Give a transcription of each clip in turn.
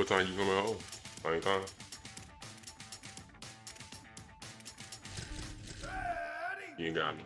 What time you coming home? Same time? You ain't got me.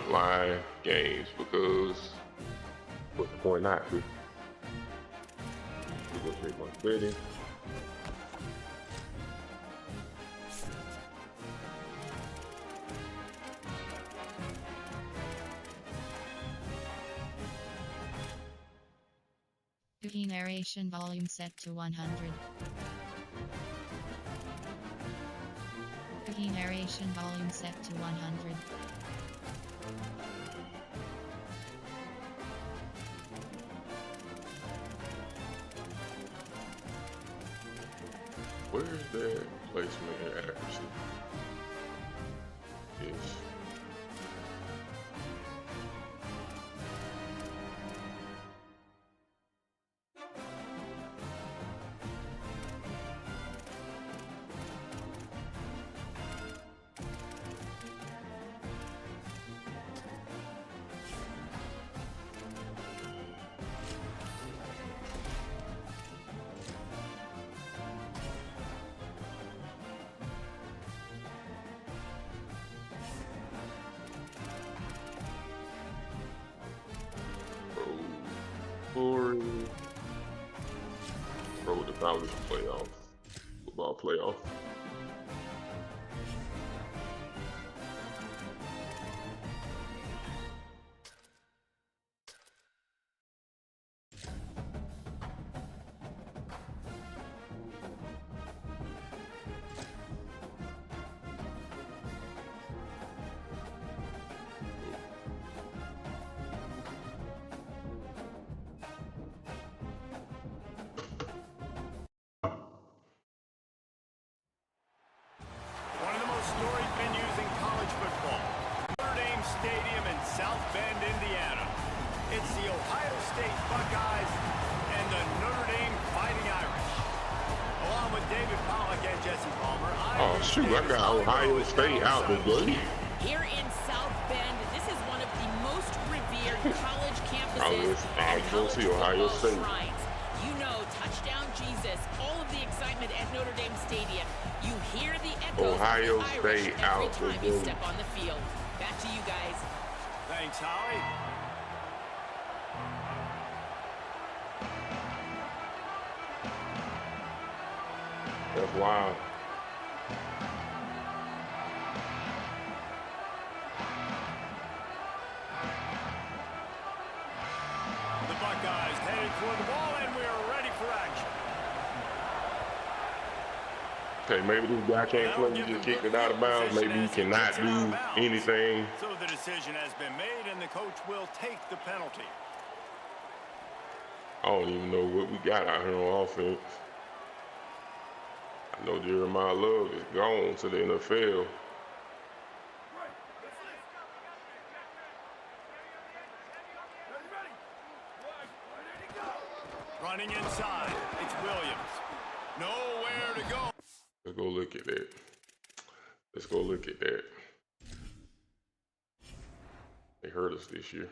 Live games because what's the point not to? We go take my credit. Cookie narration volume set to 100. Cookie narration volume set to 100. Where's that placement and accuracy? Yes. Bro, the college playoff, football playoff. South Bend, Indiana. It's the Ohio State Buckeyes and the Notre Dame Fighting Irish. Along with David Pollack and Jesse Palmer. Oh shoot, I got Ohio State out the gate. Here in South Bend, this is one of the most revered college campuses I will see Ohio State. Shrines. You know, touchdown Jesus, all of the excitement at Notre Dame Stadium. You hear the echoes Ohio of the Irish State every out time the you gate. step on the field. Back to you guys. Thanks, Howie. That's wild. The Buckeyes headed toward the ball, and we are ready for action. Okay, maybe this guy can't play, he just kicked it out of bounds. Maybe he cannot do anything. So the decision has been made, and the coach will take the penalty. I don't even know what we got out here on offense. I know Jeremiah Love is gone to the NFL. Running inside, it's Williams. Nowhere to go. Let's go look at that. Let's go look at that. They hurt us this year.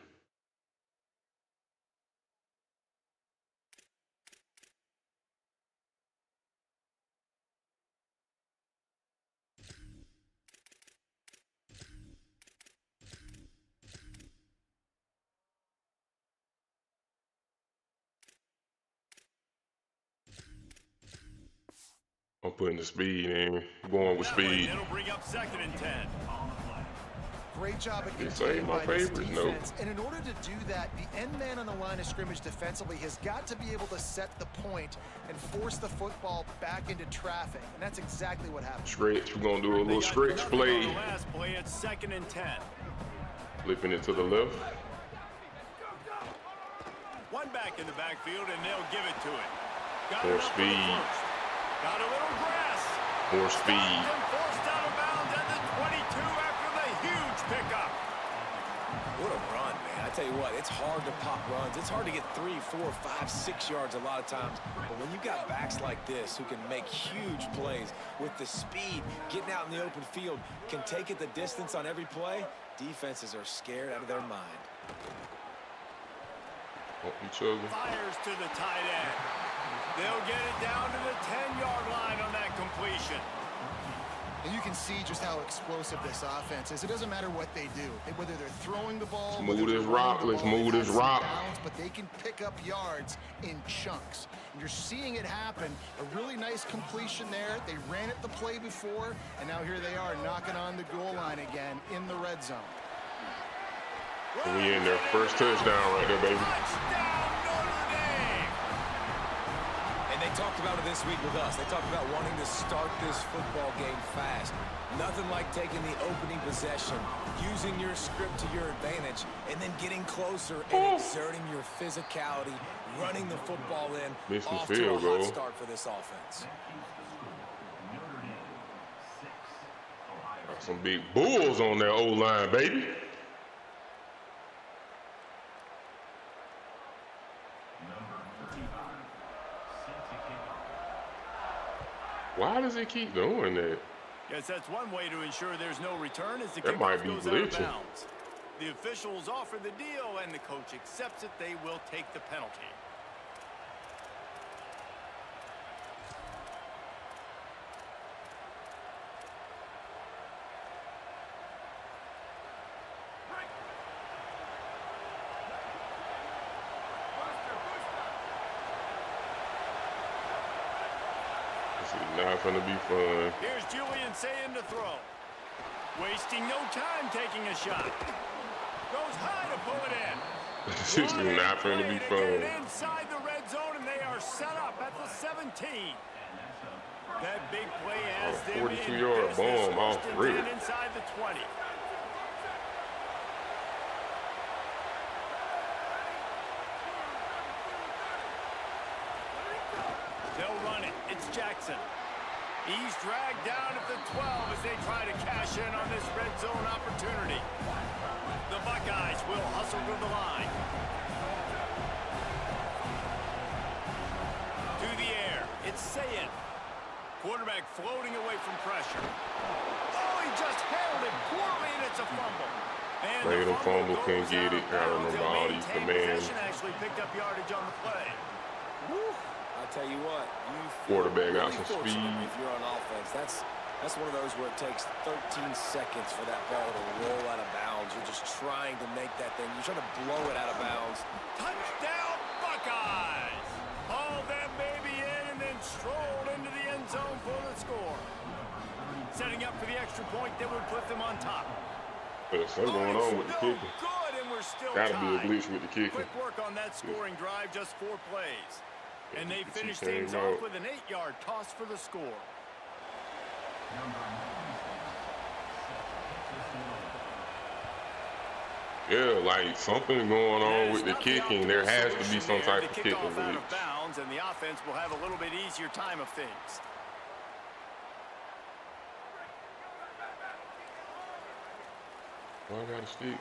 I'm putting the speed in, going with speed. It'll bring up 2nd and 10. Great job at They containing say my by this favorites, defense. And in order to do that, the end man on the line of scrimmage defensively has got to be able to set the point and force the football back into traffic. And that's exactly what happened. Stretch, we're gonna do a little stretch play. The last play at 2nd and 10. Flipping it to the left. One back in the backfield, and they'll give it to it. Got More it up for the speed. first. Got a little grass. More speed. And forced out of bounds at the 22 after the huge pickup. What a run, man. I tell you what, it's hard to pop runs. It's hard to get 3, 4, 5, 6 yards a lot of times. But when you've got backs like this who can make huge plays with the speed, getting out in the open field, can take it the distance on every play, defenses are scared out of their mind. Each other. Fires to the tight end. They'll get it down to the 10-yard line on that completion. And you can see just how explosive this offense is. It doesn't matter what they do, whether they're throwing the ball, Smooth as rock. Let's move as rock. But they can pick up yards in chunks. And you're seeing it happen. A really nice completion there. They ran it the play before, and now here they are knocking on the goal line again in the red zone. We in their first touchdown right there, baby. Touchdown, Notre Dame! And they talked about it this week with us. They talked about wanting to start this football game fast. Nothing like taking the opening possession, using your script to your advantage, and then getting closer and exerting your physicality, running the football in. Missed the Off to a field goal. hot start for this offense. Got some big bulls on that O-line, baby. Why does he keep doing that? Guess that's one way to ensure there's no return as the That kickoff might be goes out of glitching. bounds. The officials offer the deal, and the coach accepts it. They will take the penalty. This is not gonna be fun. Here's Julian saying to throw. Wasting no time taking a shot. Goes high to pull it in. This is not gonna be fun. Inside the red zone, and they are set up at the 17. That big play has them 42-yard in bomb business. off First and rip. 10 inside the 20. They'll run it. It's Jackson. He's dragged down at the 12 as they try to cash in on this red zone opportunity. The Buckeyes will hustle to the line. To the air. It's Sayin. Quarterback floating away from pressure. Oh, he just held it poorly, and it's a fumble. And Played the a fumble, goes couldn't get out it. of I bounds. remember They'll all these maintain commands. possession, actually picked up yardage on the play. Woo. I tell you what, you feel Quarterback got really some fortunate speed. if you're on offense. That's one of those where it takes 13 seconds for that ball to roll out of bounds. You're just trying to make that thing. You're trying to blow it out of bounds. Touchdown, Buckeyes! Hauled that baby in and then strolled into the end zone for the score. Setting up for the extra point that would put them on top. There's something going on with the Still kicking. good, and we're still Gotta be a tied. glitch with the kicking. Quick work on that scoring drive, just 4 plays. And they She finish came things out. off with an 8-yard toss for the score. Yeah, like something going on with the kicking. There has to be some type of The kicking kickoff out glitch. of bounds, and the offense will have a little bit easier time of things. Oh, I got a stick.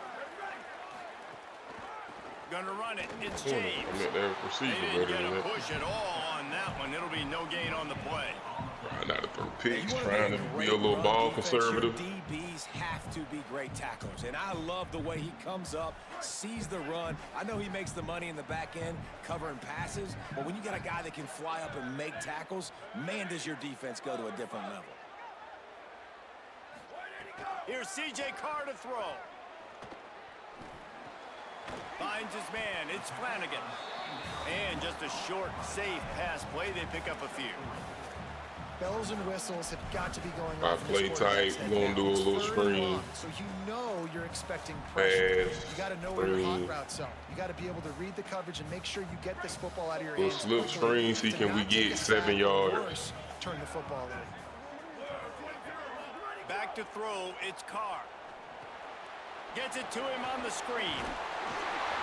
Gonna run it. It's I James. meant that receiver They better didn't get than a that. push at all on that one. It'll be no gain on the play. Trying not to throw picks, You wanna trying be to a be great a little run ball defense, conservative. Your DBs have to be great tacklers, and I love the way he comes up, sees the run. I know he makes the money in the back end covering passes, but when you got a guy that can fly up and make tackles, man, does your defense go to a different level. Here's C.J. Carr to throw. Finds his man. It's Flanagan. And just a short, safe pass play. They pick up a few. Bells and whistles have got to be going I on. play tight, gonna do a little screen. So you know you're expecting pressure. Pass, You got to know where your hot screen. routes are. You got to be able to read the coverage and make sure you get this football out of your Little hands. slip quickly screen, see to can we not take get a 7 sack or yards. worse, turn the football in. Back to throw. It's Carr. Gets it to him on the screen.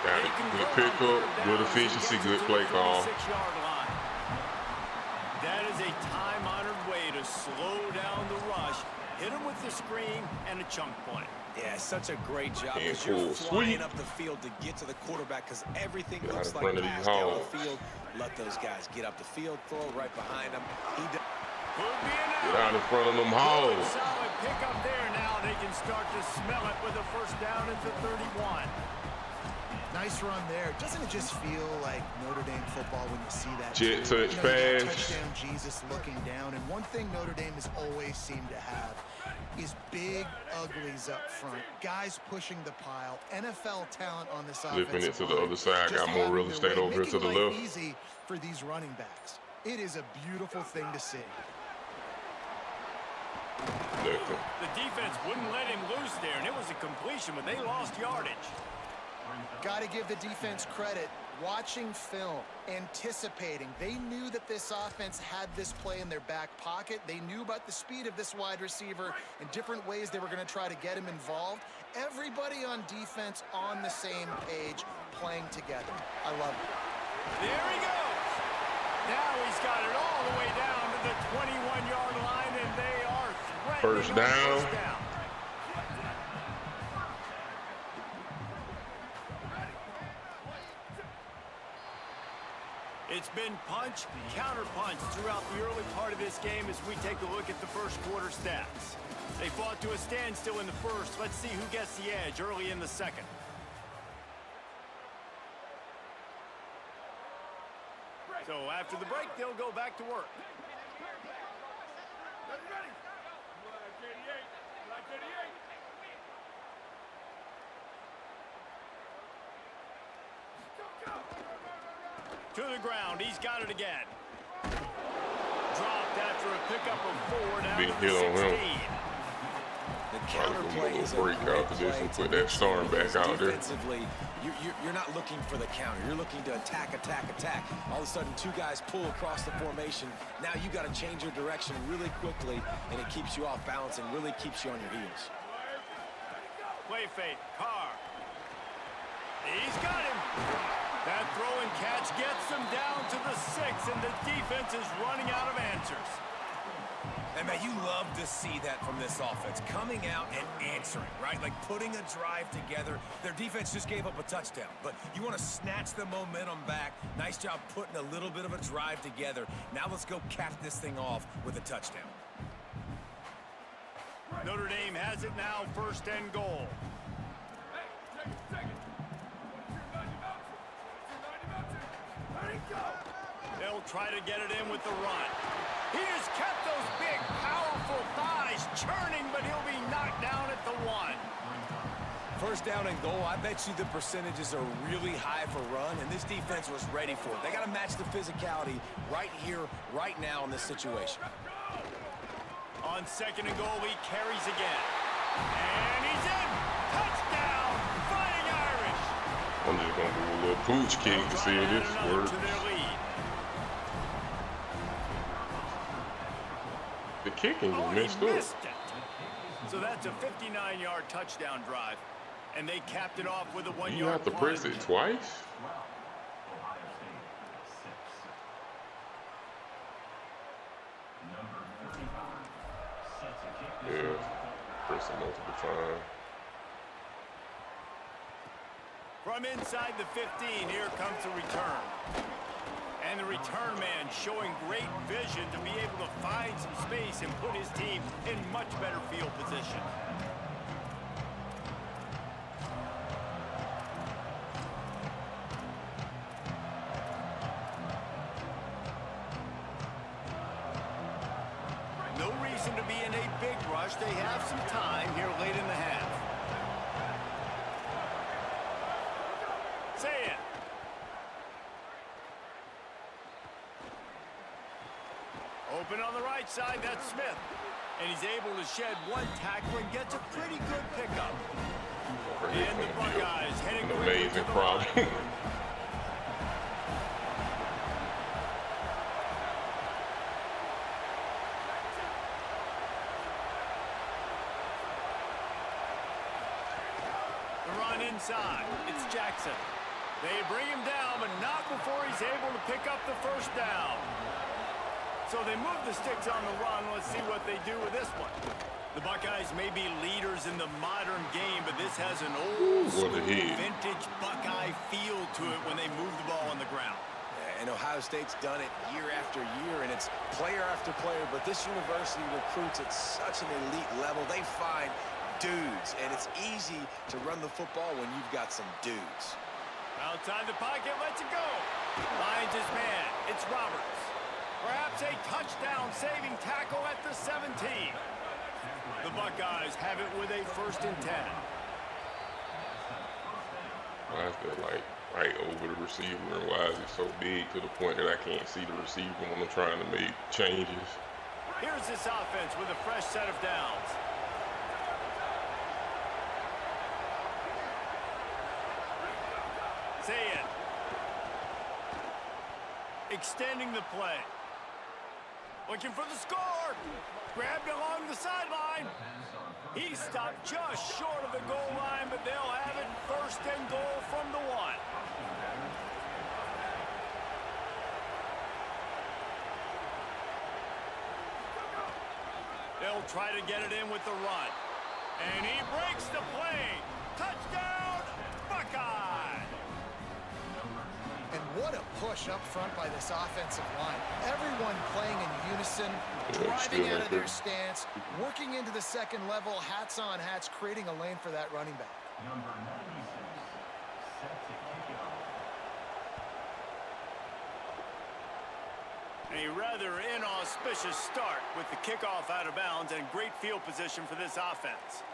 Got They it. convert Good on pickup, third good down. efficiency, Gets it good to play the call. 26-yard line. That is a time-honored way to slow down the rush, hit him with the screen, and a chunk play. Yeah, such a great job And because you're full flying sweep. up the field to get to the quarterback because everything Get out looks in like front of these pass down the hogs. field. Let those guys get up the field, throw right behind them. Could be an Get out in front of them Good, hogs. solid pickup there. Now they can start to smell it with a first down at the 31. Nice run there. Doesn't it just feel like Notre Dame football when you see that? Jet too? touch You know, you got pass. touchdown Jesus looking down. And one thing Notre Dame has always seemed to have is big uglies up front. Guys pushing the pile. NFL talent on this offense. Flipping it to the other side. Got more real estate over here to the left. Easy for these running backs. It is a beautiful thing to see. Nothing. The defense wouldn't let him loose there, and it was a completion, but they lost yardage. Got to give the defense credit. Watching film, anticipating. They knew that this offense had this play in their back pocket. They knew about the speed of this wide receiver and different ways they were going to try to get him involved. Everybody on defense on the same page, playing together. I love it. There he goes. Now he's got it all the way down to the 21-yard line, and they are threatening First on down. first down. It's been punch, counter punch throughout the early part of this game as we take a look at the first quarter stats. They fought to a standstill in the first. Let's see who gets the edge early in the second. So after the break, they'll go back to work. To the ground, he's got it again. Dropped after a pickup of 4 down Big to hit the on him. 16. The counter play is a break out great position, play put to that make storm sure back out there. defensively, you're not looking for the counter. You're looking to attack. All of a sudden, two guys pull across the formation. Now you got to change your direction really quickly, and it keeps you off balance and really keeps you on your heels. Play fake, Carr. He's got him. That throw and catch gets them down to the 6, and the defense is running out of answers. And, man, you love to see that from this offense. Coming out and answering, right? Like putting a drive together. Their defense just gave up a touchdown. But you want to snatch the momentum back. Nice job putting a little bit of a drive together. Now let's go cap this thing off with a touchdown. Notre Dame has it now, 1st and goal. They'll try to get it in with the run. He has kept those big, powerful thighs churning, but he'll be knocked down at the 1. 1st down and goal, I bet you the percentages are really high for run, and this defense was ready for it. They got to match the physicality right here, right now in this situation. On 2nd and goal, he carries again. And he's in! Touchdown! Fighting Irish! I'm just going to do a little pooch kick to see if this works. To their lead. The kicking was He messed up. missed it. So that's a 59-yard touchdown drive. And they capped it off with a 1-yard You have to press it twice? Yeah, press it multiple times. From inside the 15, here comes the return. And the return man showing great vision to be able to find some space and put his team in much better field position. No reason to be in a big rush. They have some time here late in the half. Say it. Open on the right side, that's Smith. And he's able to shed one tackle and gets a pretty good pickup. And the Buckeyes heading quickly to the problem. line. The run inside, it's Jackson. They bring him down, but not before he's able to pick up the first down. So they move the sticks on the run. Let's see what they do with this one. The Buckeyes may be leaders in the modern game, but this has an old school vintage Buckeye feel to it when they move the ball on the ground. Yeah, and Ohio State's done it year after year, and it's player after player, but this university recruits at such an elite level. They find dudes, and it's easy to run the football when you've got some dudes. Outside the pocket, lets it go. Finds his man. It's Roberts. Perhaps a touchdown-saving tackle at the 17. The Buckeyes have it with a 1st and 10. Why is that like right over the receiver, and why is it so big to the point that I can't see the receiver when I'm trying to make changes? Here's this offense with a fresh set of downs. Say it. Extending the play. Looking for the score. Grabbed along the sideline. He stopped just short of the goal line, but they'll have it 1st and goal from the 1. They'll try to get it in with the run. And he breaks the play. Touchdown, Buckeye! And what a push up front by this offensive line. Everyone playing in unison, driving out of their stance, working into the second level, hats on hats, creating a lane for that running back. A rather inauspicious start with the kickoff out of bounds and great field position for this offense.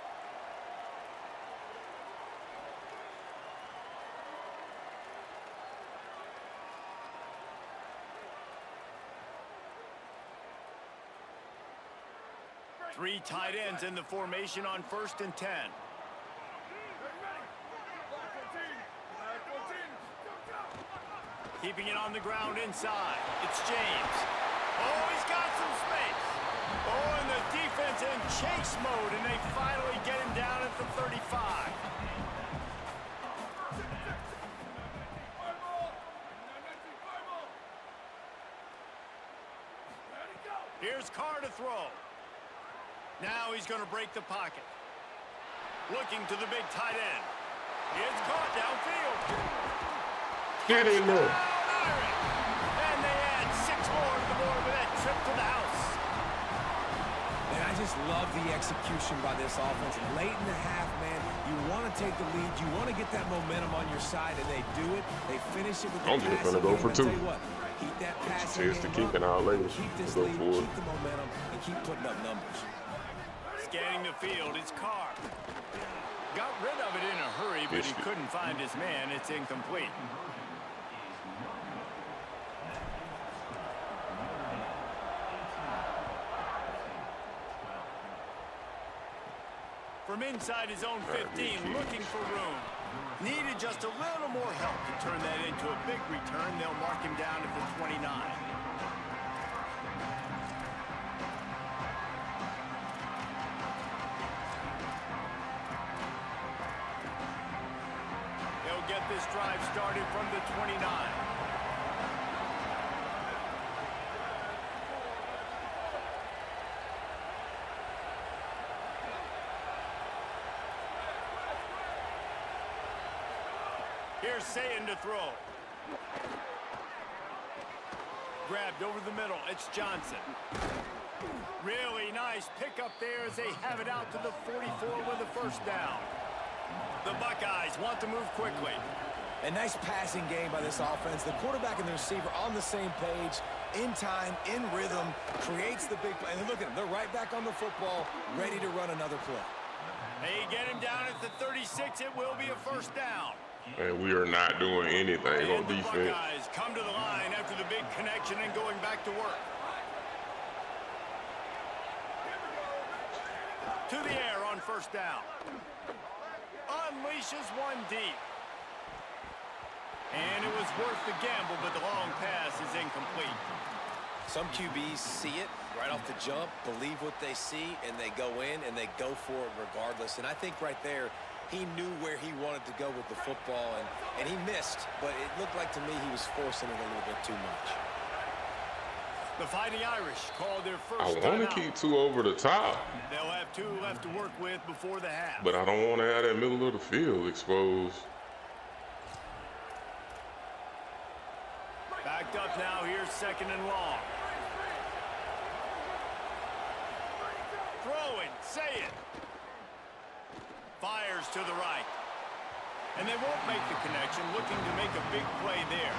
Three tight ends in the formation on 1st and 10. Keeping it on the ground inside. It's James. Oh, he's got some space. Oh, and the defense in chase mode, and they finally get him down at the 35. Here's Carr to throw. Now he's going to break the pocket. Looking to the big tight end. It's caught downfield. Get in there. And they add 6 more to the board with that trip to the house. And I just love the execution by this offense. Late in the half, man, you want to take the lead. You want to get that momentum on your side, and they do it. They finish it with the I'm just going to go for 2. Keep that passing Cheers to keeping our legs. Keep this Go lead, for it. keep the momentum, and keep putting up numbers. Scanning the field, it's Carr. Got rid of it in a hurry, but he couldn't find his man. It's incomplete. From inside his own 15, looking for room. Needed just a little more help to turn that into a big return. They'll mark him down at the 29. They'll get this drive started from the 29. Here's Sayin to throw. Grabbed over the middle. It's Johnson. Really nice pickup there as they have it out to the 44 with a first down. The Buckeyes want to move quickly. A nice passing game by this offense. The quarterback and the receiver on the same page, in time, in rhythm, creates the big play. And look at them. They're right back on the football, ready to run another play. They get him down at the 36. It will be a first down. And we are not doing anything on The defense. Buckeyes come to the line after the big connection and going back to work. To the air on first down. Unleashes one deep. And it was worth the gamble, but the long pass is incomplete. Some QBs see it right off the jump, believe what they see, and they go in and they go for it regardless. And I think right there, he knew where he wanted to go with the football, and he missed, but it looked like to me he was forcing it a little bit too much. The Fighting Irish called their first I want timeout. to keep 2 over the top, They'll have 2 left to work with before the half. but I don't want to have that middle of the field exposed. Backed up now. Here's second and long. Throwing. Say it. Fires to the right. And they won't make the connection. Looking to make a big play there.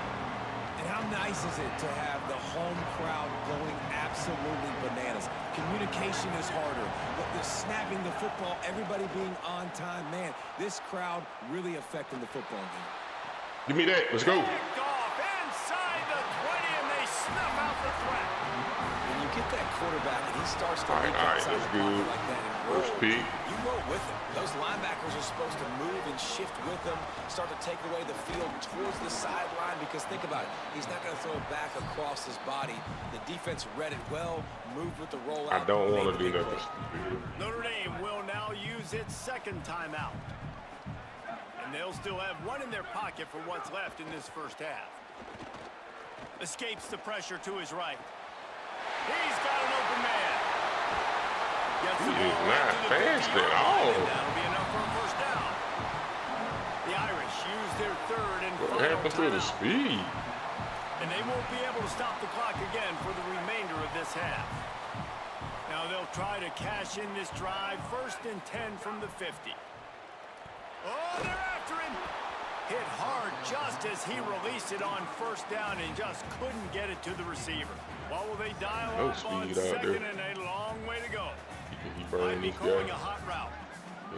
And how nice is it to have the home crowd going absolutely bananas? Communication is harder. The snapping the football, everybody being on time. Man, this crowd really affecting the football game. Give me that. Let's go. Picked off inside the 20, and they snuff out the threat. When you get that quarterback and he starts to All right, look outside that's the pocket good. like that and First roll, pick. you roll with him. Those linebackers are supposed to move and shift with him, start to take away the field towards the sideline, because think about it, he's not going to throw it back across his body. The defense read it well, moved with the rollout. I don't want to made do the big nothing. play. Notre Dame will now use its second timeout. And they'll still have 1 in their pocket for what's left in this first half. Escapes the pressure to his right. He's got an open man. Gets the He is ball not right to the fast 50-yard at line, all. and that'll be enough for a first down. The Irish use their third and What final happened to the timeout. speed? And they won't be able to stop the clock again for the remainder of this half. Now they'll try to cash in this drive. First and 10 from the 50. Oh, they're after him. Hit hard just as he released it on first down and just couldn't get it to the receiver. What will they dial No up on speed out second there. and a long way to go? He Might burned be this calling a guy. hot route.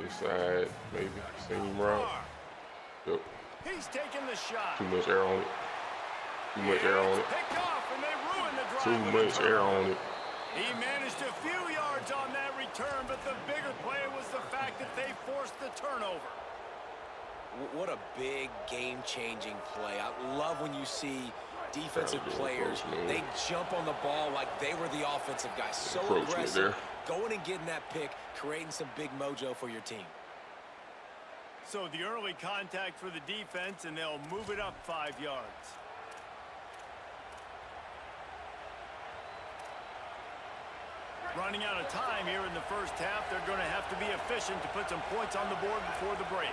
Inside, maybe. Seam route. Far. Yep. He's taking the shot. Too much air on it. Too much air on it. It's picked off, and they ruined the drive. Too with a much air turnover. on it. He managed a few yards on that return, but the bigger play was the fact that they forced the turnover. What a big game-changing play. I love when you see defensive players, they jump on the ball like they were the offensive guys. So Approach aggressive, there. going and getting that pick, creating some big mojo for your team. So the early contact for the defense, and they'll move it up 5 yards. Running out of time here in the first half, they're going to have to be efficient to put some points on the board before the break.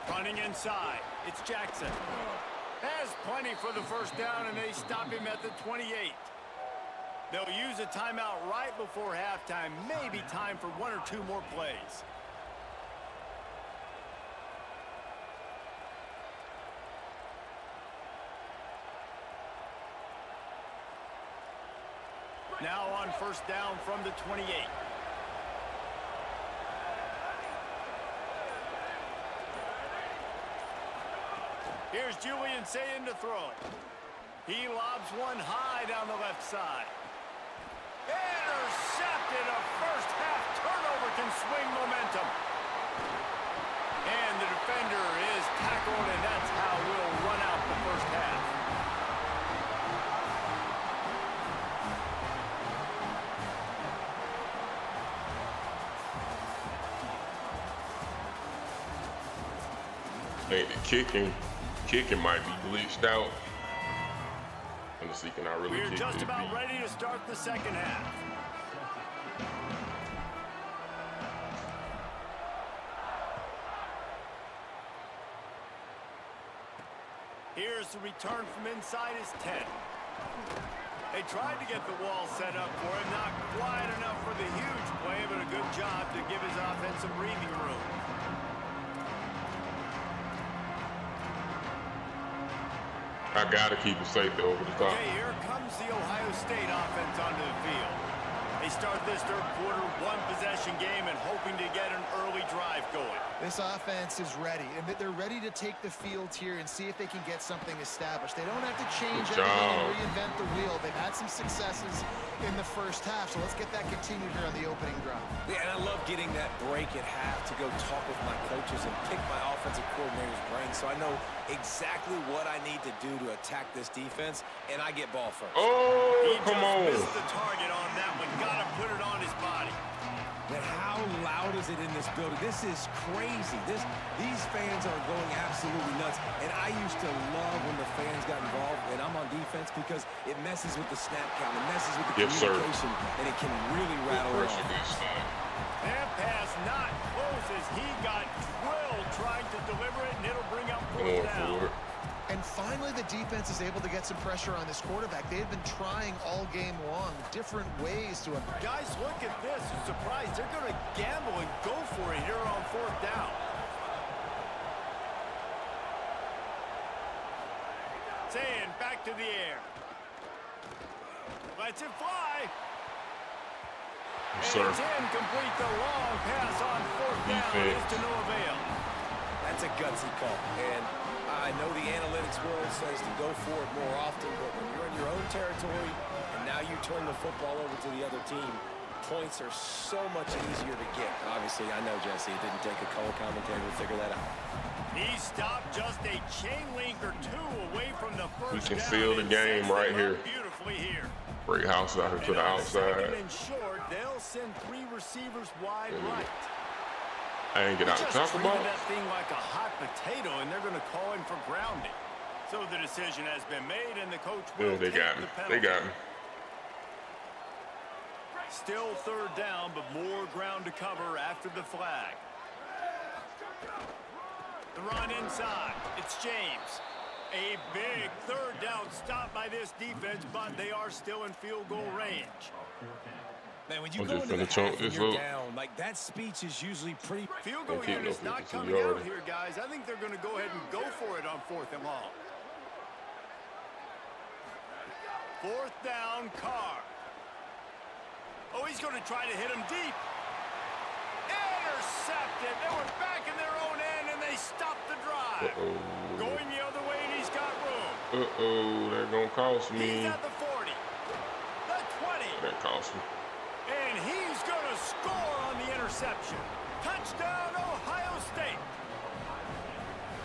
Running inside, it's Jackson. Has plenty for the first down, and they stop him at the 28. They'll use a timeout right before halftime. Maybe time for 1 or 2 more plays. Now on first down from the 28. Here's Julian Sayin to throw it. He lobs one high down the left side. Intercepted. A first half turnover can swing momentum. And the defender is tackled, and that's how we'll run out the first half. Hey, the kicking might be glitched out. Let's see, can I really We're kick just this about beat? ready to start the second half. Here's the return from inside his 10. They tried to get the wall set up for him. Not quite enough for the huge play, but a good job to give his offense some breathing room. I gotta keep it safe over the top. Okay, here comes the Ohio State offense onto the field. They start this third quarter one-possession game and hoping to get an early drive going. This offense is ready, and they're ready to take the field here and see if they can get something established. They don't have to change everything and reinvent the wheel. They've had some successes in the first half, so let's get that continued here on the opening drive. Yeah, and I love getting that break at half to go talk with my coaches and pick my offensive coordinator's brain so I know exactly what I need to do to attack this defense, and I get ball first. Oh, He come on. just missed the target on that one. Got to put it on his body. But how loud is it in this building? This is crazy. These fans are going absolutely nuts. And I used to love when the fans got involved, and I'm on defense because it messes with the snap count. It messes with the communication, and it can really rattle it off. That pass not close as he got drilled trying to deliver it, and it'll bring up fourth down. And finally, the defense is able to get some pressure on this quarterback. They've been trying all game long, different ways to him. Guys, look at this. I'm surprised. They're going to gamble and go for it here on fourth down. Saying back to the air. Lets it fly. Yes, sir. And it's incomplete. The long pass on fourth down is to no avail. That's a gutsy call. And I know the analytics world says to go for it more often, but when you're in your own territory and now you turn the football over to the other team, points are so much easier to get. Obviously, I know, Jesse, it didn't take a color commentator to figure that out. He stopped just a chain link or two away from the first We can down seal the and game sets right them here. up beautifully here. Break house out here to the outside. Second and short, they'll send three receivers wide right. I ain't get out to talk treated about. that thing like a hot potato, and they're going to call him for grounding. So the decision has been made, and the coach will Yeah, they take got me. the penalty. They got me. Still third down, but more ground to cover after the flag. The run inside. It's James. A big third down stop by this defense, but they are still in field goal range. Man, when you I'm go just into the finna choke half and this you're up. down, like that speech is usually pretty. Field goal Okay, unit's no not 50 coming yard. out here, guys. I think they're going to go ahead and go for it on fourth and long. Fourth down, Carr. Oh, he's going to try to hit him deep. Intercepted. They were back in their own end, and they stopped the drive. Uh-oh. Going the other way, and he's got room. Uh-oh, that gonna cost me. He's at the 40. The 20. That cost me. And he's going to score on the interception. Touchdown, Ohio State.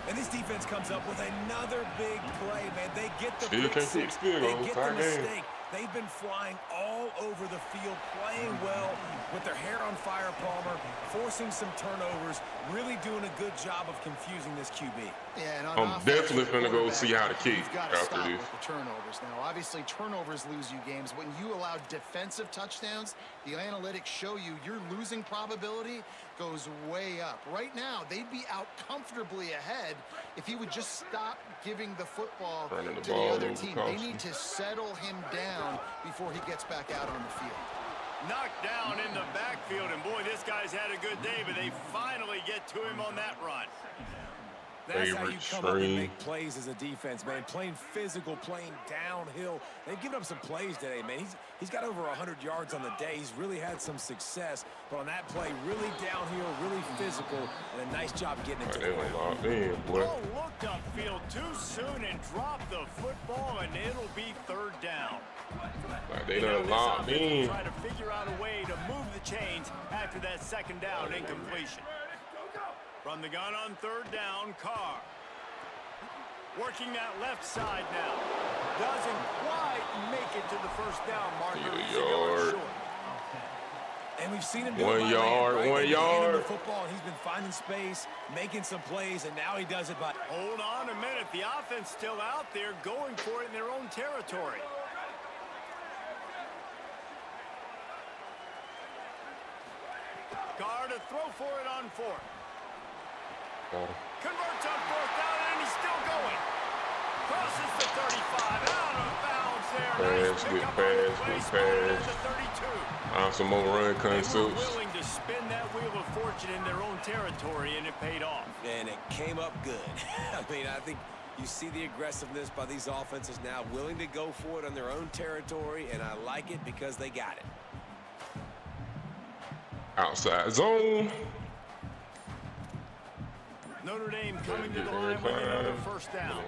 And this defense comes up with another big play, man. They get the Still pick can't six. keep the field They goal. get the Tie game. mistake. They've been flying all over the field, playing well with their hair on fire, Palmer, forcing some turnovers, really doing a good job of confusing this QB. Yeah, and on I'm offense, definitely the finna go quarterback, see how to kick you've got to after stop this. with the turnovers. Now, obviously, turnovers lose you games. When you allow defensive touchdowns, the analytics show you your losing probability goes way up. Right now, they'd be out comfortably ahead if he would just stop giving the football Running the to the ball other over team. cost They him. need to settle him down before he gets back out on the field. Knocked down in the backfield, and boy, this guy's had a good day, but they finally get to him on that run. That's how you Favorite come up and string. make plays as a defense, man. Playing physical, playing downhill. They've given up some plays today, man. He's got over 100 yards on the day. He's really had some success. But on that play, really downhill, really physical, and a nice job getting it to the They ground. locked in, boy. Oh, looked upfield too soon and dropped the football, and it'll be third down. Like they Now done this locked offense will in. try to figure out a way to move the chains after that second down incompletion. From the gun on third down, Carr. Working that left side now. Doesn't quite make it to the first down marker. Need a He's a yard yard. short. And we've seen him do 1 it by yard, hand, right? 1 They've handed him yard. the football, and he's been finding space, making some plays, and now he does it by. Hold on a minute. The offense still out there going for it in their own territory. Carr to throw for it on fourth. Converts on fourth down, and he's still going. Crosses the 35, out of bounds there. Pass, good pass, good pass. Some more run concepts. They were willing to spin that wheel of fortune in their own territory, and it paid off. And it came up good. I mean, I think you see the aggressiveness by these offenses now, willing to go for it on their own territory, and I like it because they got it. Outside zone. Notre Dame coming to the line with another first down.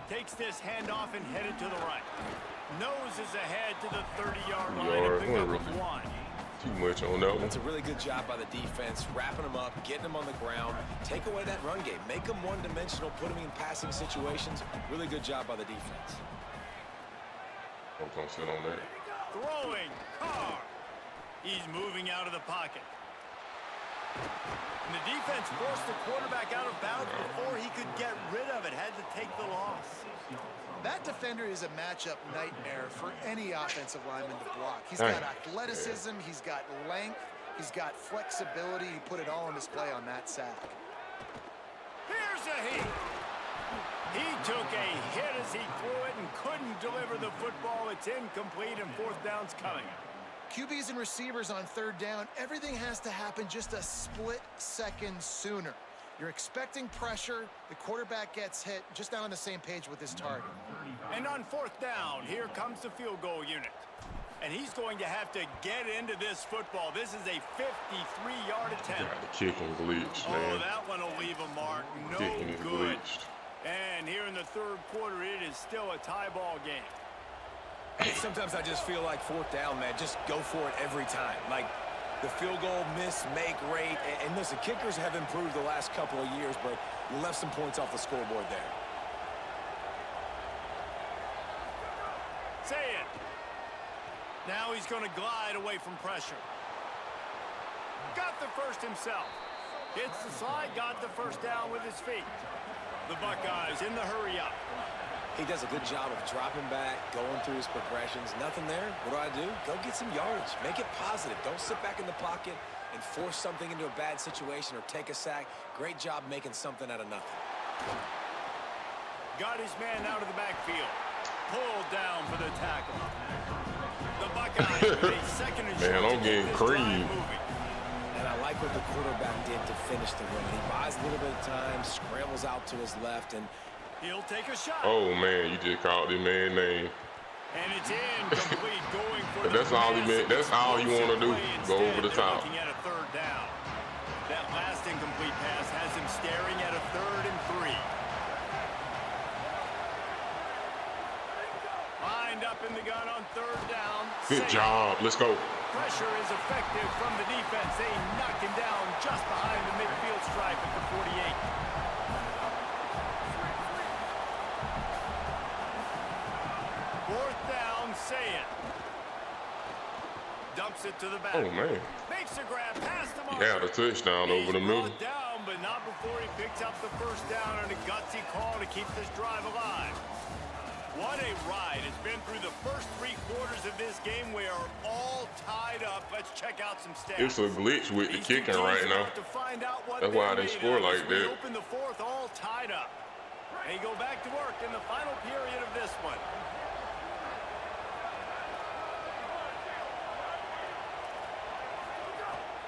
Takes this handoff and headed to the right. Noses ahead to the 30-yard line and pick up with one. Too much on that one. That's a really good job by the defense, wrapping them up, getting them on the ground, take away that run game, make them one-dimensional, put them in passing situations. Really good job by the defense. I'm gonna sit on that. Throwing, Carr. He's moving out of the pocket. And the defense forced the quarterback out of bounds before he could get rid of it, had to take the loss. That defender is a matchup nightmare for any offensive lineman to block. He's got athleticism, he's got length, he's got flexibility. He put it all on display on that sack. Here's a heat. He took a hit as he threw it and couldn't deliver the football. It's incomplete and fourth down's coming. QBs and receivers on third down, everything has to happen just a split second sooner. You're expecting pressure, the quarterback gets hit, just not on the same page with his target. And on fourth down, here comes the field goal unit. And he's going to have to get into this football. This is a 53-yard attempt. Yeah, the kicking glitched, man. Oh, that one will leave a mark. No Kicking is good. glitched. And here in the third quarter, it is still a tie ball game. Sometimes I just feel like fourth down, man, just go for it every time. Like the field goal miss, make rate. And listen, kickers have improved the last couple of years, but you left some points off the scoreboard there. Say it. Now he's going to glide away from pressure. Got the first himself. Hits the slide, got the first down with his feet. The Buckeyes in the hurry up. He does a good job of dropping back, going through his progressions. Nothing there. What do? Go get some yardage. Make it positive. Don't sit back in the pocket and force something into a bad situation or take a sack. Great job making something out of nothing. Got his man out of the backfield. Pulled down for the tackle. The Buckeyes with a second and Man, I'm getting creamed. And I like what the quarterback did to finish the run. He buys a little bit of time, scrambles out to his left, and he'll take a shot. Oh man, you just called the man's name. And it's incomplete. Going for That's all he meant. That's all you want to do. Go over the top. Looking at a third down. That last incomplete pass has him staring at a 3rd and 3. Lined up in the gun on third down. Good job. Let's go. Pressure is effective from the defense. They knock him down just behind the midfield stripe at the 48. Fourth down, say it. Dumps it to the back. Oh man. Makes a grab past the marker. Yeah, the touchdown over the middle. He's brought down, but not before he picks up the first down and a gutsy call to keep this drive alive. What a ride. It's been through the first 3 quarters of this game. We are all tied up. Let's check out some stats. It's a glitch with the kicking right now. That's why they score like that. We open the fourth all tied up. They go back to work in the final period of this one.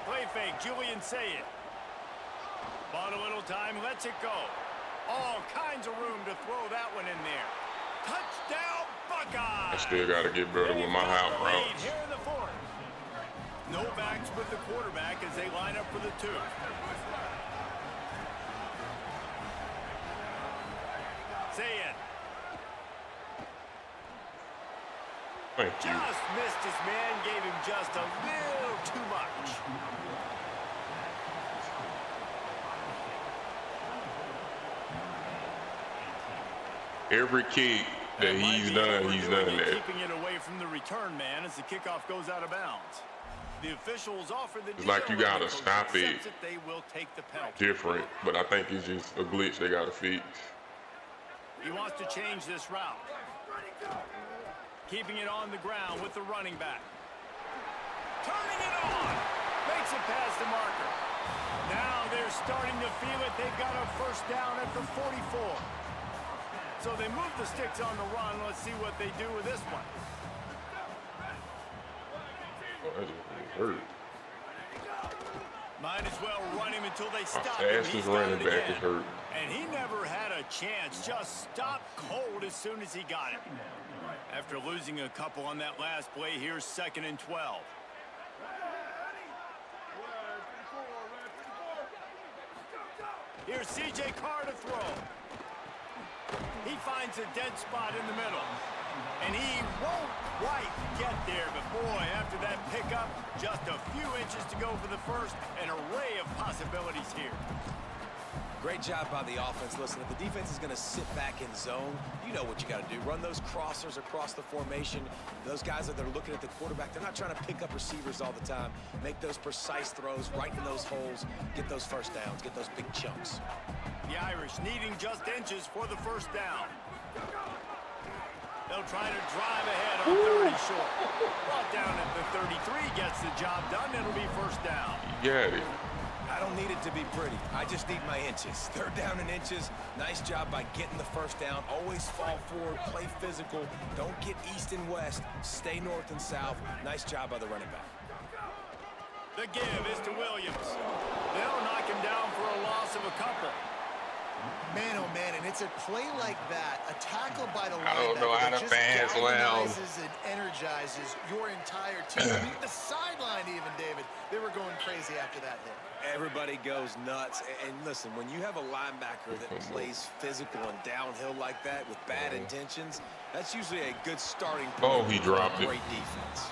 Play fake, Julian Sayed. Bought a little time, lets it go. All kinds of room to throw that one in there. Touchdown, Buckeyes! I still got to get better with my hot routes. Here in the fourth. No backs with the quarterback as they line up for the 2. Say it. Thank you. Just missed his man, gave him just a little too much. Every kick that he's done that. Keeping it away from the return man as the kickoff goes out of bounds. The officials offer the It's like you got to stop it they will take the penalty. different, but I think it's just a glitch they got to fix. He wants to change this route. Keeping it on the ground with the running back. Turning it on. Makes it past the marker. Now they're starting to feel it. They've got a first down at the 44. So they move the sticks on the run. Let's see what they do with this one. Oh, that just hurt. Might as well run him until they Our stop him. fastest He's got running it back is again. hurt. And he never had a chance. Just stopped cold as soon as he got it. After losing a couple on that last play, here's 2nd and 12. Here's C.J. Carr to throw. He finds a dead spot in the middle. And he won't quite get there, but boy, after that pickup, just a few inches to go for the first. An array of possibilities here. Great job by the offense. Listen, if the defense is going to sit back in zone, you know what you got to do. Run those crossers across the formation. Those guys that are looking at the quarterback, they're not trying to pick up receivers all the time. Make those precise throws right in those holes. Get those first downs. Get those big chunks. The Irish needing just inches for the first down. They'll try to drive ahead on 30 short. Brought down at the 33, gets the job done. It'll be first down. You got it. I don't need it to be pretty. I just need my inches. 3rd down and inches. Nice job by getting the first down. Always fall forward, play physical. Don't get east and west. Stay north and south. Nice job by the running back. The give is to Williams. They'll knock him down for a loss of a couple. Man, oh man, and it's a play like that, a tackle by the I don't know how linebacker that the just fans well. galvanizes and energizes your entire team. I mean, the sideline even, David, they were going crazy after that hit. Everybody goes nuts. And listen, when you have a linebacker that plays physical and downhill like that with bad intentions, that's usually a good starting point. Oh, he dropped it. Great defense.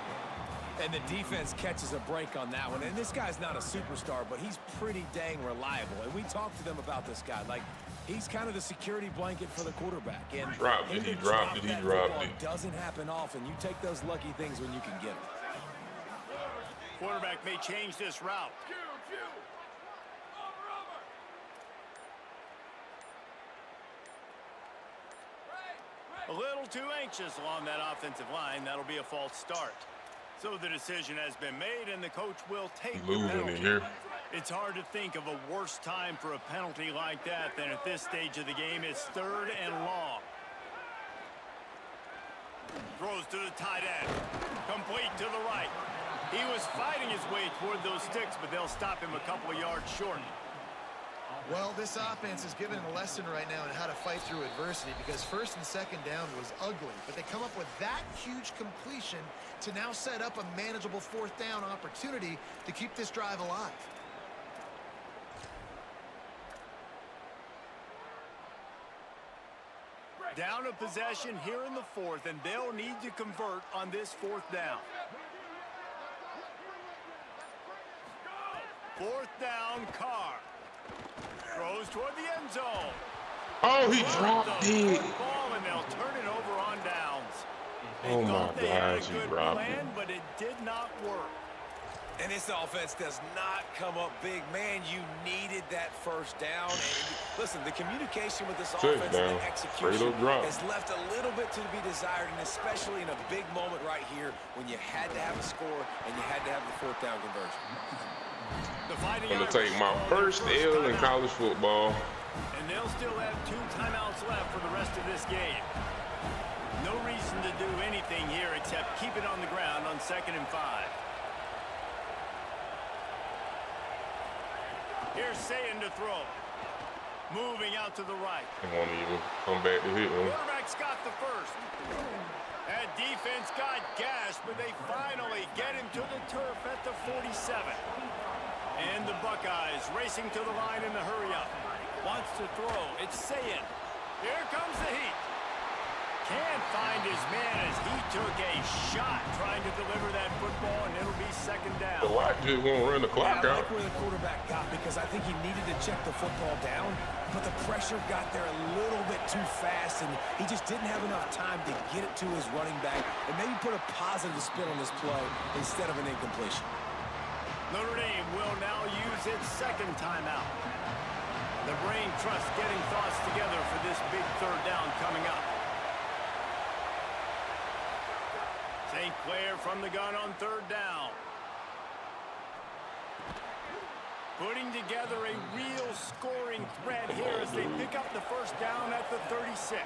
And the defense catches a break on that one. And this guy's not a superstar, but he's pretty dang reliable. And we talked to them about this guy. Like, he's kind of the security blanket for the quarterback. And Dropped it, he dropped it, he dropped it. Doesn't happen often. You take those lucky things when you can get them. Quarterback may change this route. A little too anxious along that offensive line. That'll be a false start. So the decision has been made, and the coach will take the Moving penalty. in here. It's hard to think of a worse time for a penalty like that than at this stage of the game. It's 3rd and long. Throws to the tight end. Complete to the right. He was fighting his way toward those sticks, but they'll stop him a couple of yards short. Well, this offense is given a lesson right now on how to fight through adversity, because 1st and 2nd down was ugly, but they come up with that huge completion to now set up a manageable 4th down opportunity to keep this drive alive. Down a possession here in the 4th, and they'll need to convert on this 4th down. 4th down, Carr. Throws toward the end zone. Oh, he dropped it. Ball, and they'll turn it over on downs. They Oh my thought they had a gosh, he good dropped plan, it. but it did not work. And this offense does not come up big. Man, you needed that first down. And listen, the communication with this offense and the execution has left a little bit to be desired, and especially in a big moment right here when you had to have a score and you had to have the 4th down conversion. I'm going to take my first L in college football. And they'll still have 2 timeouts left for the rest of this game. No reason to do anything here except keep it on the ground on 2nd and 5. Here's Sayin to throw. Moving out to the right. They won't even come back to hit him. Quarterback's got the first. That defense got gashed, but they finally get him to the turf at the 47. And the Buckeyes racing to the line in the hurry-up. Wants to throw. It's Sayin. Here comes the heat. Can't find his man as he took a shot trying to deliver that football, and it'll be 2nd down. The Watt just won't run the clock I out. like where the quarterback got, because I think he needed to check the football down, but the pressure got there a little bit too fast, and he just didn't have enough time to get it to his running back and maybe put a positive spin on this play instead of an incompletion. Notre Dame will now use its 2nd timeout. The brain trust getting thoughts together for this big 3rd down coming up. St. Clair from the gun on 3rd down. Putting together a real scoring threat here as they pick up the first down at the 36.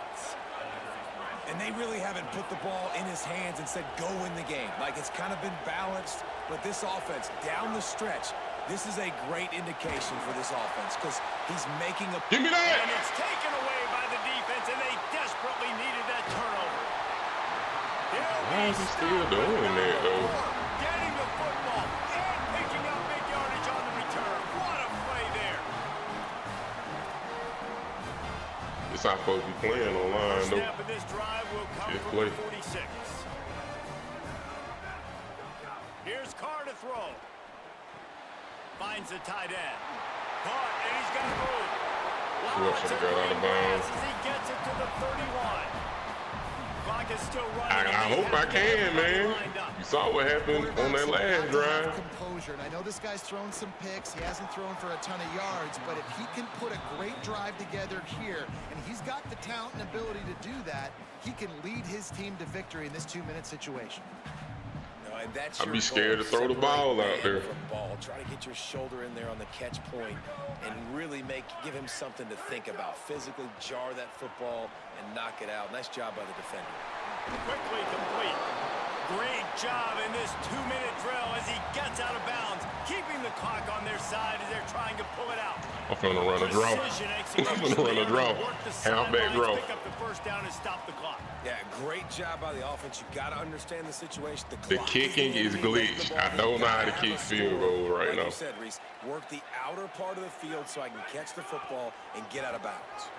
And they really haven't put the ball in his hands and said, go win the game. Like, it's kind of been balanced, but this offense, down the stretch, this is a great indication for this offense because he's making a... Give me that! And it's taken away by the defense, and they desperately needed that turnover. Why is he still doing that, though? Getting the football and picking up big yardage on the return. What a play there. It's not supposed to be playing online, though. Snap of this drive will come Good from play. the 46. Here's Carr to throw. Finds the tight end. Caught, and he's got to move. Who else should have got out of bounds? As he gets it to the 31. Clock is still I running. hope I can, man. You saw what happened on that last drive. Composure, and I know this guy's thrown some picks. He hasn't thrown for a ton of yards, but if he can put a great drive together here, and he's got the talent and ability to do that, he can lead his team to victory in this 2-minute situation. I'd be scared to throw the ball out there. Try to get your shoulder in there on the catch point and really give him something to think about. Physically jar that football and knock it out. Nice job by the defender. Quickly complete. Great job in this 2-minute drill as he gets out of bounds, keeping the clock on their side as they're trying to pull it out. I'm gonna run a draw. I'm gonna run a draw. Halfback draw. Pick up the first down and stop the clock. Yeah, great job by the offense. You got to understand the situation. The kicking is glitched. I don't know how to kick field goals right now. Like you said, Reese, work the outer part of the field so I can catch the football and get out of bounds.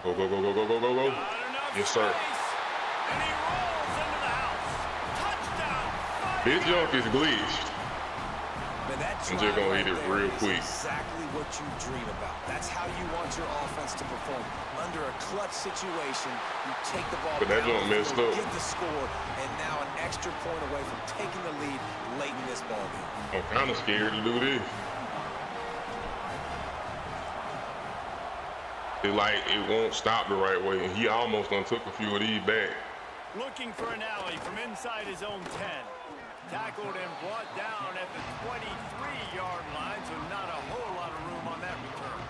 Go, go, go, go, go, go, go, go. Yes, sir. And he rolls into the house. Touchdown. This junk is glitched. Man, I'm just gonna hit it real quick. Exactly what you dream about. That's how you want your offense to perform. Under a clutch situation, you take the ball. But that junk messed up. Get the score, and now an extra point away from taking the lead late in this ball game. I'm kind of scared to do this. It won't stop the right way, and he almost done took a few of these back. Looking for an alley from inside his own 10. Tackled and brought down at the 23-yard line, so not a whole lot of room on that return.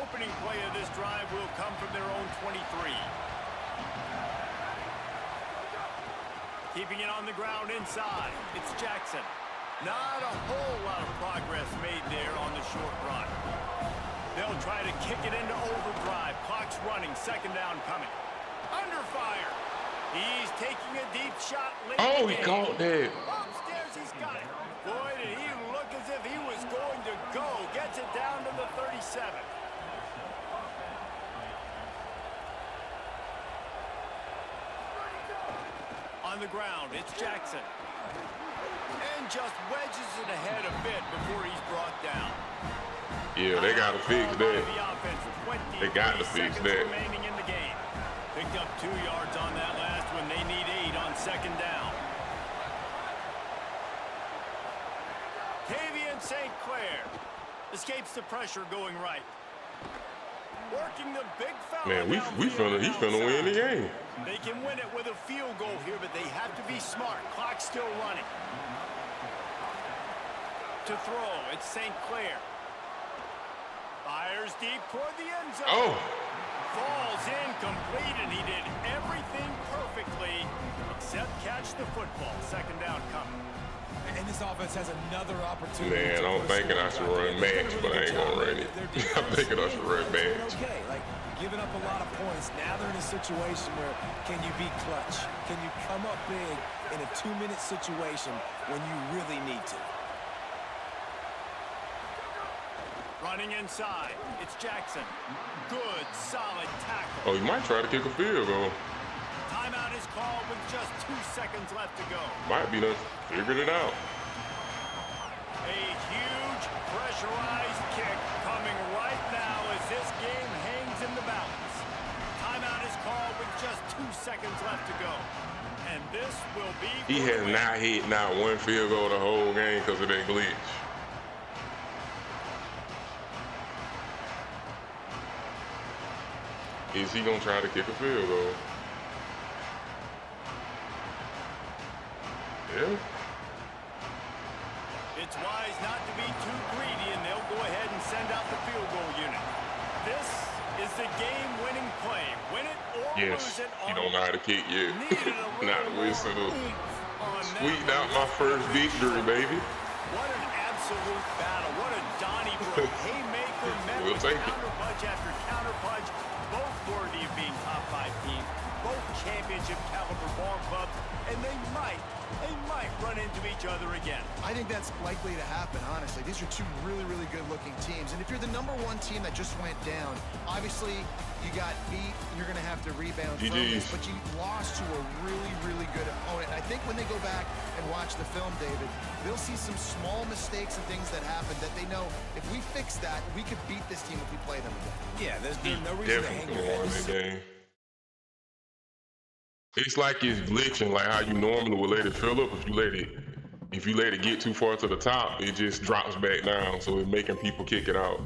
Opening play of this drive will come from their own 23. Keeping it on the ground inside, it's Jackson. Not a whole lot of progress made there on the short run. They'll try to kick it into overdrive. Clock's running, second down coming. Under fire. He's taking a deep shot late. Oh, he caught that. Upstairs, he's got it. Boy, did he look as if he was going to go. Gets it down to the 37. On the ground, it's Jackson. And just wedges it ahead a bit before he's brought down. Yeah, they got to fix that. They got to fix that. Remaining in the game. Picked up 2 yards on that last one. They need 8 on second down. Tavian St. Clair escapes the pressure going right. Working the big foul. Man, he's finna win the game. They can win it with a field goal here, but they have to be smart. Clock's still running. To throw, it's St. Clair. Fires deep toward the end zone. Oh. Falls incomplete, and he did everything perfectly except catch the football. Second down coming. And this offense has another opportunity. Man, I'm thinking I should run match, but I ain't gonna run it. I'm thinking I should run match. Okay, like giving up a lot of points. Now they're in a situation where can you be clutch? Can you come up big in a 2-minute situation when you really need to? Running inside, it's Jackson. Good, solid tackle. Oh, he might try to kick a field goal. Timeout is called with just 2 seconds left to go. Might be done figured it out. A huge pressurized kick coming right now as this game hangs in the balance. Timeout is called with just 2 seconds left to go. And this will be... He has not hit not one field goal the whole game because of that glitch. Is he gonna try to kick a field goal? Yeah. It's wise not to be too greedy, and they'll go ahead and send out the field goal unit. This is the game-winning play. Win it or Yes. lose it. He don't know how to kick yet. Needed a little Not more whistle. oomph on that Squeaked out my release. first victory, baby. What an absolute battle. What a Donnybrook haymaker met We'll with take it. counterpunch after counterpunch. Both worthy of being top 5 teams. Both championship caliber ball clubs. And they might run into each other again. I think that's likely to happen, honestly. These are two really, really good-looking teams. And if you're the #1 team that just went down, obviously you got beat. You're going to have to rebound from this. GGs. But you lost to a really, really good opponent. I think when they go back and watch the film, David, they'll see some small mistakes and things that happened that they know if we fix that, we could beat this team if we play them again. Yeah, there's no reason to hang Definitely your won head. that game. It's like it's glitching, like how you normally would let it fill up. If you let it get too far to the top, it just drops back down. So it's making people kick it out.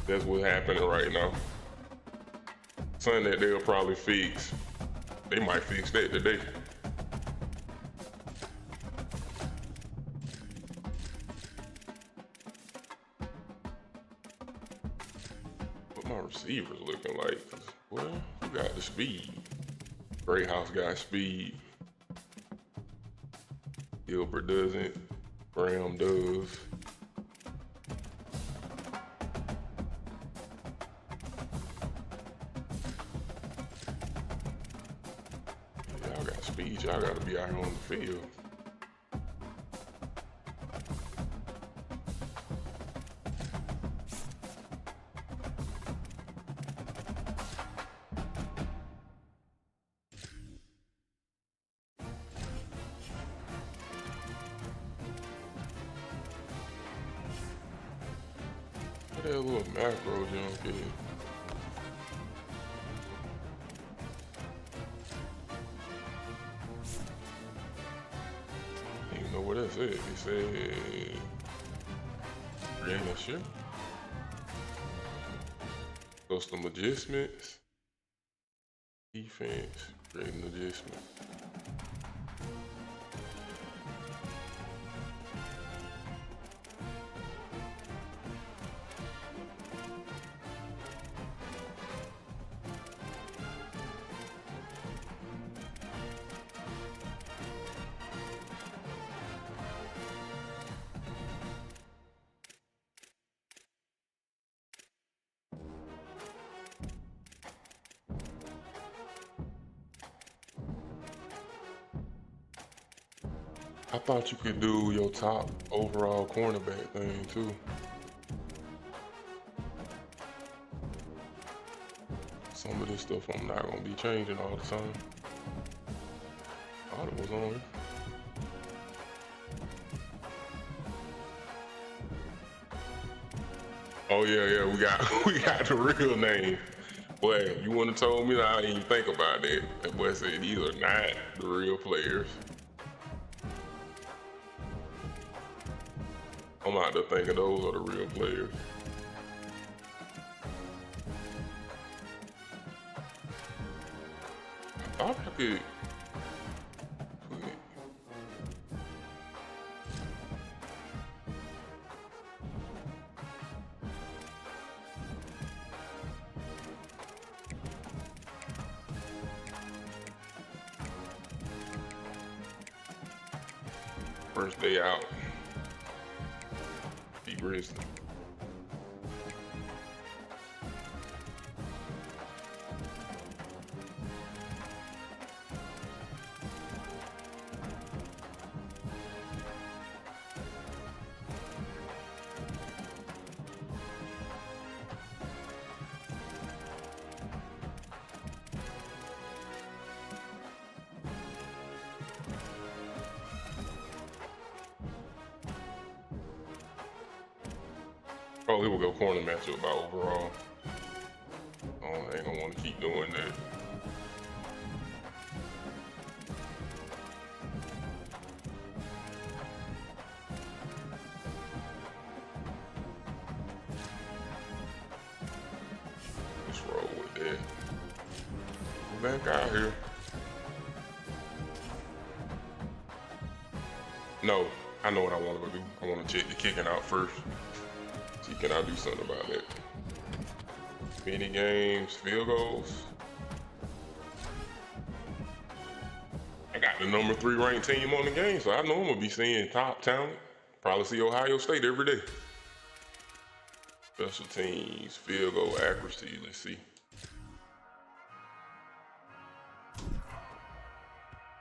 That's what's happening right now. Something that they'll probably fix. They might fix that today. What my receivers looking like? 'Cause, well, who got the speed? Great House got speed. Gilbert doesn't. Graham does. Y'all got speed. Y'all got to be out here on the field. What that little macro junk is? I don't even know what that said. It said creating a ship. Custom adjustments. Defense. Creating adjustments. I thought you could do your top overall cornerback thing too. Some of this stuff I'm not gonna be changing all the time. Thought it was on here. Oh yeah, we got the real name. Boy, you wouldn't have told me that. I didn't even think about that. That boy said these are not the real players. I'm out there thinking those are the real players. I thought I could put first day out. Grizzly. Oh, here we go. Corner matchup by overall. Oh, I ain't gonna want to keep doing that. back out here. No, I know what I want to do. I want to check the kicking out first. See, can I do something about that? Mini games, field goals. I got the number 3 ranked team on the game, so I know I'm gonna be seeing top talent. Probably see Ohio State every day. Special teams, field goal accuracy. Let's see.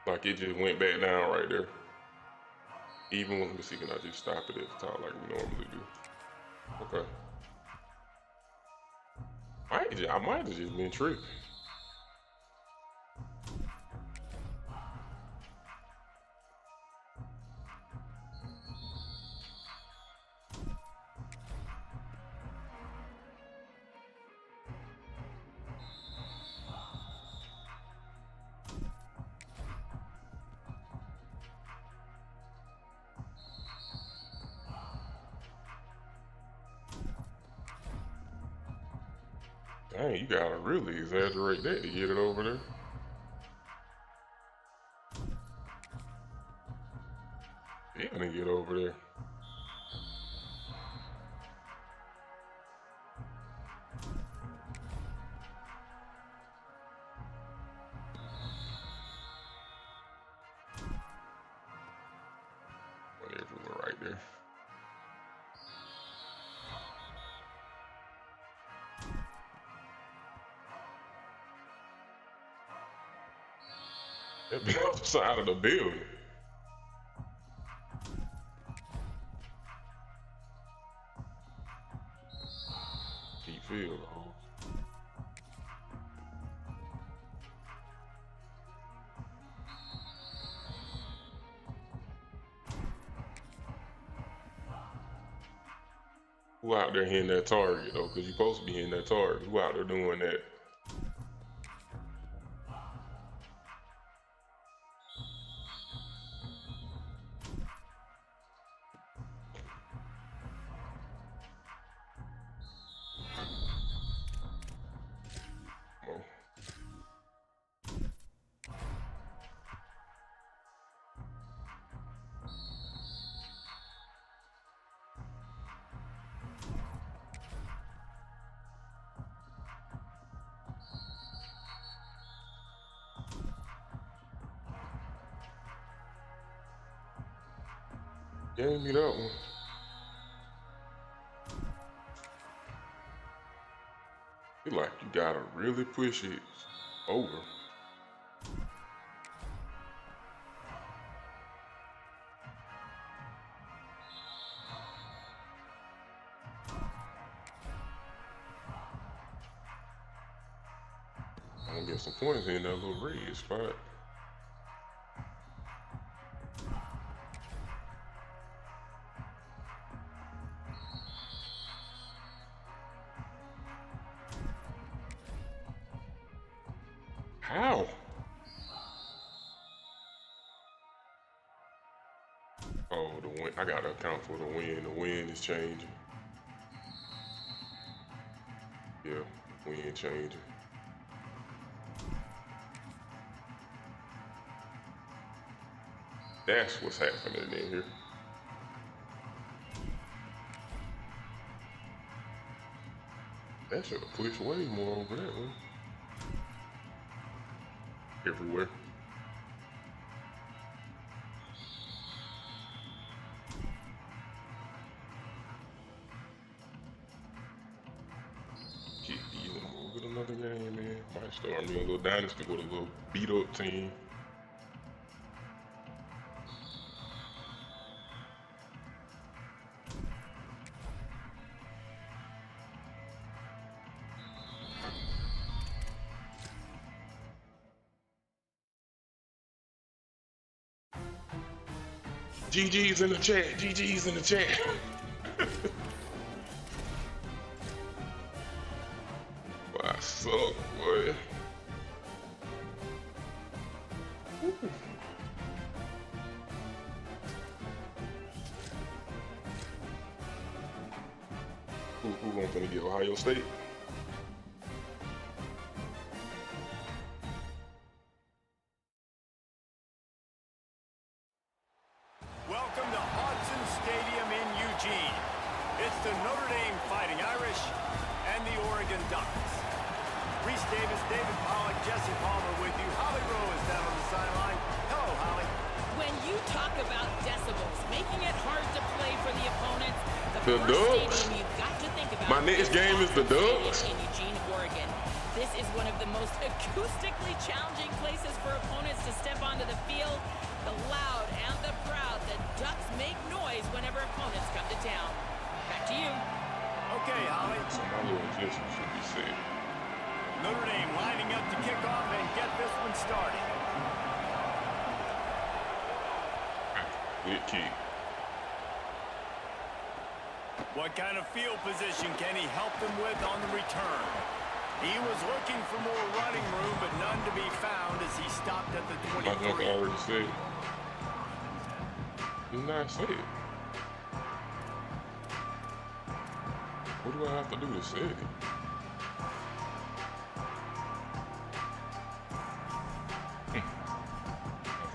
Like it just went back down right there. Even when, let me see, can I just stop it at the top like we normally do? Okay. I might have just been tripping. Dang, you gotta really exaggerate that to get it over there. Yeah, I didn't get over there. Went everywhere right there. That be off the side of the building. Keep field goal. Who out there hitting that target though? Cause you supposed to be hitting that target. Who out there doing that? Gave me that one. Feel like you gotta really push it over. I'm gonna get some points in that little red spot. How? Oh, the wind. I gotta account for the wind. The wind is changing. Yeah, wind changing. That's what's happening in here. That should have pushed way more over that one. Everywhere. Keep eating. We'll get another game, man. Might start me a little dynasty with a little beat up team. GG's in the chat. GG's in the chat. Boy, I suck, boy. Who gonna get Ohio State? It's the Notre Dame Fighting Irish and the Oregon Ducks. Reese Davis, David Pollack, Jesse Palmer with you. Holly Rowe is down on the sideline. Hello, Holly. When you talk about decibels, making it hard to play for the opponents, the The first Ducks. stadium you've got to think about My next game is the Ducks. in Eugene, Oregon. This is one of the most acoustically challenging places for opponents to step onto the field. The loud and the proud, the Ducks make noise whenever opponents come to town. Back to you. Okay, Holly. So my little adjustment should be safe. Notre Dame lining up to kick off and get this one started. Good kick. What kind of field position can he help them with on the return? He was looking for more running room, but none to be found as he stopped at the My jump 23. already said. Did not say it. What do I have to do to say it?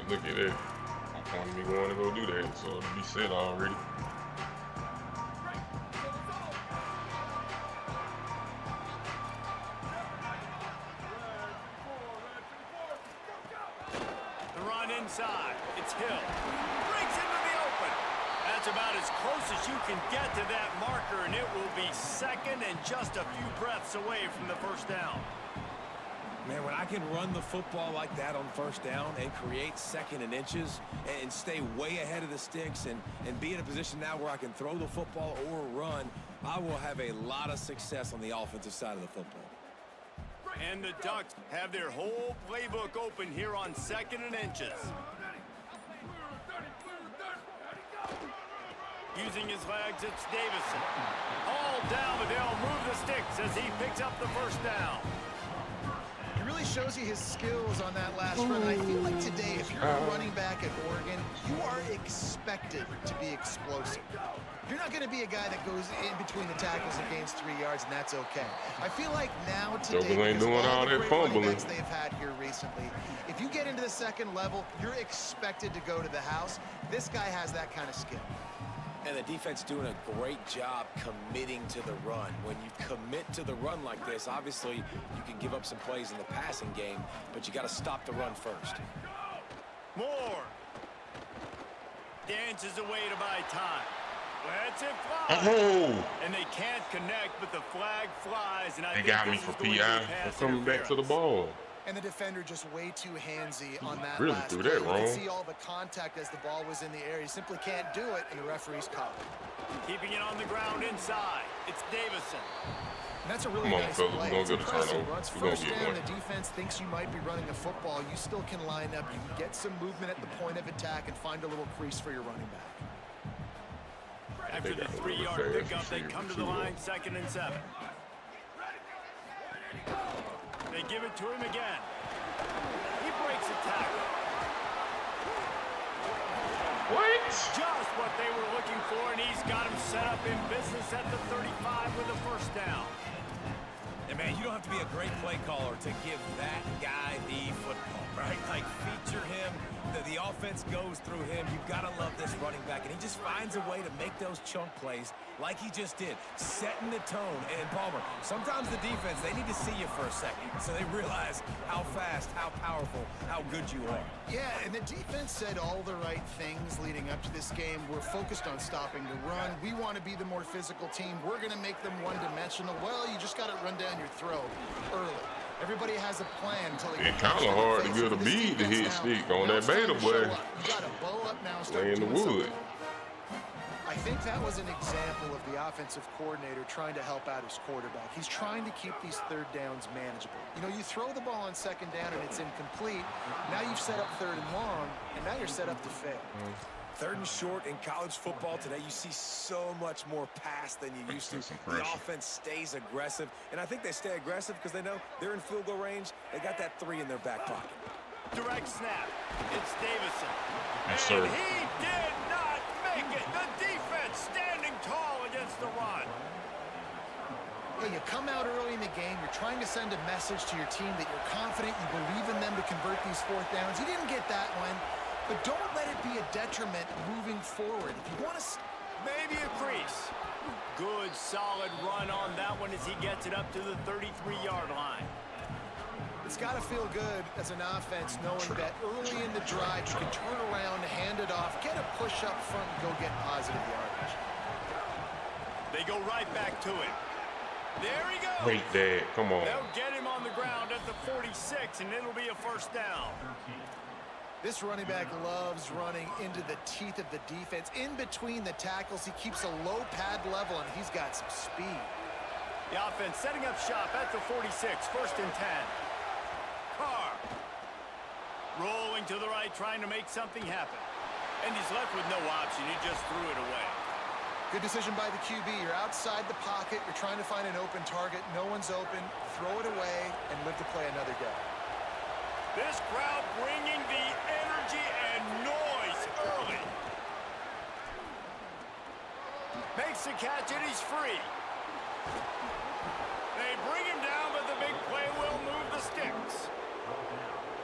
Look at that. I wanted me going to go do that, so it'll be set already. The run inside. It's Hill. Breaks into the open. That's about as close as you can get to that marker, and it will be second and just a few breaths away from the first down. Man, when I can run the football like that on first down and create second and inches and stay way ahead of the sticks and be in a position now where I can throw the football or run, I will have a lot of success on the offensive side of the football. And the Ducks have their whole playbook open here on second and inches. Using his legs, it's Davison. All down, but they'll move the sticks as he picks up the first down. He really shows you his skills on that last run. I feel like today, if you're a running back at Oregon, you are expected to be explosive. You're not going to be a guy that goes in between the tackles and gains 3 yards, and that's okay. I feel like now today, Jokers ain't doing all that great running fumbling. backs they've had here recently, if you get into the second level, you're expected to go to the house. This guy has that kind of skill. And the defense doing a great job committing to the run. When you commit to the run like this, obviously you can give up some plays in the passing game, but you got to stop the run first. Moore dances away to buy time. Lets it fly. Oh! And they can't connect, but the flag flies. And I They think got me this for is going to be PI pass for coming back to the interference. ball. And the defender just way too handsy on that really last threw play. that You wrong. can see all the contact as the ball was in the air. He simply can't do it, and the referee's called. Keeping it on the ground inside. It's Davison. And that's a really Come on, nice fellas, play. we're gonna It's get a impressive. turnover. Once We're gonna first get down, one. the defense thinks you might be running the football. You still can line up. You can get some movement at the point of attack and find a little crease for your running back. After the 3-yard pickup, they come to the line, 2nd and 7. They give it to him again. He breaks a tackle. What? Just what they were looking for, and he's got him set up in business at the 35 with a first down. And man, you don't have to be a great play caller to give that guy the football, right? Like, feature him. The offense goes through him. You've got to love this running back. And he just finds a way to make those chunk plays like he just did, setting the tone. And Palmer, sometimes the defense, they need to see you for a second so they realize how fast, how powerful, how good you are. Yeah, and the defense said all the right things leading up to this game. We're focused on stopping the run. We want to be the more physical team. We're going to make them one-dimensional. Well, you just got to run down your throat early. Everybody has a plan until they It's kind of hard to get a bead to hit stick on that beta, boy. You got to bow up now and start Lay in the doing wood. something. I think that was an example of the offensive coordinator trying to help out his quarterback. He's trying to keep these third downs manageable. You know, you throw the ball on second down and it's incomplete. Now you've set up third and long, and now you're set up to fail. Third and short in college football today, you see so much more pass than you used to. The offense stays aggressive, and I think they stay aggressive because they know they're in field goal range. They got that 3 in their back pocket. Direct snap. It's Davison. Yes, sir. And he did not make it. The defense standing tall against the run. Hey, you come out early in the game, you're trying to send a message to your team that you're confident, you believe in them to convert these fourth downs. You didn't get that one. But don't let it be a detriment moving forward. If you want to... Maybe a crease. Good, solid run on that one as he gets it up to the 33-yard line. It's got to feel good as an offense knowing that early in the drive you can turn around, hand it off, get a push up front, and go get positive yardage. They go right back to it. There he goes. Wait, Dad, come on. They'll get him on the ground at the 46, and it'll be a first down. This running back loves running into the teeth of the defense. In between the tackles, he keeps a low pad level, and he's got some speed. The offense setting up shop at the 46, first and 10. Carr. Rolling to the right, trying to make something happen. And he's left with no option. He just threw it away. Good decision by the QB. You're outside the pocket. You're trying to find an open target. No one's open. Throw it away and live to play another day. This crowd bringing the energy and noise early. Makes the catch and he's free. They bring him down, but the big play will move the sticks.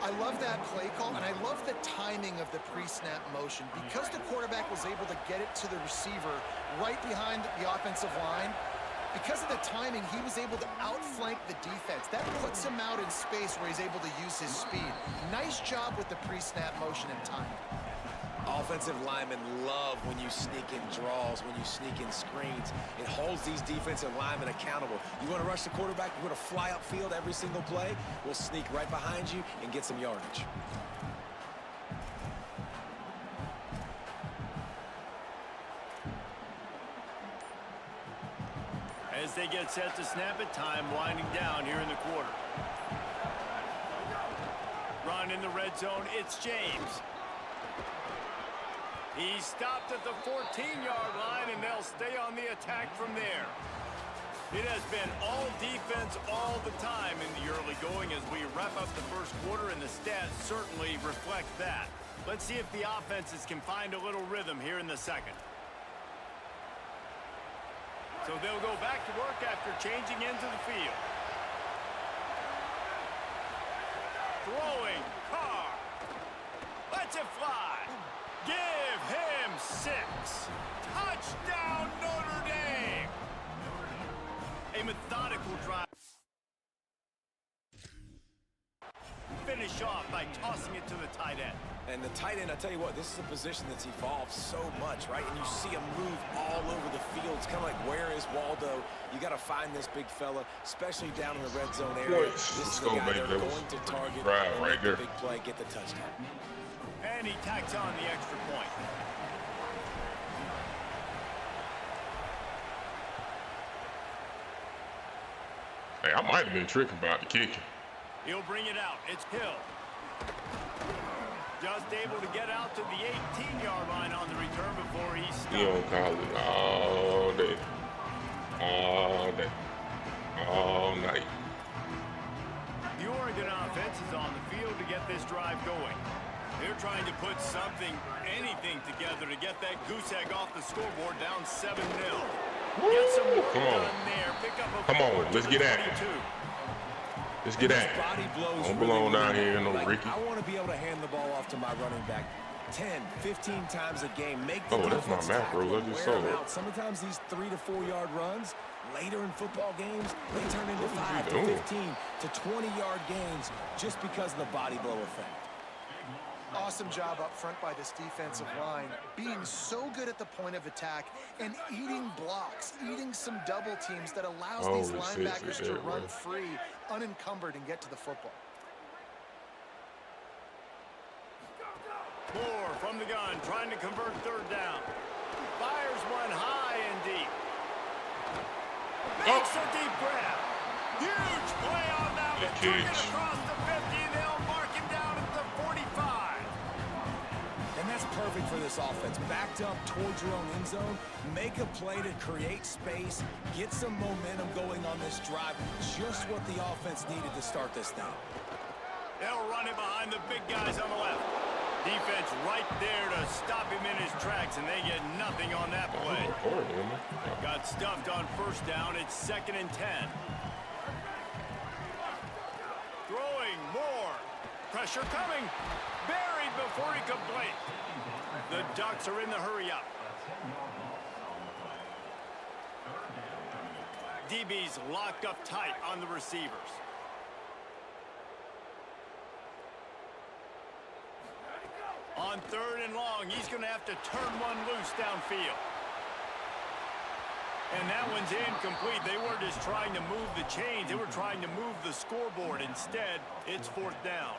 I love that play call, and I love the timing of the pre-snap motion. Because the quarterback was able to get it to the receiver right behind the offensive line, because of the timing, he was able to outflank the defense. That puts him out in space where he's able to use his speed. Nice job with the pre-snap motion and timing. Offensive linemen love when you sneak in draws, when you sneak in screens. It holds these defensive linemen accountable. You want to rush the quarterback, you want to fly upfield every single play, we'll sneak right behind you and get some yardage. As they get set to snap it, time winding down here in the quarter. Run in the red zone, it's James. He's stopped at the 14-yard line, and they'll stay on the attack from there. It has been all defense all the time in the early going as we wrap up the first quarter, and the stats certainly reflect that. Let's see if the offenses can find a little rhythm here in the second. So they'll go back to work after changing into the field. Throwing, Carr. Lets it fly. Give him 6. Touchdown, Notre Dame. A methodical drive. Finish off by tossing it to the tight end. And the tight end, I tell you what, this is a position that's evolved so much, right? And you see him move all over the field. It's kind of like, where is Waldo? You got to find this big fella, especially down in the red zone area. This is the guy they're going to target, right there. Big play, get the touchdown. And he tacks on the extra point. Hey, I might have been tripping about the kicking. He'll bring it out. It's Hill. Just able to get out to the 18-yard line on the return before he stopped. He on college all day. All day. All night. The Oregon offense is on the field to get this drive going. They're trying to put something, anything together to get that goose egg off the scoreboard down 7-0. Get some work done there. Pick up a Come on, let's get at it. Let's get at it. Don't belong down here, no Ricky. I want to be able to hand the ball off to my running back 10, 15 times a game. Make the that's my macro. I just saw that. Sometimes these 3 to 4 yard runs later in football games, they turn into 5 to 15 to 20-yard gains just because of the body blow effect. Awesome job up front by this defensive line, being so good at the point of attack and eating blocks, eating some double teams that allows these linebackers to run free, unencumbered, and get to the football. Moore from the gun, trying to convert third down. Fires one high and deep. Makes a deep grab. Huge play on that one. Took it across the 50. They'll mark him down at the 45. And that's perfect for this offense. Backed up towards your own end zone, make a play to create space, get some momentum going on this drive. Just what the offense needed to start this thing. They'll run it behind the big guys on the left. Defense right there to stop him in his tracks, and they get nothing on that play. Got stuffed on first down. It's 2nd and 10. Throwing more. Pressure coming. Buried before he could blink. The Ducks are in the hurry up. DB's locked up tight on the receivers. On 3rd and long, he's going to have to turn one loose downfield. And that one's incomplete. They weren't just trying to move the chains. They were trying to move the scoreboard. Instead, it's 4th down.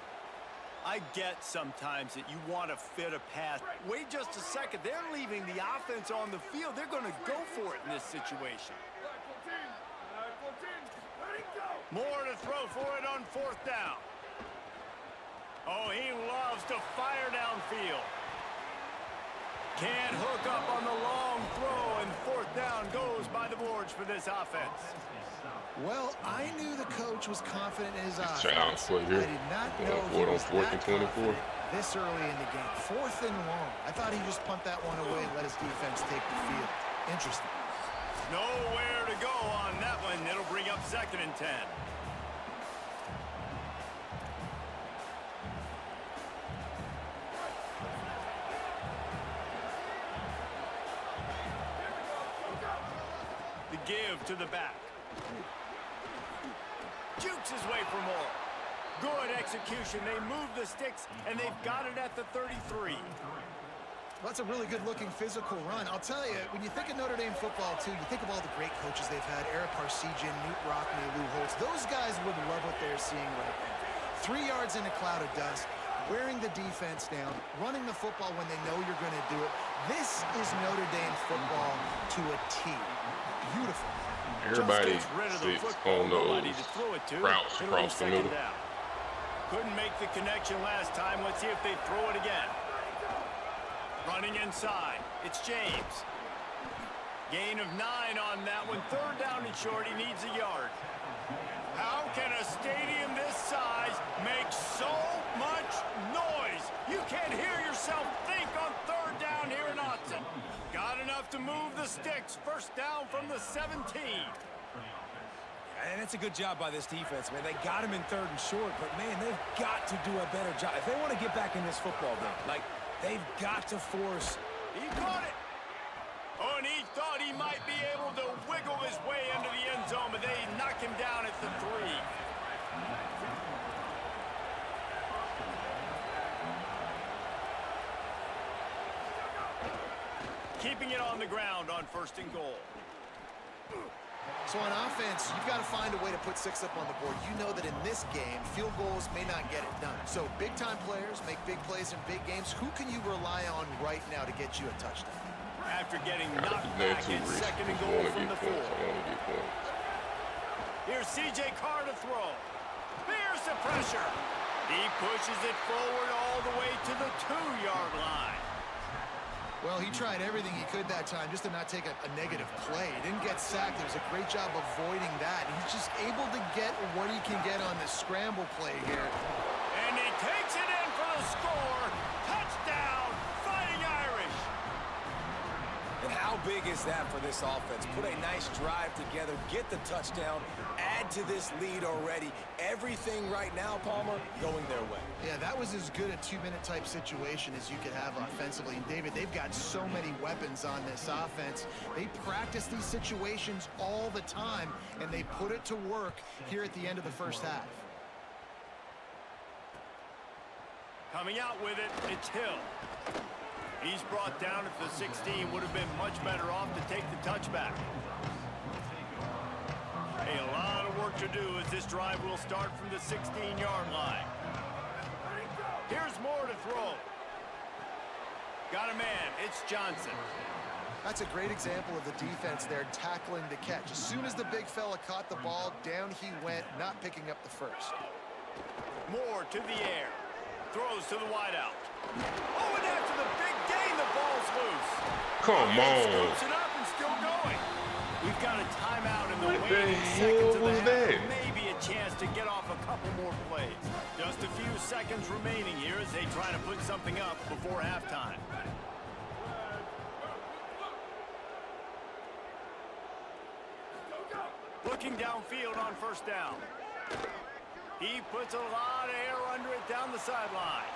I get sometimes that you want to fit a pass. Wait just a second. They're leaving the offense on the field. They're going to go for it in this situation. More to throw for it on 4th down. Oh, he loves to fire downfield. Can't hook up on the long throw, and 4th down goes by the boards for this offense. Well, I knew the coach was confident in his offense. Child's play here. I did not know he was that confident this early in the game. 4th and long. I thought he'd just punt that one away and let his defense take the field. Interesting. Nowhere to go on that one. It'll bring up 2nd and 10. The give to the back. Jukes his way for more. Good execution. They move the sticks, and they've got it at the 33. Well, that's a really good-looking physical run. I'll tell you, when you think of Notre Dame football, too, you think of all the great coaches they've had, Eric Parsegian, Newt Rockne, Lou Holtz. Those guys would love what they're seeing right now. 3 yards in a cloud of dust, wearing the defense down, running the football when they know you're going to do it. This is Notre Dame football to a T. Beautiful. Everybody sits on those routes across the middle. Couldn't make the connection last time. Let's see if they throw it again. Running inside. It's James. Gain of 9 on that one. 3rd down and short. He needs a yard. How can a stadium this size make so much noise? You can't hear yourself think on 3rd down here in Austin. Got enough to move the sticks. 1st down from the 17. And it's a good job by this defense, man. They got him in 3rd and short, but, man, they've got to do a better job. If they want to get back in this football game, like, they've got to force. He caught it. Oh, and he thought he might be able to wiggle his way into the end zone, but they knocked him down at the 3. Keeping it on the ground on 1st and goal. So on offense, you've got to find a way to put 6 up on the board. You know that in this game, field goals may not get it done. So big-time players make big plays in big games. Who can you rely on right now to get you a touchdown? After getting knocked back, it's 2nd and goal from the 4. Here's C.J. Carr to throw. Here's the pressure. He pushes it forward all the way to the 2-yard line. Well, he tried everything he could that time just to not take a negative play. He didn't get sacked. It was a great job avoiding that. He's just able to get what he can get on this scramble play here. And he takes it in for the score. Touchdown, Fighting Irish. And how big is that for this offense? Put a nice drive together, get the touchdown, add to this lead already. Everything right now, Palmer, going their way. Yeah, that was as good a 2-minute type situation as you could have offensively. And David, they've got so many weapons on this offense. They practice these situations all the time, and they put it to work here at the end of the 1st half. Coming out with it, it's Hill. He's brought down at the 16. Would have been much better off to take the touchback. Hey, a lot of work to do as this drive will start from the 16-yard line. Here's more to throw. Got a man. It's Johnson. That's a great example of the defense there tackling the catch. As soon as the big fella caught the ball, down he went, not picking up the 1st. More to the air. Throws to the wideout. Oh, and after the big gain, the ball's loose. Come on. Scoops it up and still going. We've got a timeout in the waning seconds of the half. Maybe a chance to get off a couple more plays. Just a few seconds remaining here as they try to put something up before halftime. Looking downfield on 1st down. He puts a lot of air under it down the sideline.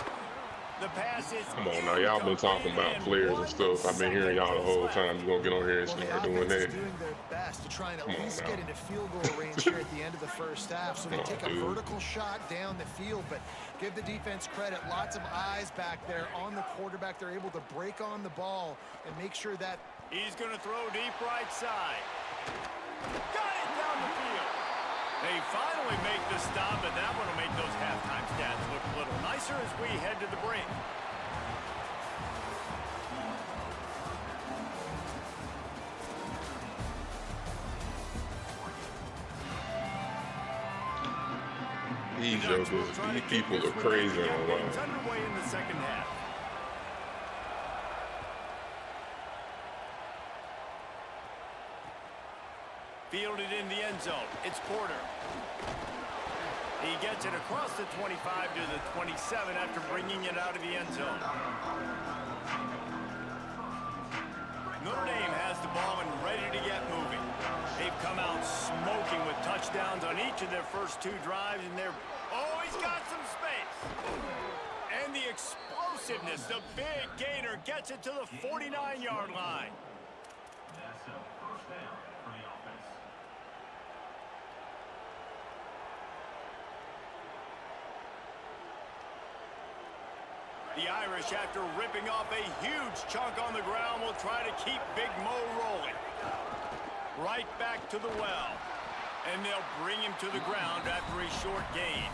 The pass is Come on now, y'all been talking about players and stuff. I've been hearing y'all the whole time. You're going to get on here and start doing that. Doing their best to try and at least get into field goal range here at the end of the first half. So they take a vertical shot down the field, but give the defense credit. Lots of eyes back there on the quarterback. They're able to break on the ball and make sure that he's going to throw deep right side. Got it down the field. They finally make the stop, but that one will make those halftime stats look a little nicer as we head to the break. These jokers, these people are crazy online. It's underway in the second half. Fielded in the end zone. It's Porter. He gets it across the 25 to the 27 after bringing it out of the end zone. Notre Dame has the ball and ready to get moving. They've come out smoking with touchdowns on each of their first two drives, and they're... Oh, he's got some space. And the explosiveness, the big gainer gets it to the 49-yard line. That's a first down for the offense. The Irish, after ripping off a huge chunk on the ground, will try to keep Big Mo rolling. Right back to the well. And they'll bring him to the ground after a short gain.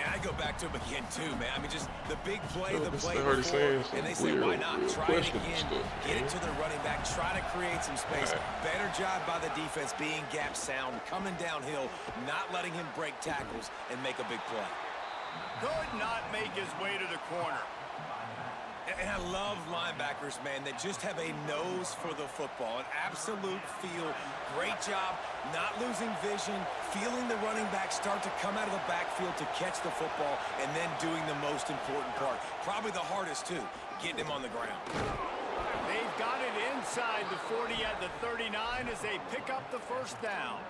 And I go back to him again, too, man. I mean, just the big play, the play already before, saying and they say, why not? Try it again, stuff, get it to the running back, try to create some space. Better job by the defense being gap sound, coming downhill, not letting him break tackles and make a big play. Could not make his way to the corner. And I love linebackers, man, that just have a nose for the football, an absolute feel. Great job, not losing vision, feeling the running back start to come out of the backfield to catch the football, and then doing the most important part. Probably the hardest, too, getting him on the ground. They've got it inside the 40 at the 39 as they pick up the first down.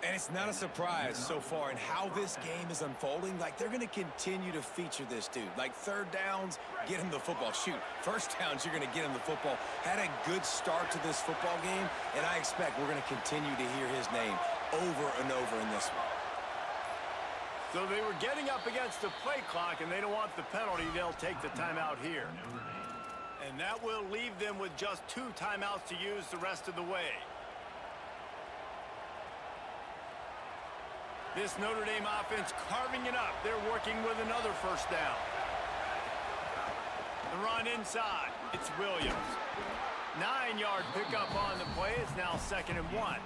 And it's not a surprise so far in how this game is unfolding. Like, they're going to continue to feature this dude. Like, third downs, get him the football. Shoot, first downs, you're going to get him the football. Had a good start to this football game, and I expect we're going to continue to hear his name over and over in this one. So they were getting up against the play clock, and they don't want the penalty. They'll take the timeout here. And that will leave them with just 2 timeouts to use the rest of the way. This Notre Dame offense carving it up. They're working with another first down. The run inside. It's Williams. 9-yard pickup on the play. It's now 2nd and 1.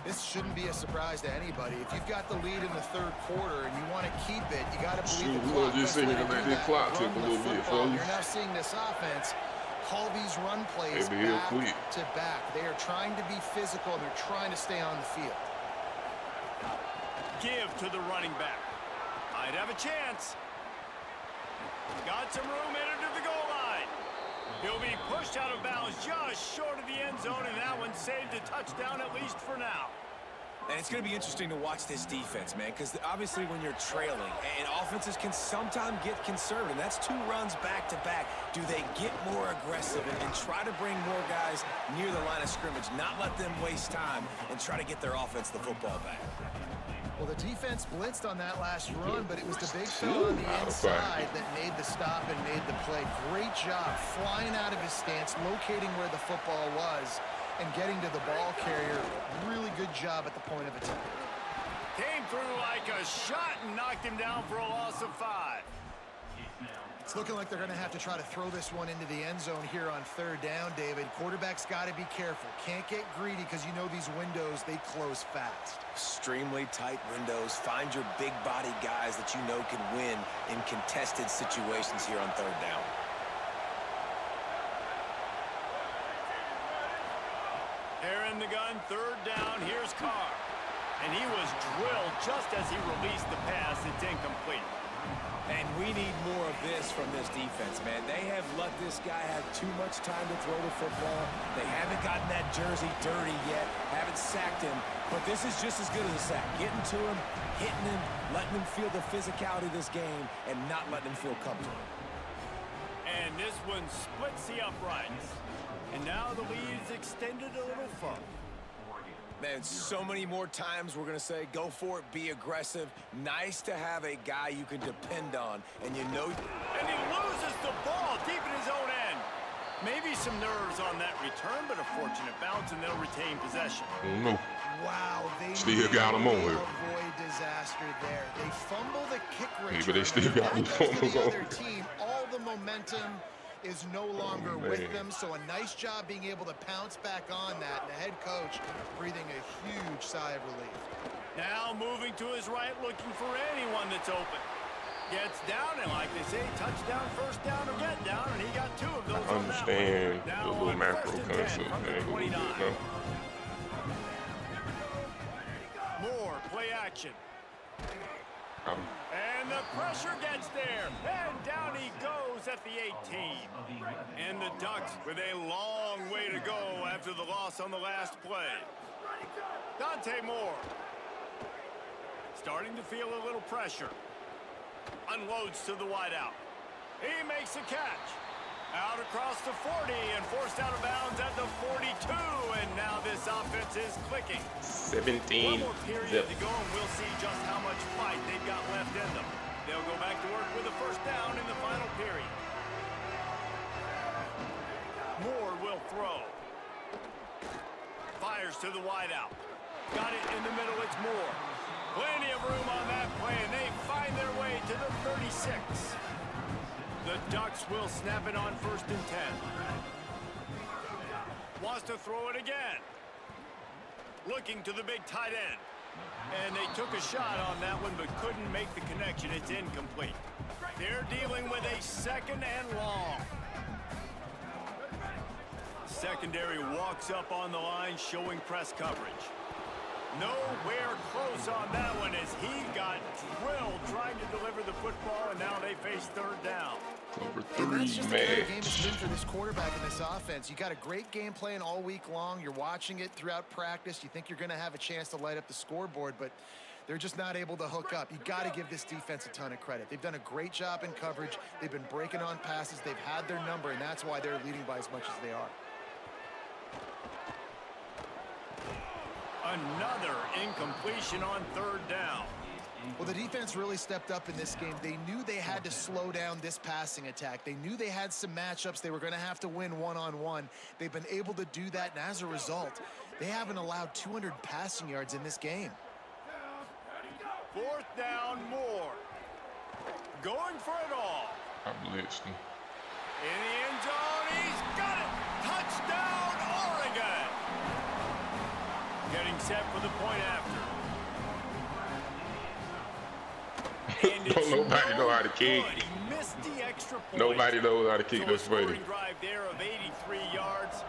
This shouldn't be a surprise to anybody. If you've got the lead in the third quarter and you want to keep it, you got to believe the clock. Just thinking about the clock took a little bit for you. You're now seeing this offense call these run plays back to back. They are trying to be physical, and they're trying to stay on the field. Give to the running back. Might have a chance. Got some room, headed to the goal line. He'll be pushed out of bounds just short of the end zone, and that one saved a touchdown, at least for now. And it's going to be interesting to watch this defense, man, because obviously when you're trailing, and offenses can sometimes get conservative. That's 2 runs back-to-back. Do they get more aggressive and try to bring more guys near the line of scrimmage, not let them waste time, and try to get their offense the football back? Well, the defense blitzed on that last run, but it was the big fella on the inside that made the stop and made the play. Great job flying out of his stance, locating where the football was, and getting to the ball carrier. Really good job at the point of attack. Came through like a shot and knocked him down for a loss of 5. It's looking like they're going to have to try to throw this one into the end zone here on 3rd down, David. Quarterback's got to be careful. Can't get greedy because you know these windows, they close fast. Extremely tight windows. Find your big body guys that you know can win in contested situations here on 3rd down. They're in the gun, 3rd down. Here's Carr. And he was drilled just as he released the pass. It's incomplete. And we need more of this from this defense, man. They have let this guy have too much time to throw the football. They haven't gotten that jersey dirty yet, haven't sacked him. But this is just as good as a sack. Getting to him, hitting him, letting him feel the physicality of this game, and not letting him feel comfortable. And this one splits the uprights. And now the lead is extended a little further. Man, so many more times we're going to say, go for it, be aggressive. Nice to have a guy you can depend on, and you know... And he loses the ball deep in his own end. Maybe some nerves on that return, but a fortunate bounce, and they'll retain possession. No. Wow, they Still got him on here. avoid disaster there. They fumble the kick return. Maybe they still got That these goes to fumbles the on. other team. All the momentum is no longer with them, so a nice job being able to pounce back on that. And the head coach breathing a huge sigh of relief. Now moving to his right, looking for anyone that's open. Gets down, and like they say, touchdown, first down, or get down, and he got 2 of those. I understand on that the one. little Now macro on 1st and 10 concept. from the Man, 29. no. More play action. And the pressure gets there. And down he goes at the 18. And the Ducks with a long way to go after the loss on the last play. Dante Moore. Starting to feel a little pressure. Unloads to the wideout. He makes a catch. Out across the 40 and forced out of bounds at the 42. And now this offense is clicking. 17 One more period zip. to go, and we'll see just how much fight they've got left in them. They'll go back to work with a first down in the final period. Moore will throw. Fires to the wideout. Got it in the middle, it's Moore. Plenty of room on that play, and they find their way to the 36. The Ducks will snap it on 1st and 10. Wants to throw it again. Looking to the big tight end. And they took a shot on that one, but couldn't make the connection. It's incomplete. They're dealing with a 2nd and long. Secondary walks up on the line, showing press coverage. Nowhere close on that one as he got drilled trying to deliver the football, and now they face 3rd down. Over And that's 3 just the kind of game match. it's been for this quarterback in this offense. You got a great game plan all week long. You're watching it throughout practice. You think you're going to have a chance to light up the scoreboard, but they're just not able to hook up. You got to give this defense a ton of credit. They've done a great job in coverage. They've been breaking on passes. They've had their number, and that's why they're leading by as much as they are. Another incompletion on 3rd down. Well, the defense really stepped up in this game. They knew they had to slow down this passing attack. They knew they had some matchups they were going to have to win one-on-one. They've been able to do that, and as a result, they haven't allowed 200 passing yards in this game. 4th down, Moore. Going for it all. I blitzed him. In the end zone, he's got it. Touchdown, Oregon. Getting set for the point after. And it's Nobody know how to kick. good. He missed the extra point. Nobody knows how to kick. So That's a funny. scoring drive there of 83 yards,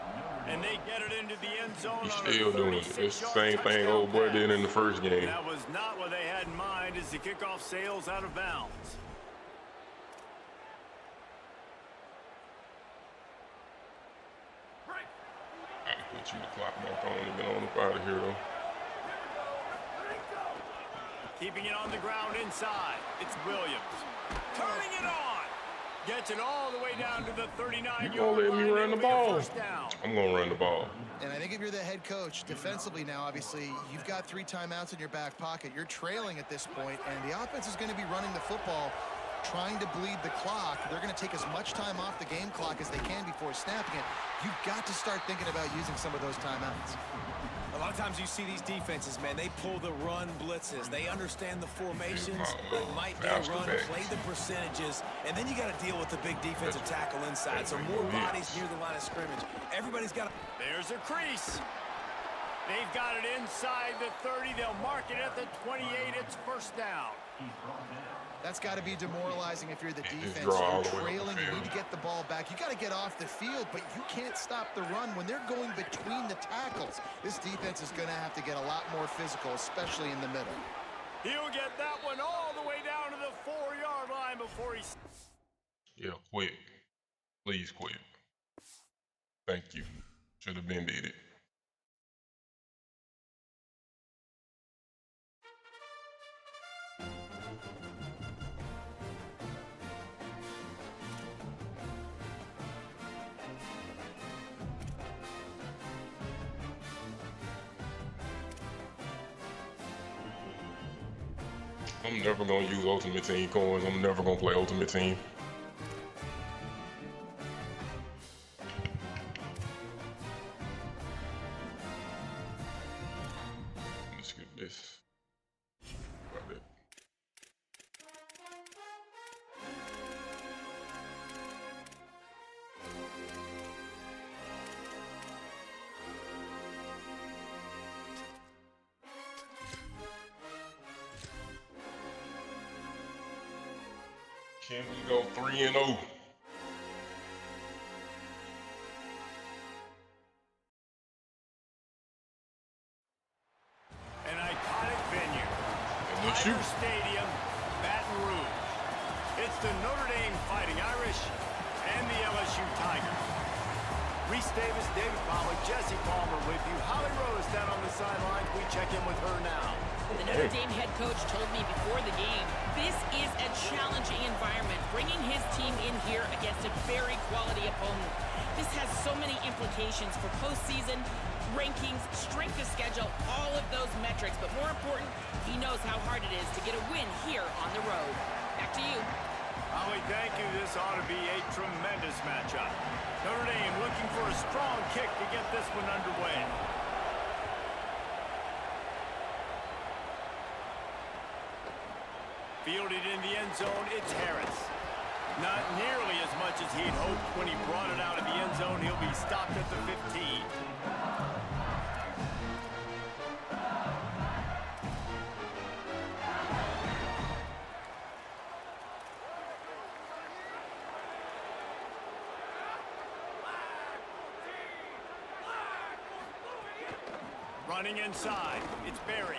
and they get it into the end zone. He's on a still doing it. 36-yard It's the same thing touchdown old boy pass. did in the first game. That was not what they had in mind as the kickoff sails out of bounds. I put you the clock back on and get on up out of here, though. Keeping it on the ground inside. It's Williams. Turning it on. Gets it all the way down to the 39-yard You gonna let me run the ball? Down. I'm gonna run the ball. And I think if you're the head coach, defensively now, obviously, you've got 3 timeouts in your back pocket. You're trailing at this point, and the offense is going to be running the football, trying to bleed the clock. They're going to take as much time off the game clock as they can before snapping it. You've got to start thinking about using some of those timeouts. A lot of times you see these defenses, man, they pull the run blitzes. They understand the formations. It might be a run, play the percentages, and then you got to deal with the big defensive tackle inside. So more bodies near the line of scrimmage. Everybody's got to... There's a crease. They've got it inside the 30. They'll mark it at the 28. It's 1st down. That's got to be demoralizing if you're the defense. draw all You're the way up the trailing. You field. need to get the ball back. You got to get off the field, but you can't stop the run when they're going between the tackles. This defense is going to have to get a lot more physical, especially in the middle. He'll get that one all the way down to the 4-yard line before he... Yeah, quit. Please quit. Thank you. Should have been did it. I'm never gonna use Ultimate Team coins. I'm never gonna play Ultimate Team. Let's skip this. About that. Can we go 3-0? An iconic venue. And let's Tiger shoot. Stadium, Baton Rouge. It's the Notre Dame Fighting Irish and the LSU Tigers. Reese Davis, David Pollack, Jesse Palmer with you. Holly Rose down on the sidelines. We check in with her now. The Notre Dame head coach told me before the game, this is a challenging environment, bringing his team in here against a very quality opponent. This has so many implications for postseason, rankings, strength of schedule, all of those metrics. But more important, he knows how hard it is to get a win here on the road. Back to you. Holly, thank you. This ought to be a tremendous matchup. Notre Dame looking for a strong kick to get this one underway. Fielded in the end zone, it's Harris. Not nearly as much as he'd hoped when he brought it out of the end zone. He'll be stopped at the 15. Running inside, it's Barry.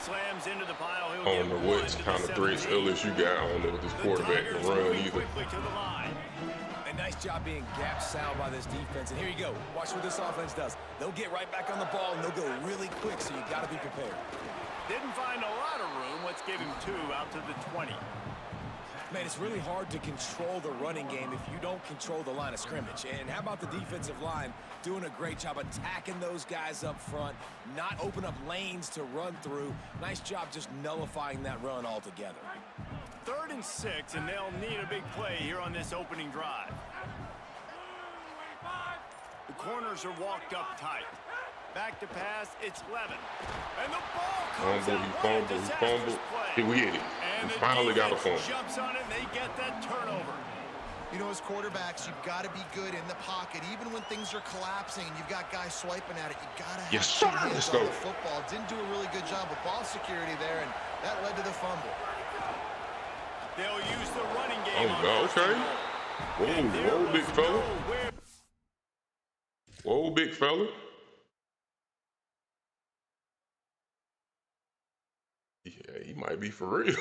Slams into the pile. He'll I don't know what kind of threats LSU got. I don't know if this quarterback can run either. Quickly to the line. A nice job being gap sound by this defense. And here you go. Watch what this offense does. They'll get right back on the ball, and they'll go really quick, so you got to be prepared. Didn't find a lot of room. Let's give him 2 out to the 20. Man, it's really hard to control the running game if you don't control the line of scrimmage. And how about the defensive line doing a great job attacking those guys up front, not open up lanes to run through. Nice job just nullifying that run altogether. 3rd and 6, and they'll need a big play here on this opening drive. The corners are walked up tight. Back to pass, it's Levin. And the ball comes out. He fumbled. Here we get it. And We the finally got a defense fumble. jumps on it, and they get that turnover. You know, as quarterbacks, you've got to be good in the pocket. Even when things are collapsing and you've got guys swiping at it, you got to have Yes, good sir. hands Let's on go. the football. Didn't do a really good job with ball security there, and that led to the fumble. They'll use the running game. Oh, on God, first okay. and goal. And there Whoa, was big fella. nowhere. Whoa, big fella. Yeah, he might be for real.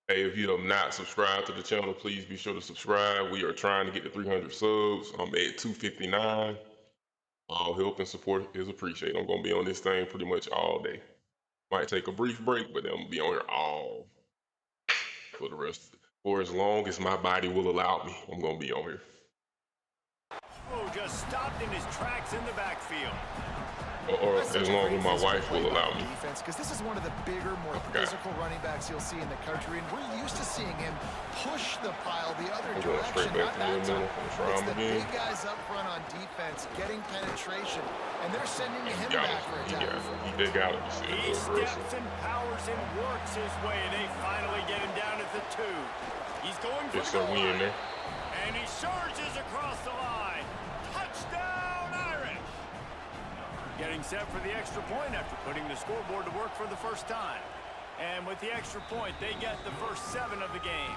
Hey, if you have not subscribed to the channel, please be sure to subscribe. We are trying to get to 300 subs. I'm at 259. All help and support is appreciated. I'm going to be on this thing pretty much all day. Might take a brief break, but then I'm going to be on here all for the rest. For as long as my body will allow me, I'm going to be on here. Oh, just stopped in his tracks in the backfield. Or as long as my wife will allow me. Defense, because this is one of the bigger, more physical running backs you'll see in the country, and we're used to seeing him push the pile the other I'm going direction. straight back Not to that the middle. time. I'm trying It's the again. big guys up front on defense getting penetration, and they're sending him Got back for a it. tackle. They got it. He steps and powers and works his way. They finally get him down at the 2. He's going for Yes, the sir. goal We in line. there. And he surges across the line. Touchdown, Irish! Getting set for the extra point after putting the scoreboard to work for the first time. And with the extra point, they get the first 7 of the game.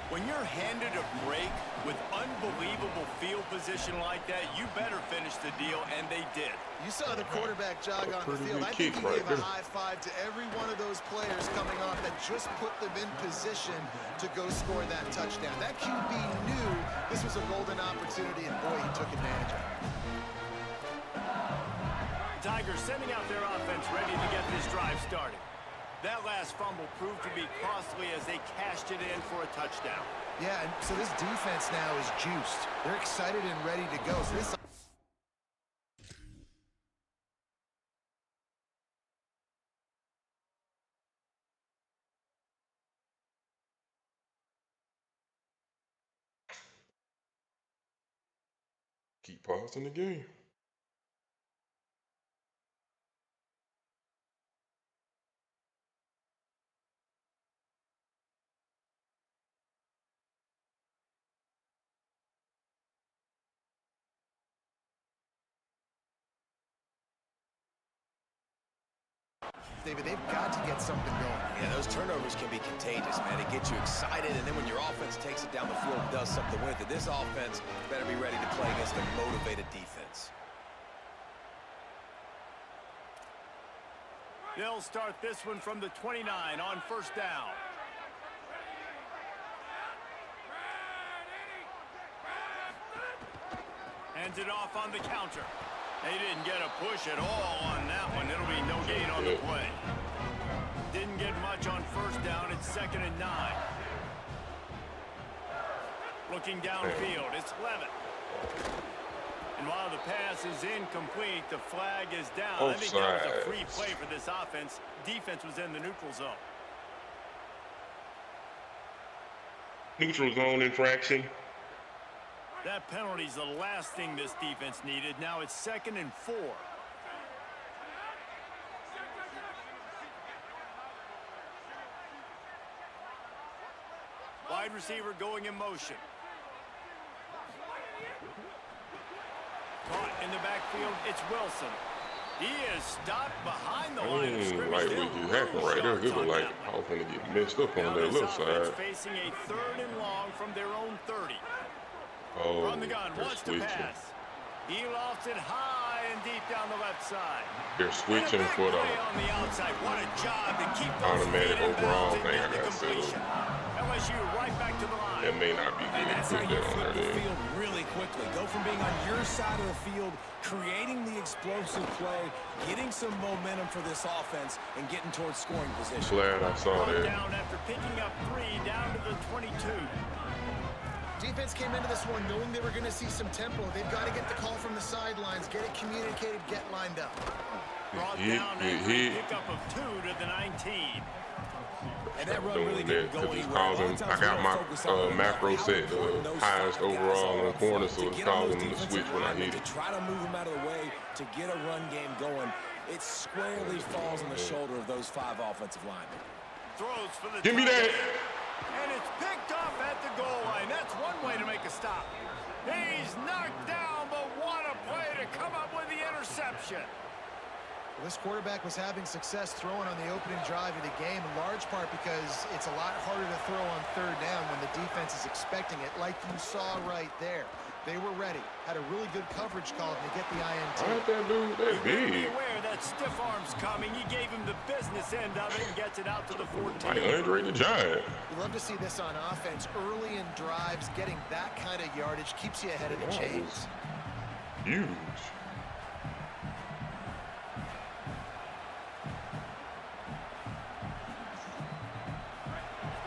When you're handed a break with unbelievable field position like that, you better finish the deal, and they did. You saw the quarterback jog on the Pretty field. good I think kick he right gave a there. high five to every one of those players coming off that just put them in position to go score that touchdown. That QB knew this was a golden opportunity, and boy, he took advantage of it. Tigers sending out their offense ready to get this drive started. That last fumble proved to be costly as they cashed it in for a touchdown. Yeah, and so this defense now is juiced. They're excited and ready to go. So this Keep pausing the game. David, they've got to get something going. Yeah, those turnovers can be contagious, man. It gets you excited, and then when your offense takes it down the field and does something with it, this offense better be ready to play against a motivated defense. They'll start this one from the 29 on first down. Hands it off on the counter. They didn't get a push at all on that one. It'll be no gain on the play. Didn't get much on first down. It's 2nd and 9. Looking downfield, it's Levitt. And while the pass is incomplete, the flag is down. I think that was a free play for this offense. Defense was in the neutral zone. Neutral zone infraction. That penalty's the last thing this defense needed. Now it's 2nd and 4. Wide receiver going in motion. Caught in the backfield, it's Wilson. He is stopped behind the line of scrimmage. Like what just happened right there. It looked like I was going to get messed up on that left side. Facing a 3rd and long from their own 30. Oh, From the gun, wants to pass. He lofts it high and deep down the left side. They're switching for the on the outside. What a job to keep automatic overall thing I got set up. LSU right back to the line. That may not be good. That's Put how you that on flip there the then. field really quickly. Go from being on your side of the field, creating the explosive play, getting some momentum for this offense, and getting towards scoring position. Glad I saw that. Down after picking up 3 down to the 22. Defense came into this one knowing they were going to see some tempo. They've got to get the call from the sidelines, get it communicated, get lined up. Brought down after a pickup of 2 to the 19. And that run really Doing didn't that go because it's anywhere. causing, I got my macro set the highest overall on the corner, so it's causing them to switch when I hit it. To try to move them out of the way, to get a run game going, it squarely falls on the shoulder of those 5 offensive linemen. Throws for the Give me that. And it's picked up at the goal line. That's one way to make a stop. He's knocked down, but what a play to come up with the interception. Well, this quarterback was having success throwing on the opening drive of the game, in large part because it's a lot harder to throw on 3rd down when the defense is expecting it, like you saw right there. They were ready, had a really good coverage call to get the INT. Why that dude that Be big? aware that stiff arm's coming. He gave him the business end of it and gets it out to the 14. Like Andre the Giant. You love to see this on offense. Early in drives, getting that kind of yardage keeps you ahead of the chains. Huge.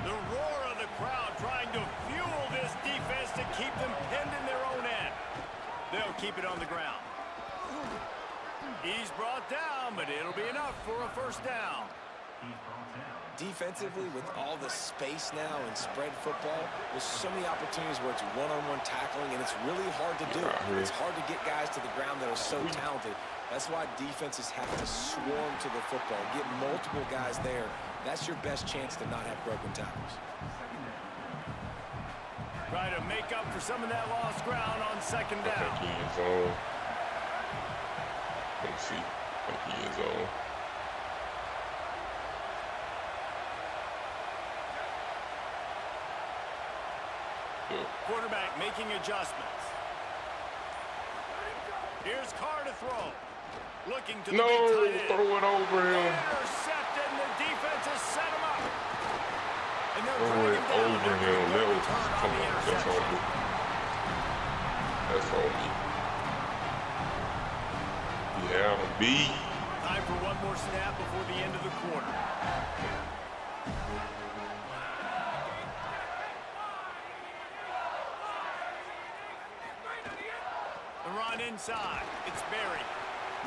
The roar of the crowd trying to fuel this defense to keep them pinned in their own end. They'll keep it on the ground. He's brought down, but it'll be enough for a first down. Defensively, with all the space now in spread football, there's so many opportunities where it's one-on-one tackling, and it's really hard to do. It's hard to get guys to the ground that are so talented. That's why defenses have to swarm to the football, get multiple guys there. That's your best chance to not have broken tackles. Try to make up for some of that lost ground on 2nd I down. think he is on. Let's see. I think he is on. Quarterback making adjustments. Here's Carr to throw. Looking to the No, big tight end. throw it over him. Intercepted, and the defense has set him up. And they'll Throw drag it him down over after him. the That was, return on come the on, that's interception. on me. That's on me. Yeah, B. Time for one more snap before the end of the quarter. The run inside. It's Berry.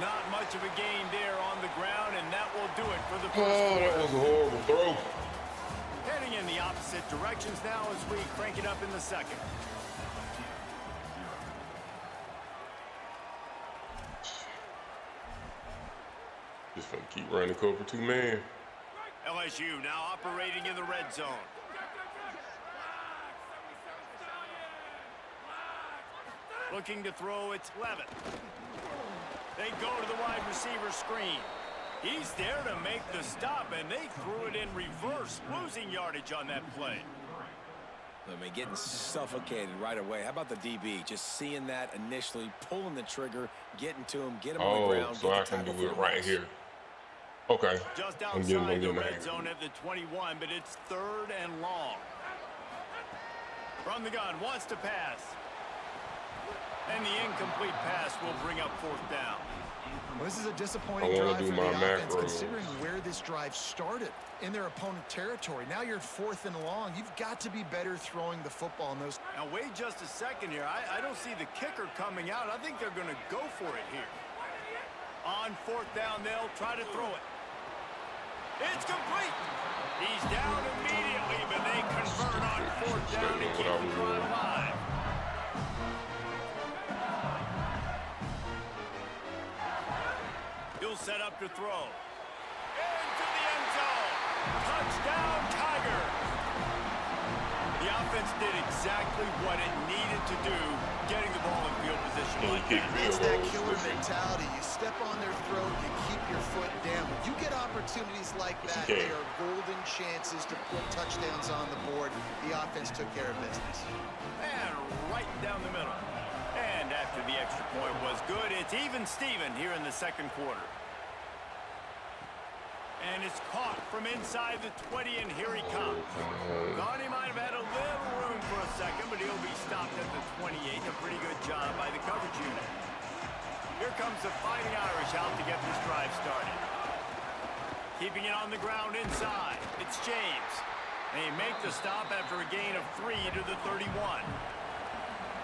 Not much of a gain there on the ground, and that will do it for the first Oh, quarter. that was a horrible throw. Heading in the opposite directions now as we crank it up in the second. Just gonna keep running cover 2 man. LSU now operating in the red zone. Looking to throw, it's Levitt. They go to the wide receiver screen. He's there to make the stop, and they threw it in reverse, losing yardage on that play. I mean, getting suffocated right away. How about the DB? Just seeing that initially, pulling the trigger, getting to him, get him on the ground. So I can do it right here. Okay. Just outside the red zone at the 21, but it's 3rd and long. From the gun, wants to pass. And the incomplete pass will bring up 4th down. Well, this is a disappointing drive for the offense, considering where this drive started in their opponent territory. Now you're 4th and long. You've got to be better throwing the football in those. Now wait just a second here. I don't see the kicker coming out. I think they're going to go for it here. On 4th down, they'll try to throw it. It's complete. He's down immediately, but they convert on 4th down to keep the drive alive. He'll set up to throw. Into the end zone. Touchdown, Tigers. The offense did exactly what it needed to do, getting the ball in field position like that. It's that killer mentality. You step on their throat, you keep your foot down. When you get opportunities like that, they are golden chances to put touchdowns on the board. The offense took care of business. And right down the middle. And after the extra point was good, it's even Steven here in the 2nd quarter. And it's caught from inside the 20, and here he comes. Thought he might have had a little room for a second, but he'll be stopped at the 28. A pretty good job by the coverage unit. Here comes the Fighting Irish out to get this drive started. Keeping it on the ground inside. It's James. They make the stop after a gain of 3 to the 31.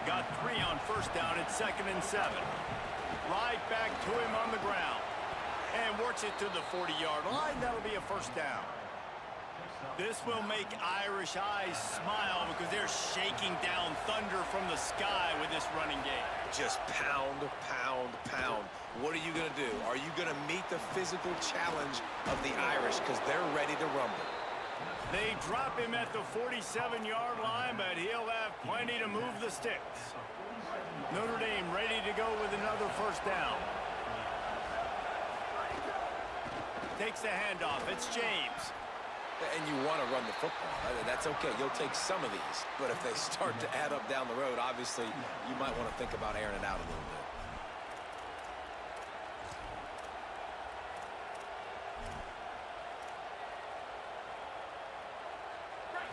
Got 3 on 1st down. It's 2nd and 7. Right back to him on the ground. And works it to the 40-yard line. That'll be a 1st down. This will make Irish eyes smile because they're shaking down thunder from the sky with this running game. Just pound, pound, pound. What are you going to do? Are you going to meet the physical challenge of the Irish because they're ready to rumble? They drop him at the 47-yard line, but he'll have plenty to move the sticks. Notre Dame ready to go with another 1st down. Takes the handoff. It's James. And you want to run the football. That's okay. You'll take some of these. But if they start to add up down the road, obviously, you might want to think about airing it out a little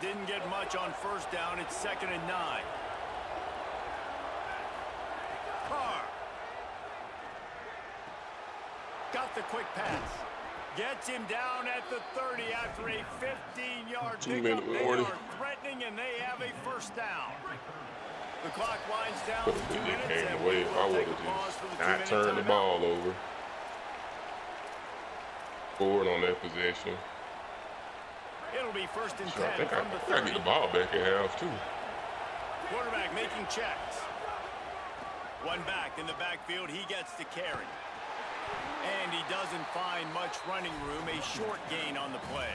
bit. Didn't get much on 1st down. It's 2nd and 9. Carr. Got the quick pass. Gets him down at the 30 after a 15-yard pickup. They are threatening, and they have a 1st down. The clock winds down to 2 minutes, and we will take a pause for the 2-minute turn the timeout. ball over. Forward on that possession. It'll be 1st and 10 I think from the I 30. get the ball back at half, too. Quarterback making checks. One back in the backfield. He gets to carry. And he doesn't find much running room. A short gain on the play.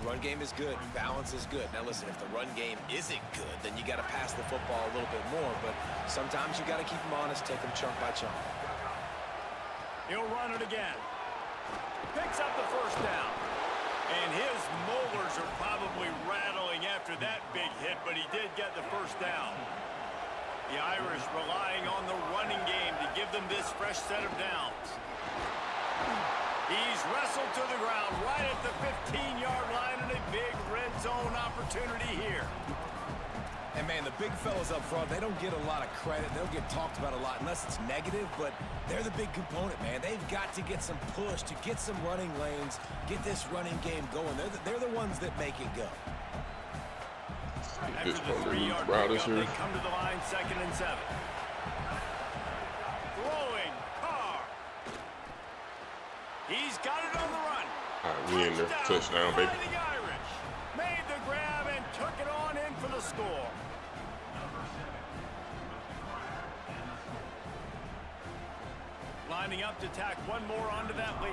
Run game is good. Balance is good. Now, listen, if the run game isn't good, then you got to pass the football a little bit more. But sometimes you got to keep them honest, take them chunk by chunk. He'll run it again. Picks up the 1st down. And his molars are probably rattling after that big hit, but he did get the 1st down. The Irish relying on the running game to give them this fresh set of downs. He's wrestled to the ground right at the 15-yard line, and a big red zone opportunity here. And, man, the big fellas up front, they don't get a lot of credit. They don't get talked about a lot unless it's negative, but they're the big component, man. They've got to get some push, to get some running lanes, get this running game going. They're the ones that make it go. After the 3-yard pickup, they come to the line, 2nd and 7. Throwing, Carr. He's got it on the run. All right, we in there. Touchdown, baby. Fighting Irish. Made the grab and took it on in for the score. lining up to tack one more onto that lead.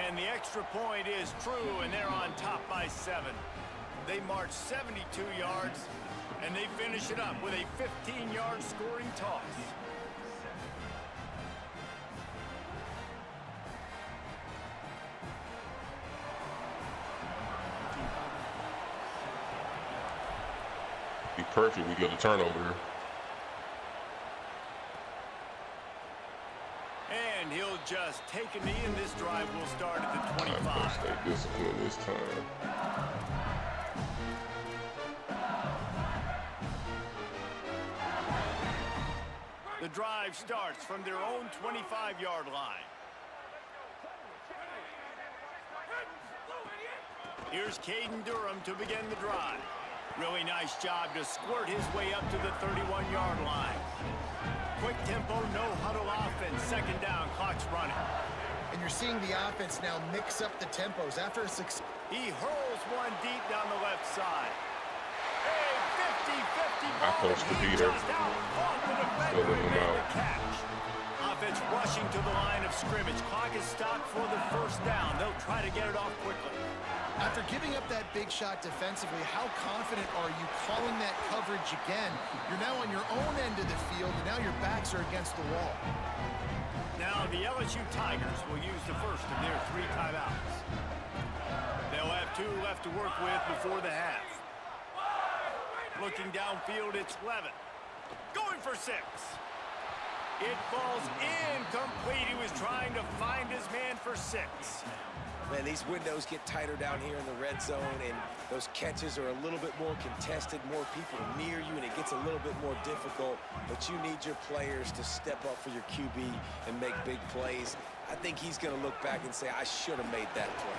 And the extra point is true, and they're on top by 7. They march 72 yards, and they finish it up with a 15-yard scoring toss. Be perfect. We get a turnover here. And he'll just take a knee, and this drive will start at the I'm 25. gonna stay disciplined this time. The drive starts from their own 25-yard line. Here's Caden Durham to begin the drive. Really nice job to squirt his way up to the 31-yard line. Quick tempo, no huddle offense. Second down, clock's running. And you're seeing the offense now mix up the tempos after a success. He hurls one deep down the left side. A 50-50 I ball. supposed to He be there. just outfought the defender Filling and him made out. the catch. Offense rushing to the line of scrimmage. Clock is stopped for the first down. They'll try to get it off quickly. After giving up that big shot defensively, how confident are you calling that coverage again? You're now on your own end of the field, and now your backs are against the wall. Now the LSU Tigers will use the first of their 3 timeouts. They'll have 2 left to work with before the half. Looking downfield, it's Levin. Going for 6. It falls incomplete. He was trying to find his man for 6. Man, these windows get tighter down here in the red zone, and those catches are a little bit more contested, more people near you, and it gets a little bit more difficult. But you need your players to step up for your QB and make big plays. I think he's going to look back and say, I should have made that play.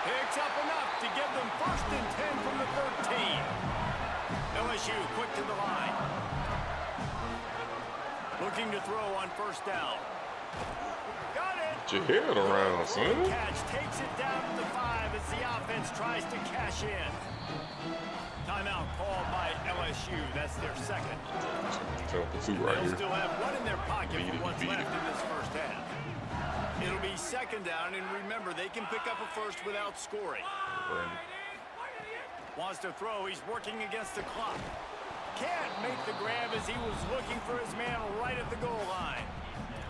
Picks up enough to give them 1st and 10 from the 13. LSU quick to the line. Looking to throw on 1st down. Got it. Get your head around, son. Catch takes it down to the 5 as the offense tries to cash in. Timeout called by LSU. That's their 2nd. Temple 2 right They'll here. still have 1 in their pocket Beat for it, what's beat left it. in this first half. It'll be 2nd down, and remember, they can pick up a first without scoring. Randy. Wants to throw. He's working against the clock. Can't make the grab as he was looking for his man right at the goal line.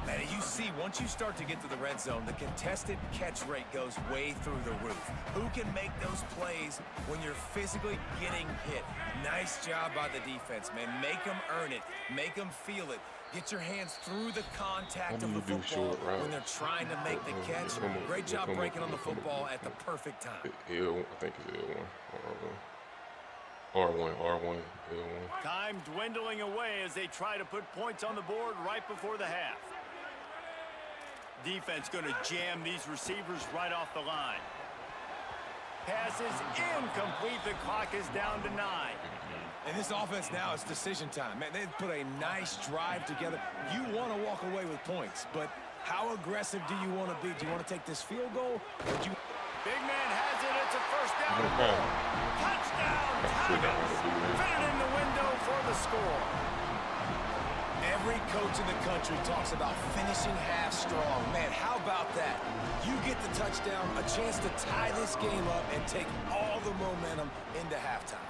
Man, you see, once you start to get to the red zone, the contested catch rate goes way through the roof. Who can make those plays when you're physically getting hit? Nice job by the defense, man. Make them earn it. Make them feel it. Get your hands through the contact of the football when they're trying to make the catch. Great job breaking on the football at the perfect time. L1, I think it's L1. R1, L1. Time dwindling away as they try to put points on the board right before the half. Defense going to jam these receivers right off the line. Pass is incomplete. The clock is down to 9. And this offense now is decision time. Man, they've put a nice drive together. You want to walk away with points, but how aggressive do you want to be? Do you want to take this field goal, or do you... Big man has it. It's a 1st down. Okay. Touchdown, Tigers. Fit it in the window for the score. Every coach in the country talks about finishing half strong. Man, how about that? You get the touchdown, a chance to tie this game up and take all the momentum into halftime.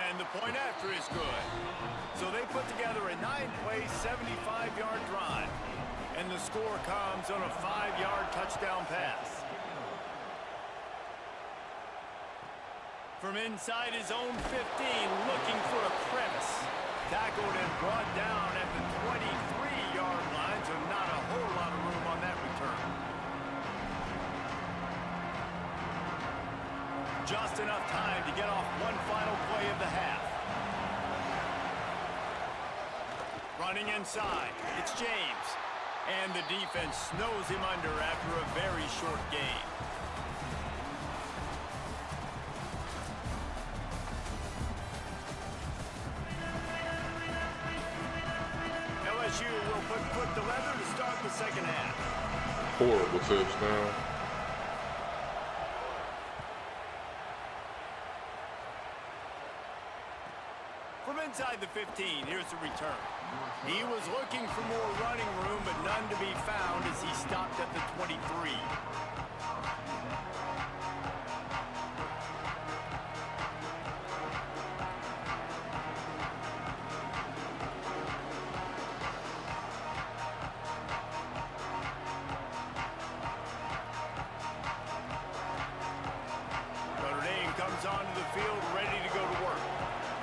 And the point after is good. So they put together a 9-play, 75-yard drive. And the score comes on a 5-yard touchdown pass. From inside his own 15, looking for a crevice. Tackled and brought down at the 23-yard line, so not a whole lot of room on that return. Just enough time to get off one final play of the half. Running inside, it's James. And the defense snows him under after a very short game. LSU will put foot to leather to start the second half. Horrible touchdown. From inside the 15, here's the return. He was looking for more running room, but none to be found as he stopped at the 23. Notre Dame comes onto the field ready to go to work.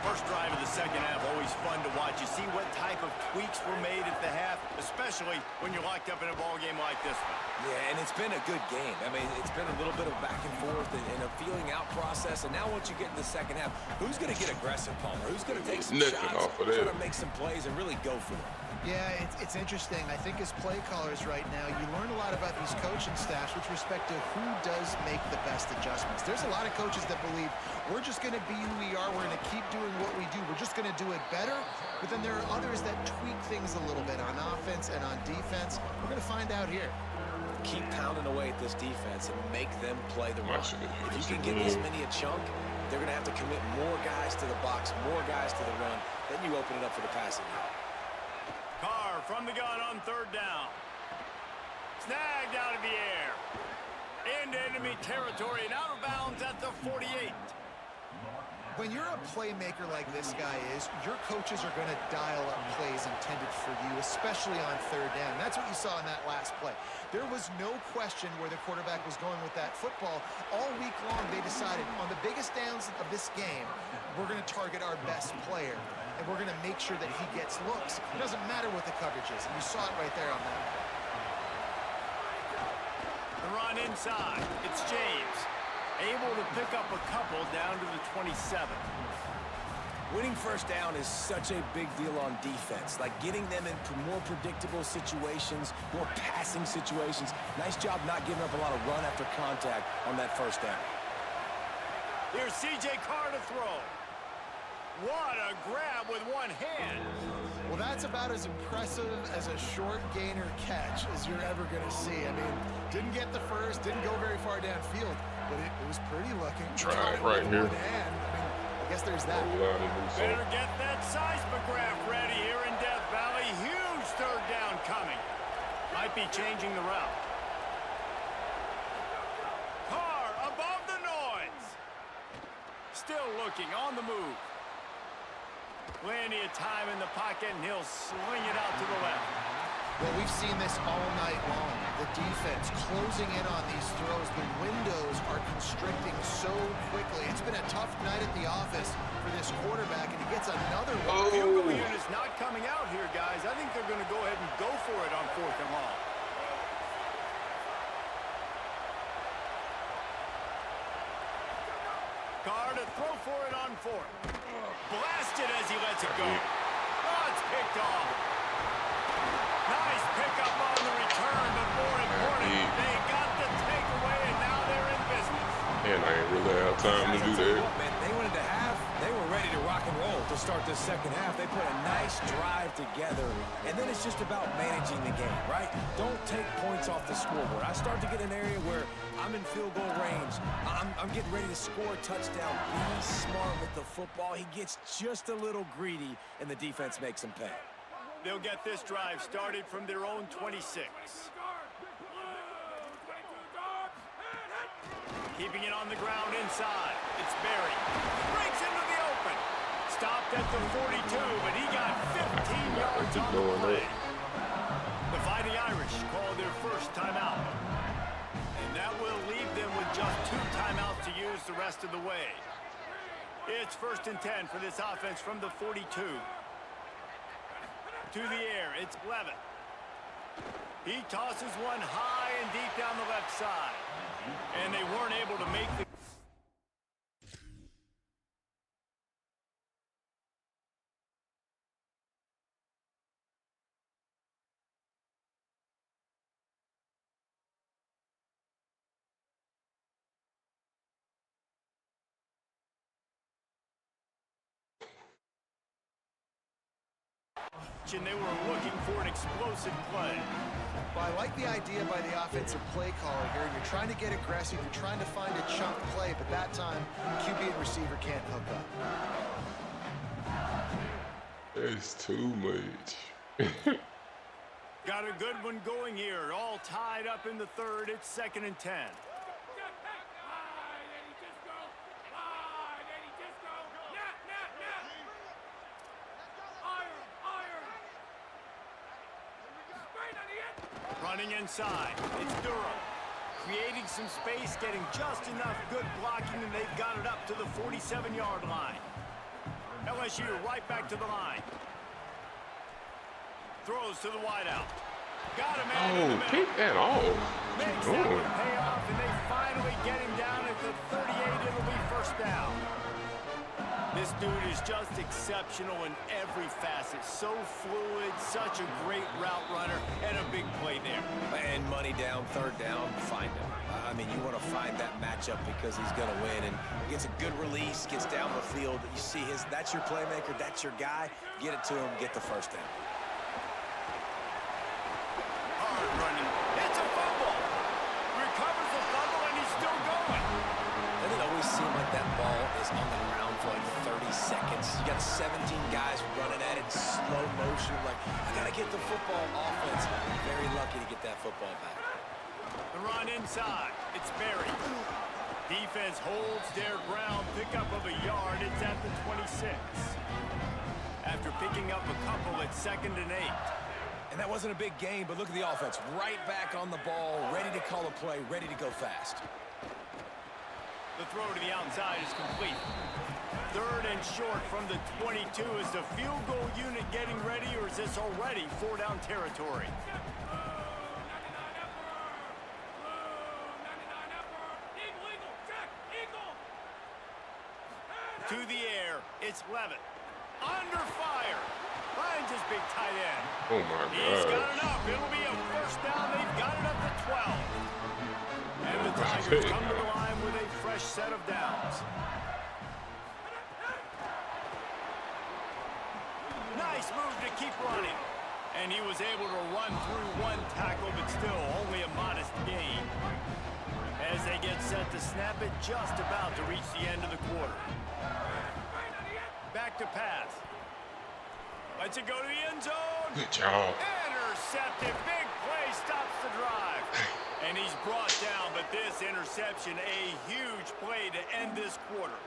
First drive of the second half, always fun to watch. You see what type of tweaks were made at the half, especially when you're locked up in a ball game like this one. Yeah, and it's been a good game. I mean, it's been a little bit of back and forth and a feeling out process. And now once you get in the second half, who's going to get aggressive, Palmer? Who's going to take some shots, try to make some plays, and really go for it? Yeah, it's interesting. I think as play callers right now, you learn a lot about these coaching staffs with respect to who does make the best adjustments. There's a lot of coaches that believe we're just going to be who we are. We're going to keep doing what we do. We're just going to do it better. But then there are others that tweak things a little bit on offense and on defense. We're going to find out here. Keep pounding away at this defense and make them play the run. If you can get this many a chunk, they're going to have to commit more guys to the box, more guys to the run. Then you open it up for the passing game. Carr from the gun on third down. Snagged out of the air. Into enemy territory and out of bounds at the 48. When you're a playmaker like this guy is, your coaches are going to dial up plays intended for you, especially on third down. That's what you saw in that last play. There was no question where the quarterback was going with that football. All week long, they decided on the biggest downs of this game, we're going to target our best player, and we're going to make sure that he gets looks. It doesn't matter what the coverage is, and you saw it right there on that play. The run inside. It's James. Able to pick up a couple down to the 27. Winning first down is such a big deal on defense, like getting them into more predictable situations, more passing situations. Nice job not giving up a lot of run after contact on that first down. Here's C.J. Carr to throw. What a grab with one hand. Well, that's about as impressive as a short gainer catch as you're ever going to see. I mean, didn't get the first, didn't go very far downfield, but it was pretty looking. Try it right here. One hand. I mean, I guess there's that. Better get that seismograph ready here in Death Valley. Huge third down coming. Might be changing the route. Carr above the noise. Still looking on the move. Plenty of time in the pocket, and he'll swing it out to the left. Well, we've seen this all night long. The defense closing in on these throws. The windows are constricting so quickly. It's been a tough night at the office for this quarterback, and he gets another one. Field goal unit's not coming out here, guys. I think they're going to go ahead and go for it on 4th and long. Carr to throw for it on 4th. Blasted as he lets it go. Oh, it's picked off. Nice pickup on the return, but more important, they got the takeaway, and now they're in business. And I ain't really have time to do that. They wanted to have, they were ready to rock and roll to start this second half. They put a nice drive together, and then it's just about managing the game, right? Don't take points off the scoreboard. I start to get an area where I'm in field goal range. I'm getting ready to score a touchdown. Be smart with the football. He gets just a little greedy, and the defense makes him pay. They'll get this drive started from their own 26. Keeping it on the ground inside. It's Berry. Breaks into the open. Stopped at the 42, but he got 15 yards on the play. The Fighting Irish call their first timeout. And that will leave them with just 2 timeouts to use the rest of the way. It's 1st and 10 for this offense from the 42. To the air, it's Levitt. He tosses one high and deep down the left side. And they weren't able to make the... And they were looking for an explosive play. Well, I like the idea by the offensive play caller here. You're trying to get aggressive. You're trying to find a chunk play, but that time, QB and receiver can't hook up. That's too much. Got a good one going here. All tied up in the third. It's 2nd and 10. Running inside. It's Durham. Creating some space, getting just enough good blocking, and they've got it up to the 47-yard line. LSU right back to the line. Throws to the wideout. Got him out in the middle. Kick that off. Makes that one pay off, and they finally get him down at the 38. It'll be first down. This dude is just exceptional in every facet. So fluid, such a great route runner, and a big play there. And money down, 3rd down, find him. I mean, you want to find that matchup because he's going to win. And he gets a good release, gets down the field. You see that's your playmaker, that's your guy. Get it to him, get the first down. Hard running. It's a fumble. Recovers the fumble, and he's still going. Doesn't it always seem like that ball is on the ground for like 30 seconds? You got 17 guys running at it in slow motion. Like, I got to get the football. Offense, very lucky to get that football back. The run inside. It's Berry. Defense holds their ground. Pickup of a yard. It's at the 26. After picking up a couple, it's 2nd and 8. And that wasn't a big gain, but look at the offense. Right back on the ball, ready to call a play, ready to go fast. The throw to the outside is complete. 3rd and short from the 22. Is the field goal unit getting ready, or is this already 4-down territory? To the air, it's Levitt. Under fire. Finds his big tight end. Oh my God. He's got enough. It'll be a first down. They've got it up to 12. And the Tigers come to the line with a fresh set of downs. Nice move to keep running. And he was able to run through one tackle, but still only a modest gain. As they get set to snap it, just about to reach the end of the quarter. Back to pass. Lets it go to the end zone. Good job. Intercepted. Big play stops the drive. And he's brought down, but this interception, a huge play to end this quarter.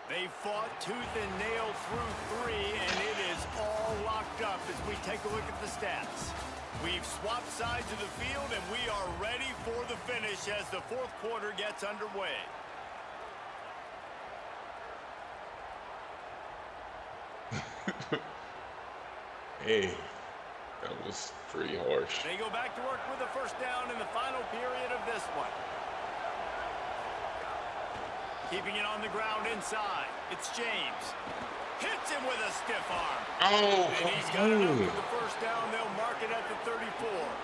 They fought tooth and nail through 3, and it is all locked up as we take a look at the stats. We've swapped sides of the field, and we are ready for the finish as the 4th quarter gets underway. Hey, that was pretty harsh. They go back to work with the first down in the final period of this one. Keeping it on the ground inside. It's James. Hits him with a stiff arm. Oh, and he's got enough for the first down. They'll mark it at the 34.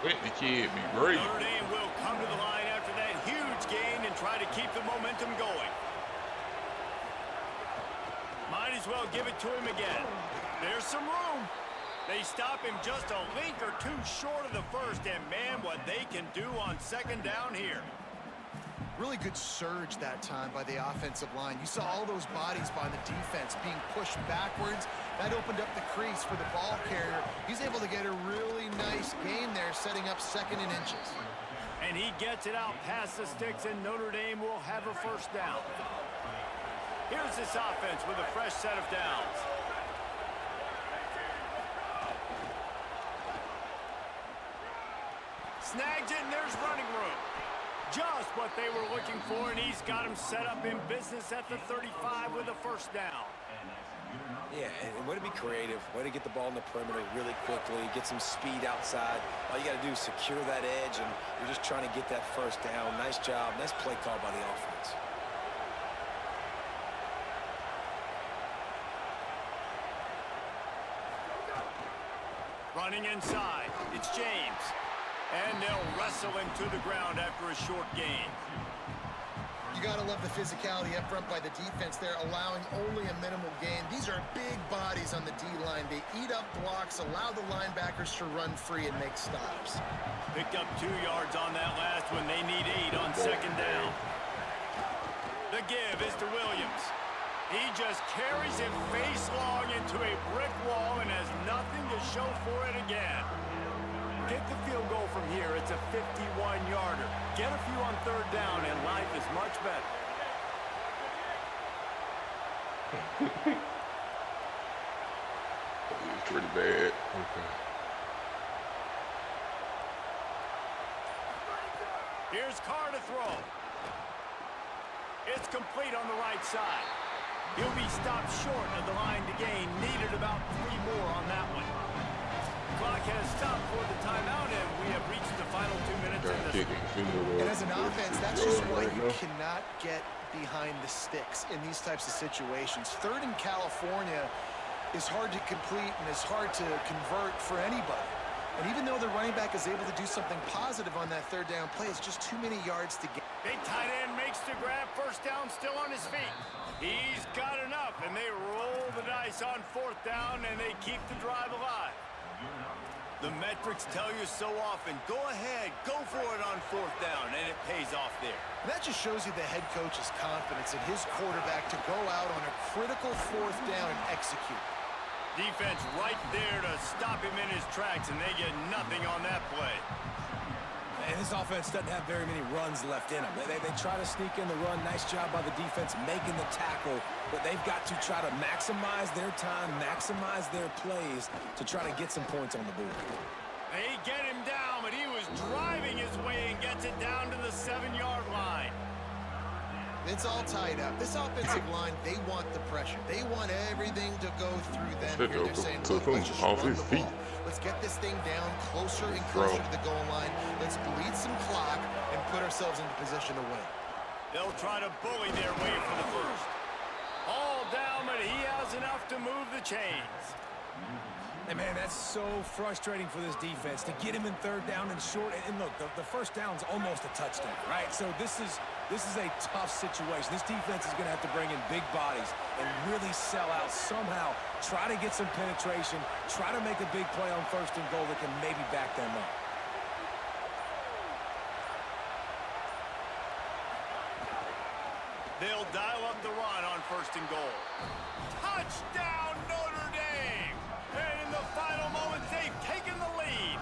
Let the kid be great. Notre Dame will come to the line after that huge gain and try to keep the momentum going. Might as well give it to him again. There's some room. They stop him just a link or two short of the first, and man, what they can do on 2nd down here. Really good surge that time by the offensive line. You saw all those bodies by the defense being pushed backwards. That opened up the crease for the ball carrier. He's able to get a really nice gain there, setting up 2nd and inches. And he gets it out past the sticks, and Notre Dame will have a first down. Here's this offense with a fresh set of downs. Snags it, and there's running room. Just what they were looking for, and he's got him set up in business at the 35 with a first down. Yeah, and way to be creative, way to get the ball in the perimeter really quickly, get some speed outside. All you got to do is secure that edge, and you're just trying to get that first down. Nice job. Nice play call by the offense. Running inside, it's James. And they'll wrestle him to the ground after a short gain. You got to love the physicality up front by the defense there, allowing only a minimal gain. These are big bodies on the D-line. They eat up blocks, allow the linebackers to run free and make stops. Picked up 2 yards on that last one. They need 8 on 2nd down. The give is to Williams. He just carries it face long into a brick wall and has nothing to show for it again. Get the field goal from here. It's a 51-yarder. Get a few on third down, and life is much better. It's pretty bad. Okay. Here's Carr to throw. It's complete on the right side. He'll be stopped short of the line to gain. Needed about 3 more on that one. Clock has stopped for the timeout, and we have reached the final 2 minutes in this. And as an offense, that's just why you cannot get behind the sticks in these types of situations. Third in California is hard to complete and is hard to convert for anybody. And even though the running back is able to do something positive on that third down play, it's just too many yards to get. Big tight end makes the grab. First down, still on his feet. He's got enough, and they roll the dice on fourth down, and they keep the drive alive. The metrics tell you so often, go ahead, go for it on fourth down, and it pays off there. And that just shows you the head coach's confidence in his quarterback to go out on a critical fourth down and execute. Defense right there to stop him in his tracks, and they get nothing on that play. And this offense doesn't have very many runs left in them. They try to sneak in the run. Nice job by the defense making the tackle, but they've got to try to maximize their time, maximize their plays to try to get some points on the board. They get him down, but he was driving his way and gets it down to the 7-yard line. It's all tied up. This offensive line, they want the pressure. They want everything to go through them. Here they're saying, look, let's just run the ball. Let's get this thing down closer and closer to the goal line. Let's bleed some clock and put ourselves into position to win. They'll try to bully their way for the first. All down, but he has enough to move the chains. And man, that's so frustrating for this defense to get him in third down and short. And look, the first down's almost a touchdown, right? So this is a tough situation. This defense is going to have to bring in big bodies and really sell out somehow. Try to get some penetration. Try to make a big play on first and goal that can maybe back them up. They'll dial up the run on first and goal. Touchdown, Notre Dame! And in the final moments, they've taken the lead.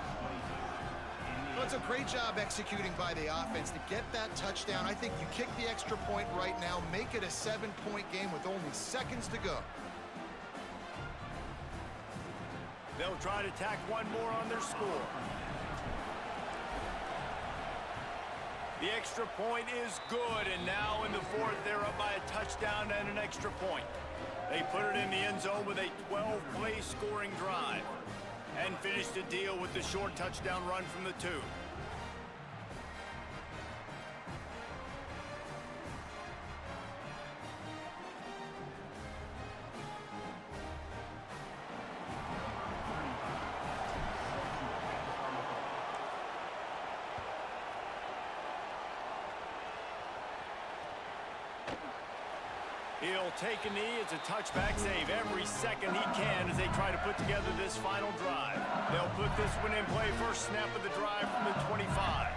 Well, it's a great job executing by the offense to get that touchdown. I think you kick the extra point right now, make it a 7-point game with only seconds to go. They'll try to tack one more on their score. The extra point is good, and now in the fourth, they're up by a touchdown and an extra point. They put it in the end zone with a 12-play scoring drive and finish the deal with the short touchdown run from the 2. He'll take a knee. It's a touchback save every second he can as they try to put together this final drive. They'll put this one in play. First snap of the drive from the 25.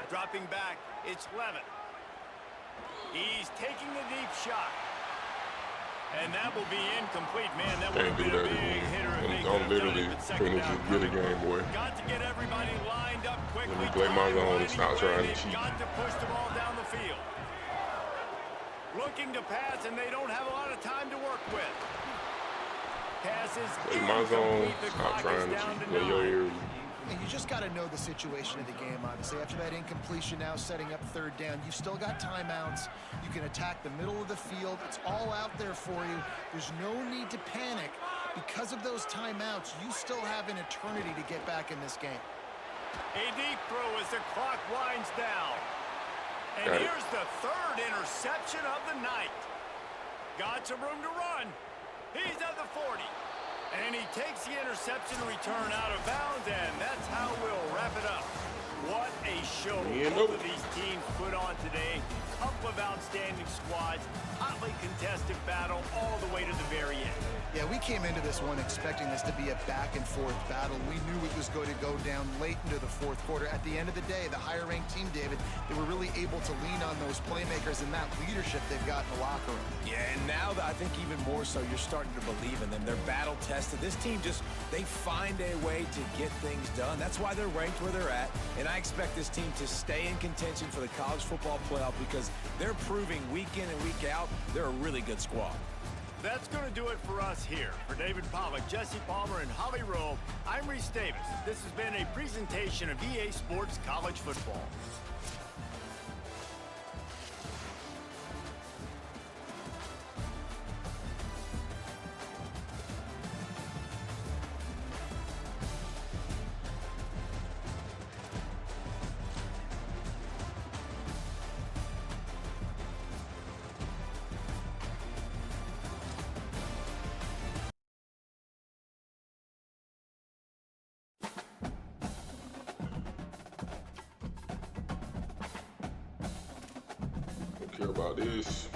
Dropping back, it's Levitt. He's taking the deep shot. And that will be incomplete. Man, that would have been a big hitter. I'm literally finna just get a game, boy. Got to get everybody lined up quickly. Let me play my zone and stop trying to cheat. Got to push the ball down the field. Looking to pass, and they don't have a lot of time to work with. Passes. Play my zone. Stop trying to cheat. Play your area. And you just got to know the situation of the game, obviously. After that incompletion now setting up third down, you've still got timeouts. You can attack the middle of the field. It's all out there for you. There's no need to panic. Because of those timeouts, you still have an eternity to get back in this game. A deep throw as the clock winds down. And here's the third interception of the night. Got some room to run. He's at the 40. And he takes the interception return out of bounds, and that's how we'll wrap it up. What a show both of these teams put on today. Couple of outstanding squads, hotly contested battle all the way to the very end. Yeah, we came into this one expecting this to be a back-and-forth battle. We knew it was going to go down late into the fourth quarter. At the end of the day, the higher-ranked team, David, they were really able to lean on those playmakers and that leadership they've got in the locker room. Yeah, and now I think even more so, you're starting to believe in them. They're battle-tested. This team they find a way to get things done. That's why they're ranked where they're at, and I expect this team to stay in contention for the college football playoff because they're proving week in and week out they're a really good squad. That's going to do it for us here. For David Pollack, Jesse Palmer, and Holly Rowe, I'm Reese Davis. This has been a presentation of EA Sports College Football. Care about this.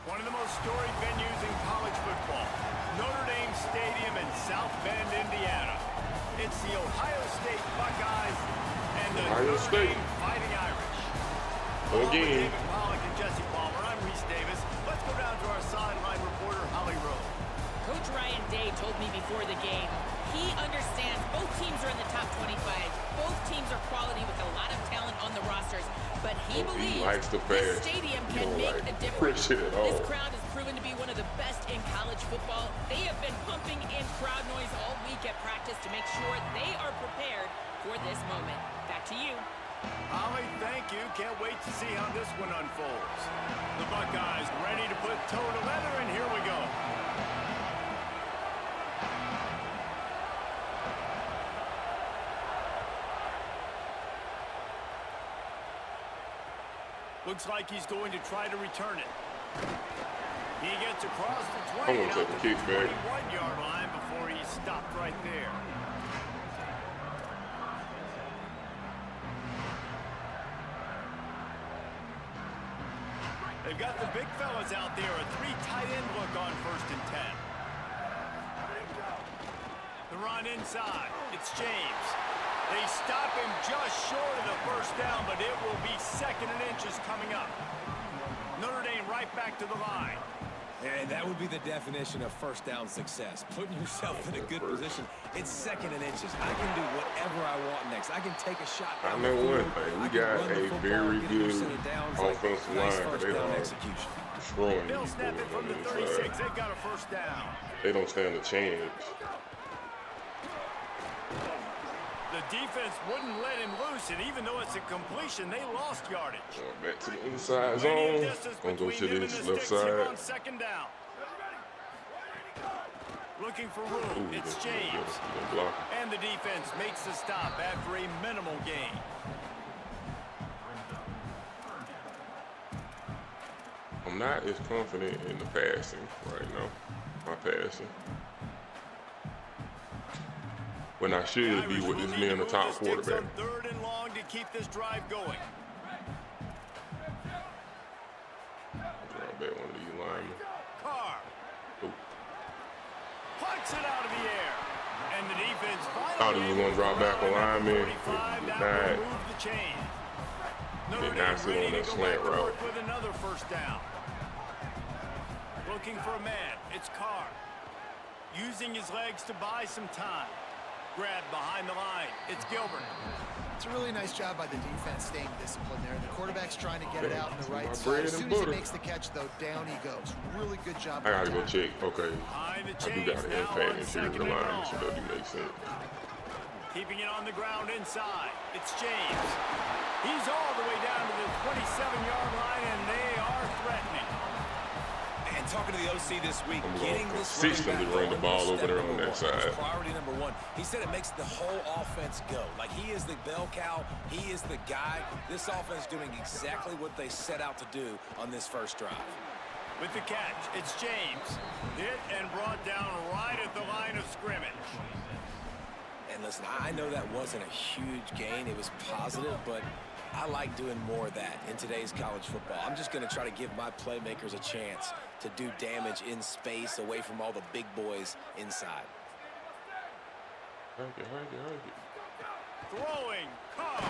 One of the most storied venues in college football, Notre Dame Stadium in South Bend, Indiana. It's the Ohio State Buckeyes and the Notre Dame Fighting Irish. Along with David Pollack and Jesse Palmer, I'm Reese Davis. Let's go down to our sideline reporter, Holly Rowe. Coach Ryan Day told me before the game, he understands both teams are in the top 25. Both teams are quality with a lot of talent on the rosters. But he believes this stadium can make a difference. This crowd has proven to be one of the best in college football. They have been pumping in crowd noise all week at practice to make sure they are prepared for this moment. Back to you. Holly, thank you. Can't wait to see how this one unfolds. The Buckeyes ready to put toe to leather, and here we go. Looks like he's going to try to return it. He gets across the 20 and out to the 21-yard line before he stopped right there. They've got the big fellas out there, a three tight end look on 1st and 10. The run inside, it's James. They stop him just short of the first down, but it will be 2nd and inches coming up. Notre Dame right back to the line. And that would be the definition of first down success. Putting yourself in a good position. It's 2nd and inches. I can do whatever I want next. I can take a shot. I know one thing. We got a very good offensive line. They are destroying They'll snap it from the 36. They've got a first down. They don't stand a chance. The defense wouldn't let him loose, and even though it's a completion, they lost yardage. Back to the inside zone. Gonna go to this left side. On 2nd down. Looking for room. It's James. And the defense makes the stop after a minimal gain. I'm not as confident in the passing right now. My passing. When I should be with this being the top quarterback. 3rd and long to keep this drive going. Drop back one of these linemen. Carr. Plucks it out of the air. And the defense finally thought he was going to drop back a lineman. That will move the chain. Notre Dame ready to go back to work with another first down. Looking for a man. It's Carr. using his legs to buy some time. Grab behind the line. It's Gilbert. It's a really nice job by the defense staying disciplined there. The quarterback's trying to get it out on the right side. As soon as he makes the catch, though, down he goes. Really good job. I gotta go check. Okay. Behind the I do chains got an now impact on interior second of the and line, long. so that do make sense. Keeping it on the ground inside. It's James. He's all the way down to the 27-yard line, and they are threatening. And talking to the OC this week, I'm getting gonna this consistently run the ball over there on that step side. priority number one. He said it makes the whole offense go. Like, he is the bell cow. He is the guy. This offense doing exactly what they set out to do on this first drive. With the catch, it's James. Hit and brought down right at the line of scrimmage. And listen, I know that wasn't a huge gain. It was positive, but I like doing more of that in today's college football. I'm just going to try to give my playmakers a chance to do damage in space away from all the big boys inside. Throwing, Carr.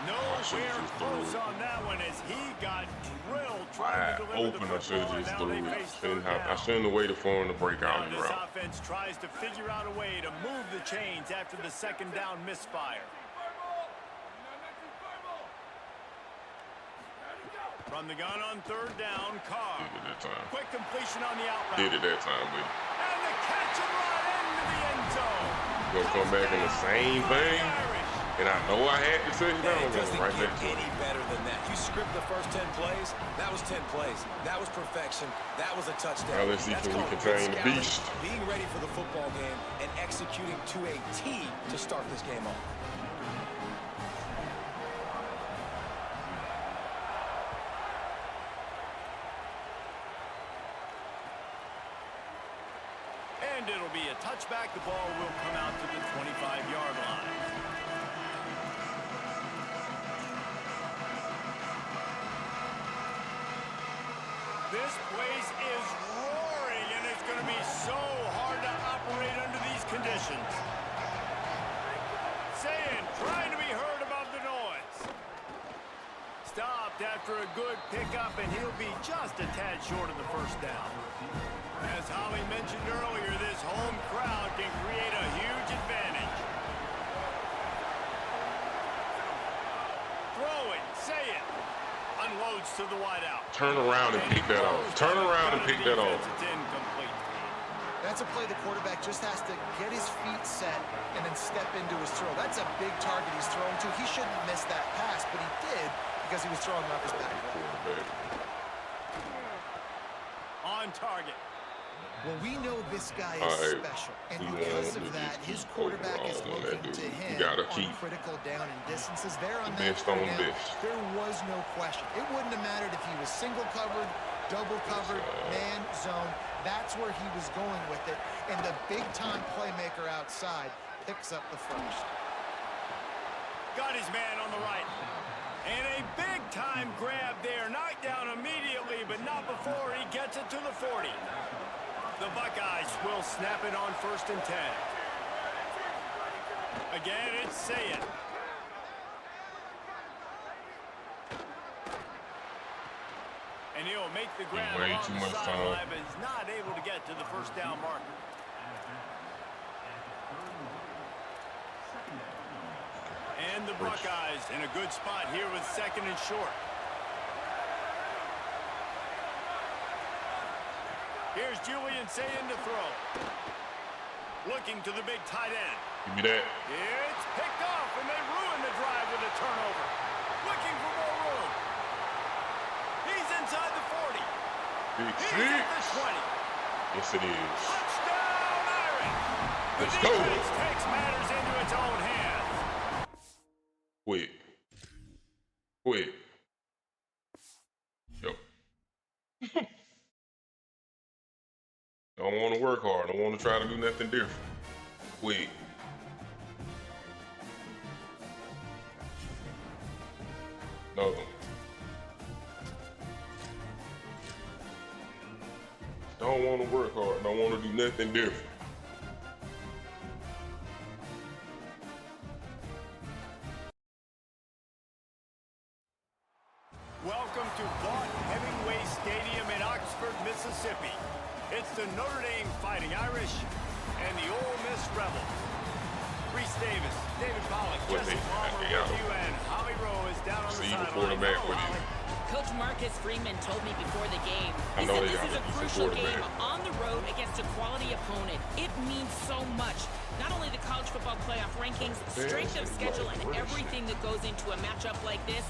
Nowhere close on that one as he got drilled trying to deliver the I should have football. just Now threw they it. face third I down. shouldn't have waited for him to break out Now in the this route. offense tries to figure out a way to move the chains after the second down misfire. From the gun on third down, Carr. Did it that time. Quick completion on the out route. Did it that time, buddy. And the catch and run into the end zone. Gonna come back in the same thing, and I know I had to touch down. It doesn't Right get back to any better than that. You script the first 10 plays, that was 10 plays. That was perfection. That was a touchdown. Now let's see, That's can we called contain good the scouting, beast? being ready for the football game and executing to a T to start this game off. And it'll be a touchback. The ball will come out to the 25-yard line. This place is roaring, and it's going to be so hard to operate under these conditions. Saying, trying to be heard above the noise. Stopped after a good pickup, and he'll be just a tad short of the first down. As Holly mentioned earlier, this home crowd can create a huge advantage. Throw it, say it. Unloads to the wideout. Turn around and pick that off. Turn around and pick that off. It's incomplete. That's a play the quarterback just has to get his feet set and then step into his throw. That's a big target he's throwing to. He shouldn't miss that pass, but he did because he was throwing off his back leg. On target. Well, we know this guy is special, and because of that, his quarterback is looking to him on critical down and distances. There on that third down, there was no question. It wouldn't have mattered if he was single covered, double covered, man, zone. That's where he was going with it, and the big-time playmaker outside picks up the first. Got his man on the right. And a big-time grab there. Knocked down immediately, but not before he gets it to the 40. The Buckeyes will snap it on 1st and 10. Again, it's Say It. And he'll make the grab Way along too the much time. sideline, but is not able to get to the first down marker. And the Buckeyes in a good spot here with 2nd and short. Here's Julian Sayin to throw. Looking to the big tight end. Give me that. It's picked off, and they ruin the drive with a turnover. Looking for more room. He's inside the 40. Big He's six. at the 20. Yes, it is. Touchdown, Irish. The Let's go. defense takes matters into its own hands. Quick. Quick. Yo. Don't want to work hard. Don't want to try to do nothing different. Quick. Another one. Don't want to work hard. Don't want to do nothing different. Welcome to Vaught Hemingway Stadium in Oxford, Mississippi. It's the Notre Dame Fighting Irish and the Ole Miss Rebels. Reese Davis, David Pollock, Jesse Palmer with you, and Holly Rowe is down on the sideline. Coach Marcus Freeman told me before the game, he said this is a crucial game on the road against a quality opponent. It means so much. Not only the college football playoff rankings, strength of schedule, and everything that goes into a matchup like this.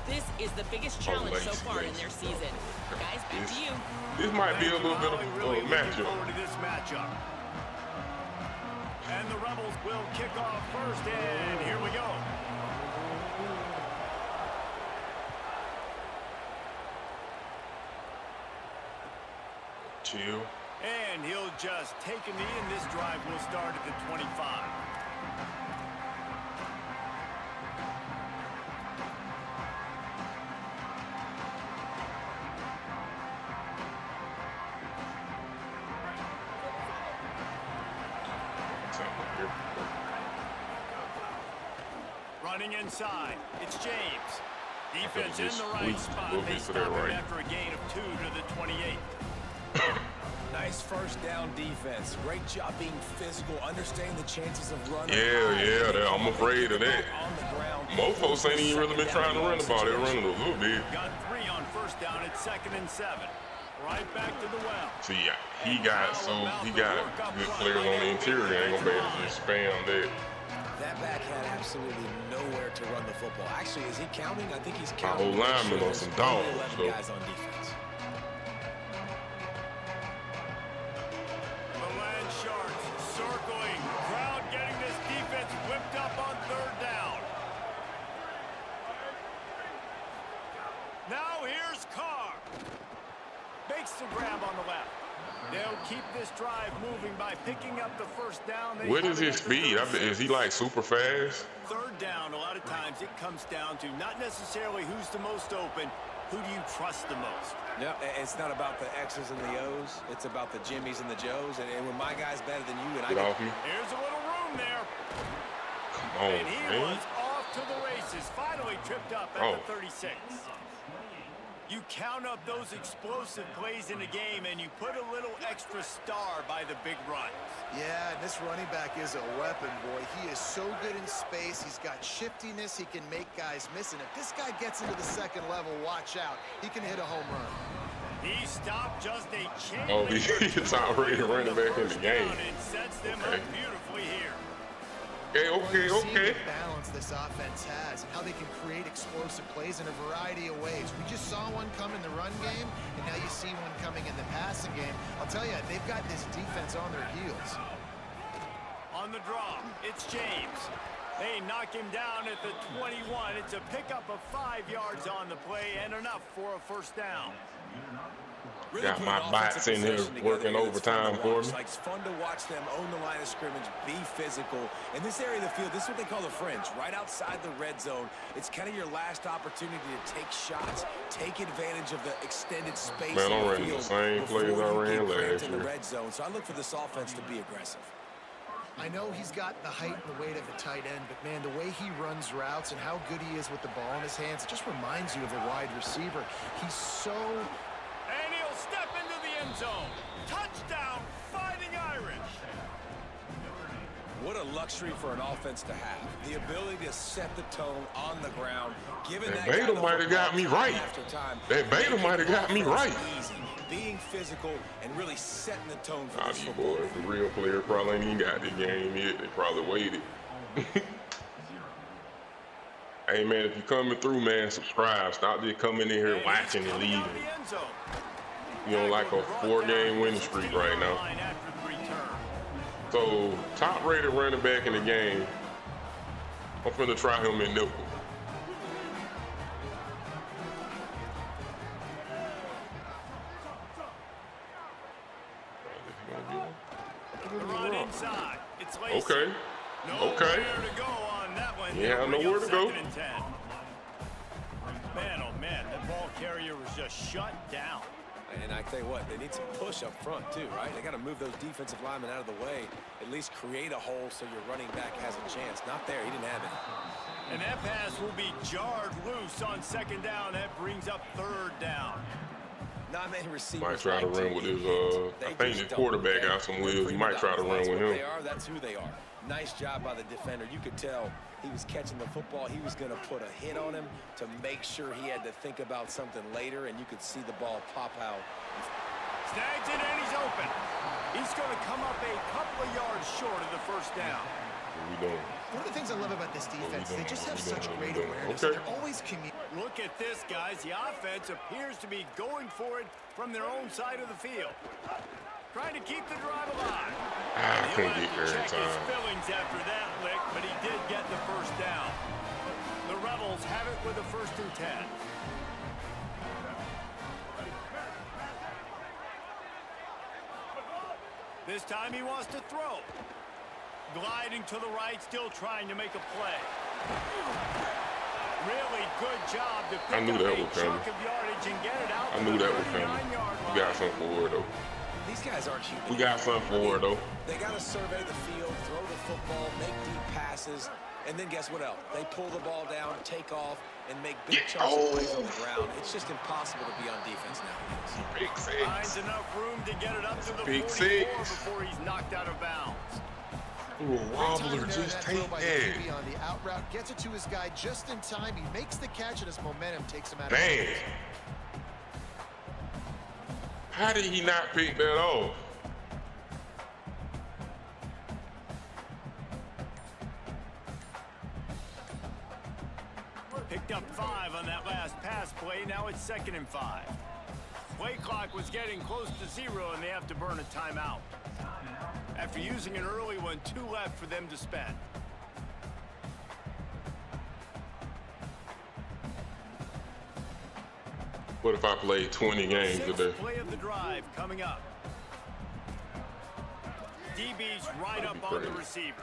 This is the biggest challenge so far in their season. Guys, back to you. This might be a little bit of a matchup. And the Rebels will kick off first, and here we go. Chill. And he'll just take a knee, and this drive will start at the 25. Running inside, it's James. Defense in the right spot. They stop him after a gain of 2 to the 28. Nice first down defense. Great job being physical, understanding the chances of running. Yeah, I'm afraid of that. Most folks ain't even really been trying to run the ball. They're running a little bit. Got 3 on first down at 2nd and 7. Right back to the well. See, he got good players on the interior. Ain't gonna be able to just spam that. That back had absolutely nowhere to run the football. Actually, is he counting? I think he's My counting. whole lineman on some dogs. Guys on defense. The Land Sharks circling. Crowd getting this defense whipped up on 3rd down. Now here's Carr. Makes the grab on the left. They'll keep this drive moving by picking up the first down. What is his speed? Is he like super fast? 3rd down, a lot of times it comes down to not necessarily who's the most open, who do you trust the most? Yeah, it's not about the X's and the O's. It's about the Jimmys and the Joes. And when my guy's better than you, and Get off me. Here's a little room there. Come on, and he was off to the races. Finally tripped up at the 36. You count up those explosive plays in a game, and you put a little extra star by the big runs. Yeah, this running back is a weapon, boy. He is so good in space. He's got shiftiness. He can make guys miss. And if this guy gets into the 2nd level, watch out. He can hit a home run. He stopped just a chain. Oh, he's top-rated running back in the game. And sets them up beautifully here. Okay. The balance this offense has and how they can create explosive plays in a variety of ways. We just saw one come in the run game, and now you see one coming in the passing game. I'll tell you, they've got this defense on their heels. On the draw, it's James. They knock him down at the 21. It's a pickup of 5 yards on the play and enough for a first down. Really got my bots in here working overtime for me. It's fun to watch them own the line of scrimmage, be physical. In this area of the field, this is what they call the fringe, right outside the red zone. It's kind of your last opportunity to take shots, take advantage of the extended space. Man, I'm running the same plays I ran last in the year. red zone, so I look for this offense to be aggressive. I know he's got the height and the weight of a tight end, but, man, the way he runs routes and how good he is with the ball in his hands, it just reminds you of a wide receiver. He's so... And he'll step into the end zone. Touchdown, Fighting Irish. What a luxury for an offense to have. The ability to set the tone on the ground. Given that Beta might have got me right. That Beta might have got me right. Easy. Being physical and really setting the tone for this These football. boys, the real player probably ain't even got the game yet. They probably waited. Hey, man, if you're coming through, man, subscribe. Stop just coming in here watching and leaving. You know, like a 4-game winning streak right now. So, top-rated running back in the game. I'm finna try him in nickel. Run inside. It's Lacey. Okay. Nowhere to go on that one. Yeah, nowhere to go. Man, oh man, that ball carrier was just shut down. And I tell you what, they need some push up front too, right? They got to move those defensive linemen out of the way, at least create a hole so your running back has a chance. Not there, he didn't have it. And that pass will be jarred loose on 2nd down. That brings up 3rd down. Not many receivers. Might try to run with his, I think his quarterback got some wheels. He might try to run with him. That's who they are. Nice job by the defender. You could tell he was catching the football. He was going to put a hit on him to make sure he had to think about something later, and you could see the ball pop out. Snags it, and he's open. He's going to come up a couple of yards short of the first down. What we doing? One of the things I love about this defense, they just have such great awareness. Okay. They're always communicating. Look at this, guys. The offense appears to be going for it from their own side of the field. Trying to keep the drive alive. I couldn't get there in Check his time. fillings after that lick, but he did get the first down. The Rebels have it with a 1st and 10. This time he wants to throw. Gliding to the right, still trying to make a play. Really good job to pick up a chunk of yardage and get it out to the 39-yard line. We got something for it, though. These guys aren't human. We got something for it, though. They got to survey the field, throw the football, make deep passes, and then guess what else? They pull the ball down, take off, and make big chunks of plays on the ground. It's just impossible to be on defense nowadays. Big six. Finds enough room to get it up to the Big 44 six. before he's knocked out of bounds. Ooh, a wobbler, just take that. On the out route, gets it to his guy just in time. He makes the catch, and his momentum takes him out. Dang. How did he not pick that off? Picked up 5 on that last pass play. Now it's 2nd and 5. Play clock was getting close to 0, and they have to burn a timeout. After using an early one, 2 left for them to spend. What if I played 20 games today? 6th play of the drive coming up. DB's right up on the receivers.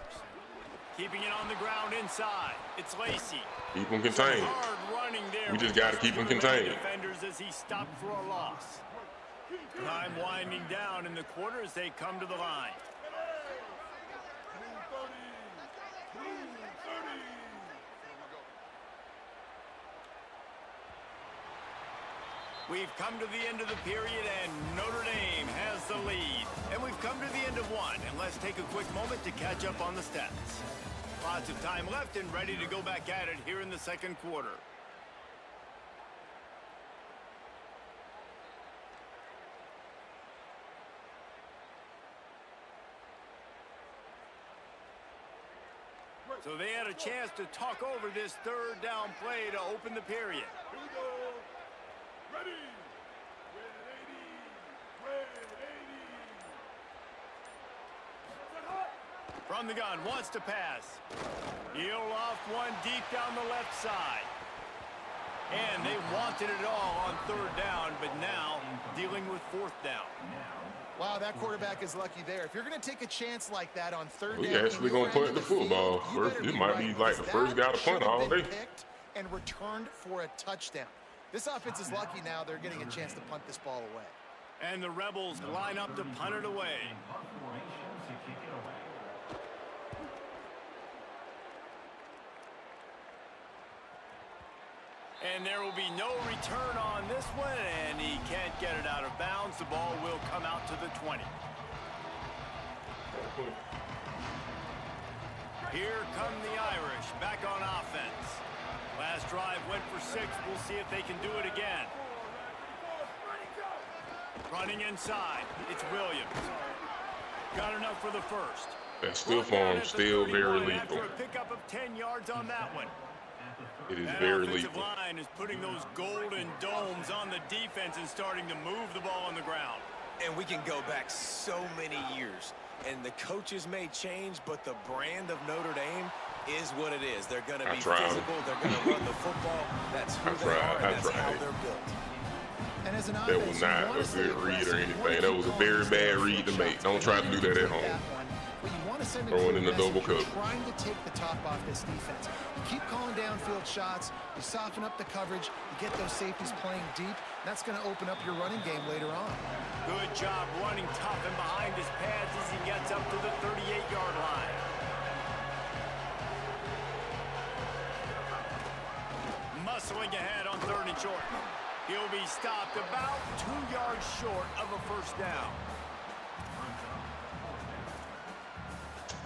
Keeping it on the ground inside. It's Lacey. Keep him contained. Hard running there. We just got to keep him contained. Defenders as he stopped for a loss. Time winding down in the quarter as they come to the line. We've come to the end of the period, and Notre Dame has the lead. And we've come to the end of one, and let's take a quick moment to catch up on the stats. Lots of time left and ready to go back at it here in the 2nd quarter. So they had a chance to talk over this 3rd down play to open the period. Ready. From the gun, wants to pass. He'll loft one deep down the left side. And they wanted it all on 3rd down, but now dealing with 4th down. Wow, that quarterback is lucky there. If you're going to take a chance like that on 3rd down, We actually going to punt the football. This might be like the first guy to punt all day. And returned for a touchdown. This offense is lucky now. They're getting a chance to punt this ball away. And the Rebels line up to punt it away. And there will be no return on this one, and he can't get it out of bounds. The ball will come out to the 20. Here come the Irish, back on offense. Last drive went for 6. We'll see if they can do it again. Running inside, it's Williams. Got enough for the 1st. That stiff arm still very lethal. After a pickup of 10 yards on that one. It is That very offensive lethal. line is putting those golden domes on the defense and starting to move the ball on the ground. And we can go back so many years. And the coaches may change, but the brand of Notre Dame is what it is. They're going to be physical. They're going to run the football. That's who they are, and that's how they're built. And as an That was offense, not a good read or anything. That was a very bad read to make. Don't try to do that at home. Throwing in the double cover. Trying to take the top off this defense. You keep calling downfield shots. You soften up the coverage. You get those safeties playing deep. That's going to open up your running game later on. Good job running tough and behind his pads as he gets up to the 38-yard line. Muscling ahead on 3rd and short. He'll be stopped about 2 yards short of a first down.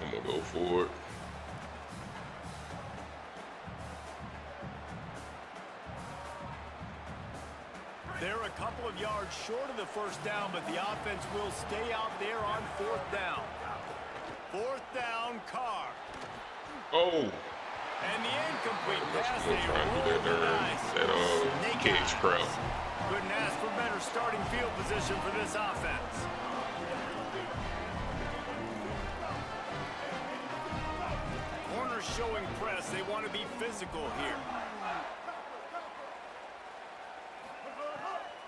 I'm going to go for it. They're a couple of yards short of the first down, but the offense will stay out there on fourth down. Fourth down, Carr. Oh. And the incomplete pass, We'll they try and roll do the that dice. that catch crowd. Couldn't ask for better starting field position for this offense. Corners showing press. They want to be physical here.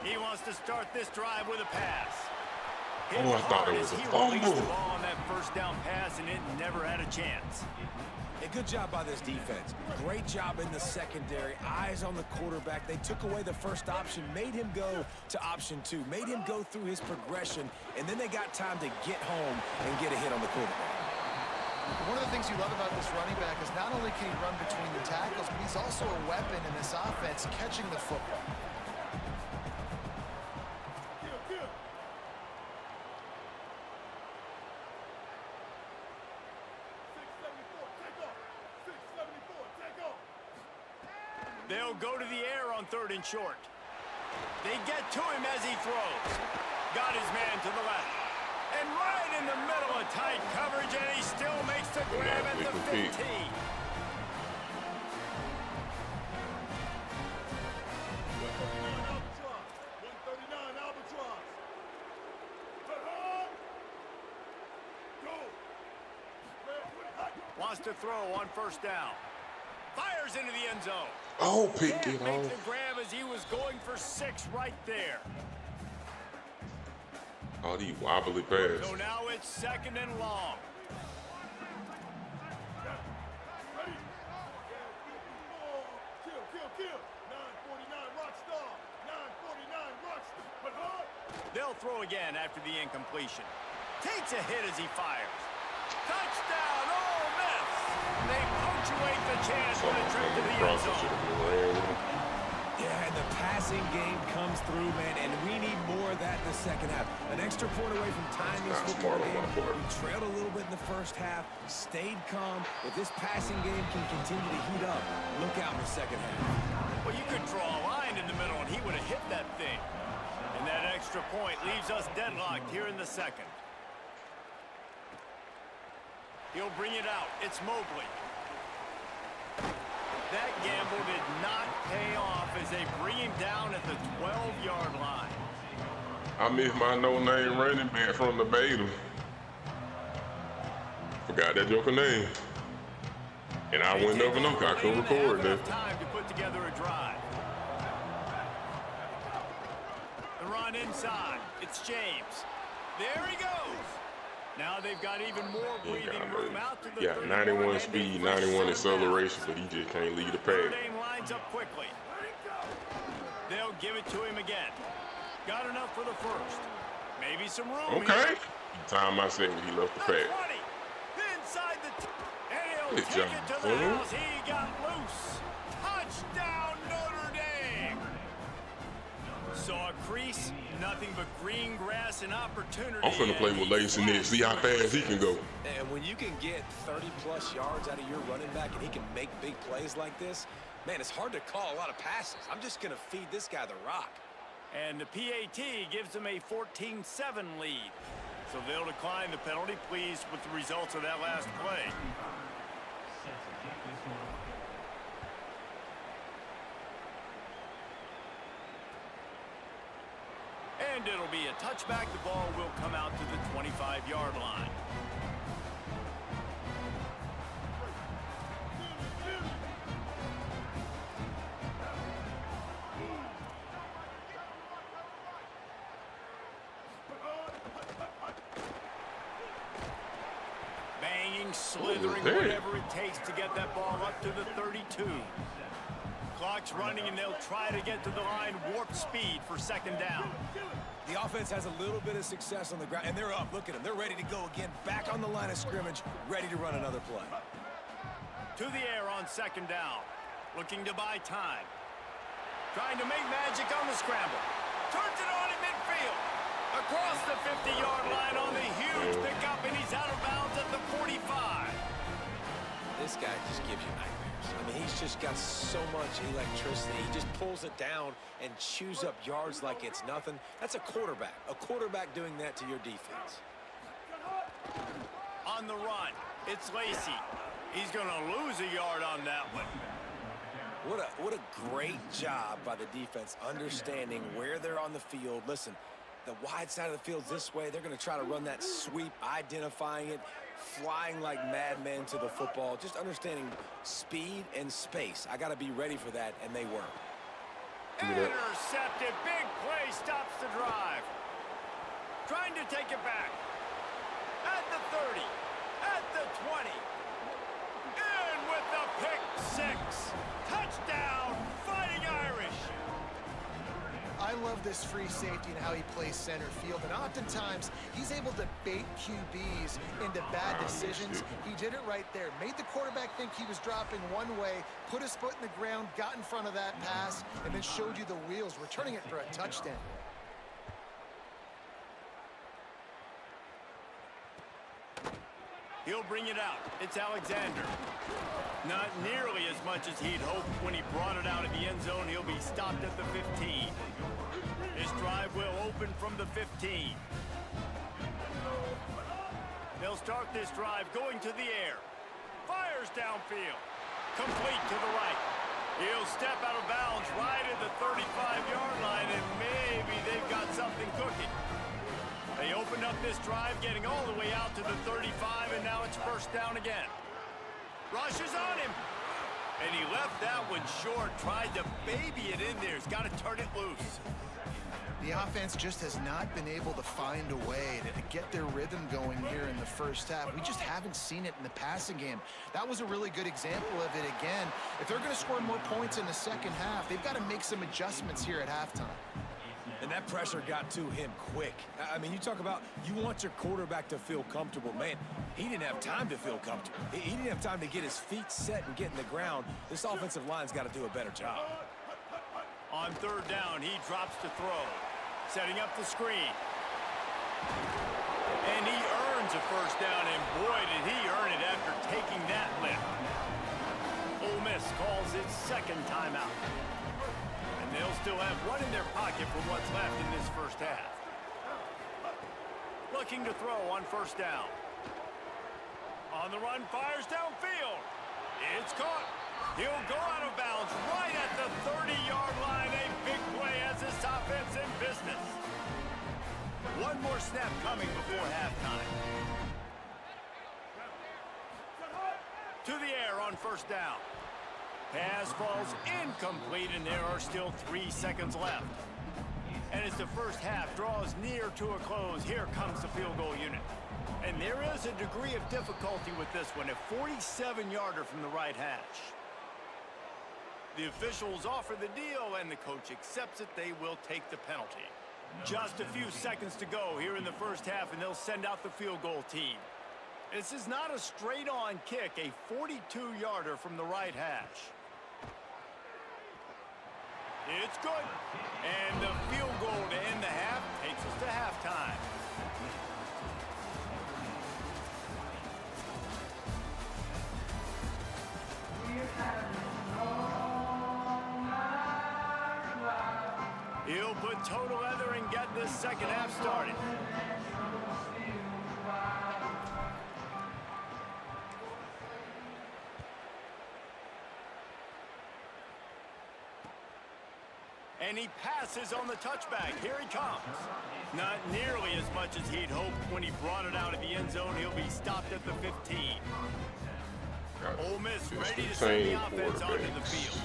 He wants to start this drive with a pass. Oh, I thought it was a He released the fumble. ball on that first down pass, and it never had a chance. A good job by this defense. Great job in the secondary. Eyes on the quarterback. They took away the first option, made him go to option 2, made him go through his progression, and then they got time to get home and get a hit on the quarterback. One of the things you love about this running back is not only can he run between the tackles, but he's also a weapon in this offense catching the football. They'll go to the air on 3rd and short. They get to him as he throws. Got his man to the left. And right in the middle of tight coverage, and he still makes the grab at the 15. Wants to throw on first down. Fires into the end zone. Oh, pick it Can't make off. the grab as he was going for 6 right there. Oh, these wobbly pass. So now it's 2nd and long. They'll throw again after the incompletion. Takes a hit as he fires. Touchdown, Ole Miss! They punctuate the chance for the trip to the end zone. Yeah, and the passing game comes through, man, and we need more of that in the second half. An extra point away from tying this Not football smart on game. my part. We trailed a little bit in the first half, stayed calm. If this passing game can continue to heat up, look out in the second half. Well, you could draw a line in the middle, and he would have hit that thing. And that extra point leaves us deadlocked here in the second. He'll bring it out. It's Mobley. That gamble did not pay off as they bring him down at the 12-yard line. I missed my no-name running back from the beta. Forgot that joker name. And I wouldn't never know 'cause I couldn't record that. Time to put together a drive. The run inside. It's James. There he goes. Now they've got even more breathing room out to the Yeah, 91 speed, 91 acceleration, but he just can't lead the Notre pack. Dame lines up quickly. They'll give it to him again. Got enough for the first. Maybe some room Okay. here. Time I said when he left the The pack. 20. Inside the and he'll Good take job, it to the Cole. house. He got loose. Touchdown, Notre Dame. Saw a crease, nothing but green grass and opportunity. I'm finna play with Lacy next, see how fast he can go. And when you can get 30-plus yards out of your running back and he can make big plays like this, man, it's hard to call a lot of passes. I'm just going to feed this guy the rock. And the PAT gives them a 14-7 lead. So they'll decline the penalty, pleased with the results of that last play. And it'll be a touchback. The ball will come out to the 25-yard line. Banging, slithering, that? whatever it takes to get that ball up to the 32. Clock's running, and they'll try to get to the line, warp speed for 2nd down. The offense has a little bit of success on the ground, and they're up. Look at them. They're ready to go again, back on the line of scrimmage, ready to run another play. To the air on 2nd down, looking to buy time. Trying to make magic on the scramble. Turns it on in midfield. Across the 50-yard line on the huge pickup, and he's out of bounds at the 45. This guy just gives you nightmares. I mean, he's just got so much electricity. He just pulls it down and chews up yards like it's nothing. That's a quarterback. A quarterback doing that to your defense. On the run, it's Lacey. He's going to lose a yard on that one. What a great job by the defense understanding where they're on the field. Listen, the wide side of the field's this way. They're going to try to run that sweep, identifying it, flying like madmen to the football, just understanding speed and space. I got to be ready for that, and they were. Intercepted. Big play stops the drive. Trying to take it back. At the 30. At the 20. In with the pick six. Touchdown, Fighting Irish. I love this free safety and how he plays center field, and oftentimes he's able to bait QBs into bad decisions. He did it right there. Made the quarterback think he was dropping one way, put his foot in the ground, got in front of that pass, and then showed you the wheels, returning it for a touchdown. He'll bring it out. It's Alexander. Not nearly as much as he'd hoped when he brought it out of the end zone. He'll be stopped at the 15. This drive will open from the 15. They'll start this drive going to the air. Fires downfield. Complete to the right. He'll step out of bounds right at the 35-yard line, and maybe they've got something cooking. They opened up this drive, getting all the way out to the 35, and now it's first down again. Rushes on him. And he left that one short, tried to baby it in there. He's got to turn it loose. The offense just has not been able to find a way to get their rhythm going here in the first half. We just haven't seen it in the passing game. That was a really good example of it again. If they're going to score more points in the second half, they've got to make some adjustments here at halftime. And that pressure got to him quick. I mean, you talk about you want your quarterback to feel comfortable. Man, he didn't have time to feel comfortable. He didn't have time to get his feet set and get in the ground. This offensive line's got to do a better job. On third down, he drops to throw. Setting up the screen. And he earns a first down, and boy, did he earn it after taking that lift. Ole Miss calls its second timeout. And they'll still have one in their pocket for what's left in this first half. Looking to throw on first down. On the run, fires downfield. It's caught. He'll go out of bounds right at the 30-yard line. A big play as this offense in business. One more snap coming before halftime. To the air on first down. Pass falls incomplete, and there are still 3 seconds left. And as the first half draws near to a close, here comes the field goal unit. And there is a degree of difficulty with this one, a 47-yarder from the right hash. The officials offer the deal, and the coach accepts it. They will take the penalty. Just a few seconds to go here in the first half, and they'll send out the field goal team. This is not a straight-on kick, a 42-yarder from the right hash. It's good. And the field goal to end the half takes us to halftime. He'll put total leather and get this second half started. And he passes on the touchback. Here he comes. Not nearly as much as he'd hoped when he brought it out of the end zone. He'll be stopped at the 15. Ole Miss ready to send the offense onto the field.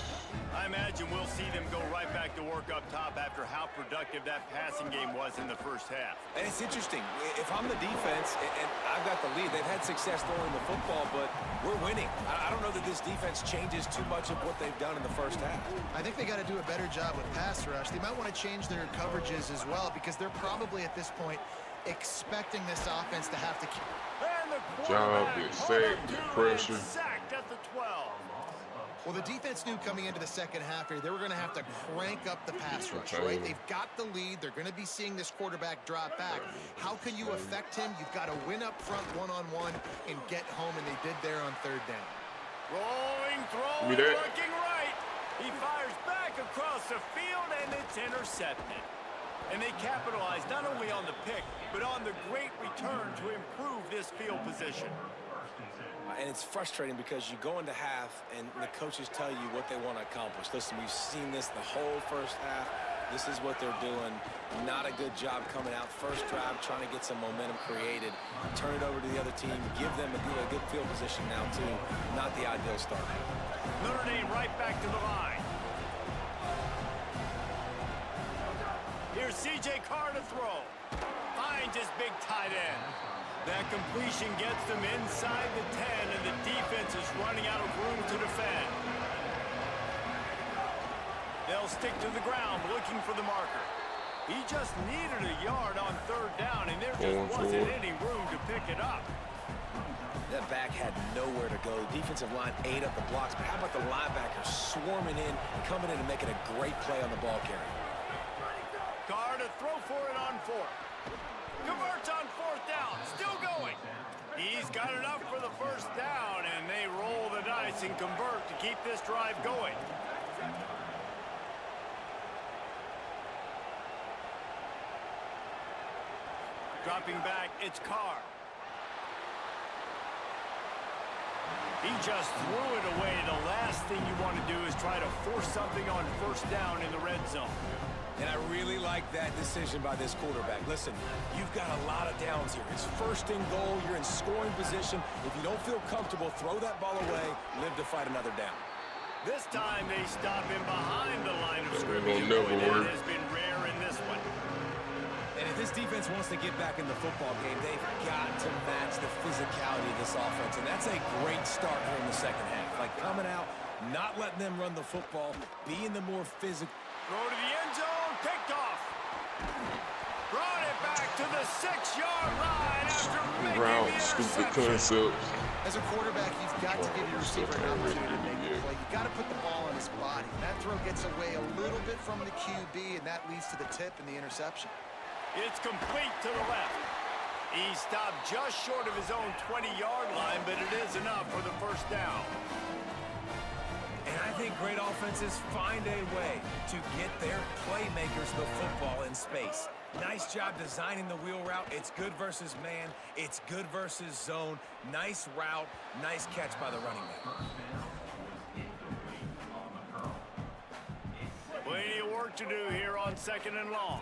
I imagine we'll see them go right back to work up top after how productive that passing game was in the first half. And it's interesting. If I'm the defense and I've got the lead, they've had success throwing the football, but we're winning. I don't know that this defense changes too much of what they've done in the first half. I think they got to do a better job with pass rush. They might want to change their coverages as well, because they're probably at this point expecting this offense to have to keep. And the Job, get sacked, get pressure. Sacked at the 12. Well, the defense knew coming into the second half here, they were going to have to crank up the pass rush, right? They've got the lead. They're going to be seeing this quarterback drop back. How can you affect him? You've got to win up front one-on-one and get home, and they did there on third down. Rolling, throwing, looking right. He fires back across the field, and it's intercepted. And they capitalized not only on the pick, but on the great return to improve this field position. And it's frustrating because you go into half and the coaches tell you what they want to accomplish. Listen, we've seen this the whole first half. This is what they're doing. Not a good job coming out. First drive, trying to get some momentum created. Turn it over to the other team. Give them a good field position now, too. Not the ideal start. Notre Dame right back to the line. Here's C.J. Carr to throw. Finds his big tight end. That completion gets them inside the 10, and the defense is running out of room to defend. They'll stick to the ground looking for the marker. He just needed a yard on third down, and there just wasn't any room to pick it up. That back had nowhere to go. The defensive line ate up the blocks, but how about the linebackers swarming in, coming in and making a great play on the ball carrier? Carr to throw for it on fourth. Converts on fourth down. Still going. He's got enough for the first down, and they roll the dice and convert to keep this drive going. Dropping back, it's Carr. He just threw it away. The last thing you want to do is try to force something on first down in the red zone. And I really like that decision by this quarterback. Listen, you've got a lot of downs here. It's first and goal. You're in scoring position. If you don't feel comfortable, throw that ball away. Live to fight another down. This time they stop him behind the line of scrimmage. That has been rare in this one. And if this defense wants to get back in the football game, they've got to match the physicality of this offense. And that's a great start here in the second half. Like coming out, not letting them run the football, being the more physical. Throw to the end zone, picked off. Brought it back to the 6-yard line after making the stupid interception. concepts. As a quarterback, you've got to give your receiver an opportunity to make the play. You've got to put the ball on his body. And that throw gets away a little bit from the QB, and that leads to the tip and the interception. It's complete to the left. He stopped just short of his own 20-yard line, but it is enough for the first down. And I think great offenses find a way to get their playmakers the football in space. Nice job designing the wheel route. It's good versus man. It's good versus zone. Nice route. Nice catch by the running back. Plenty of work to do here on second and long.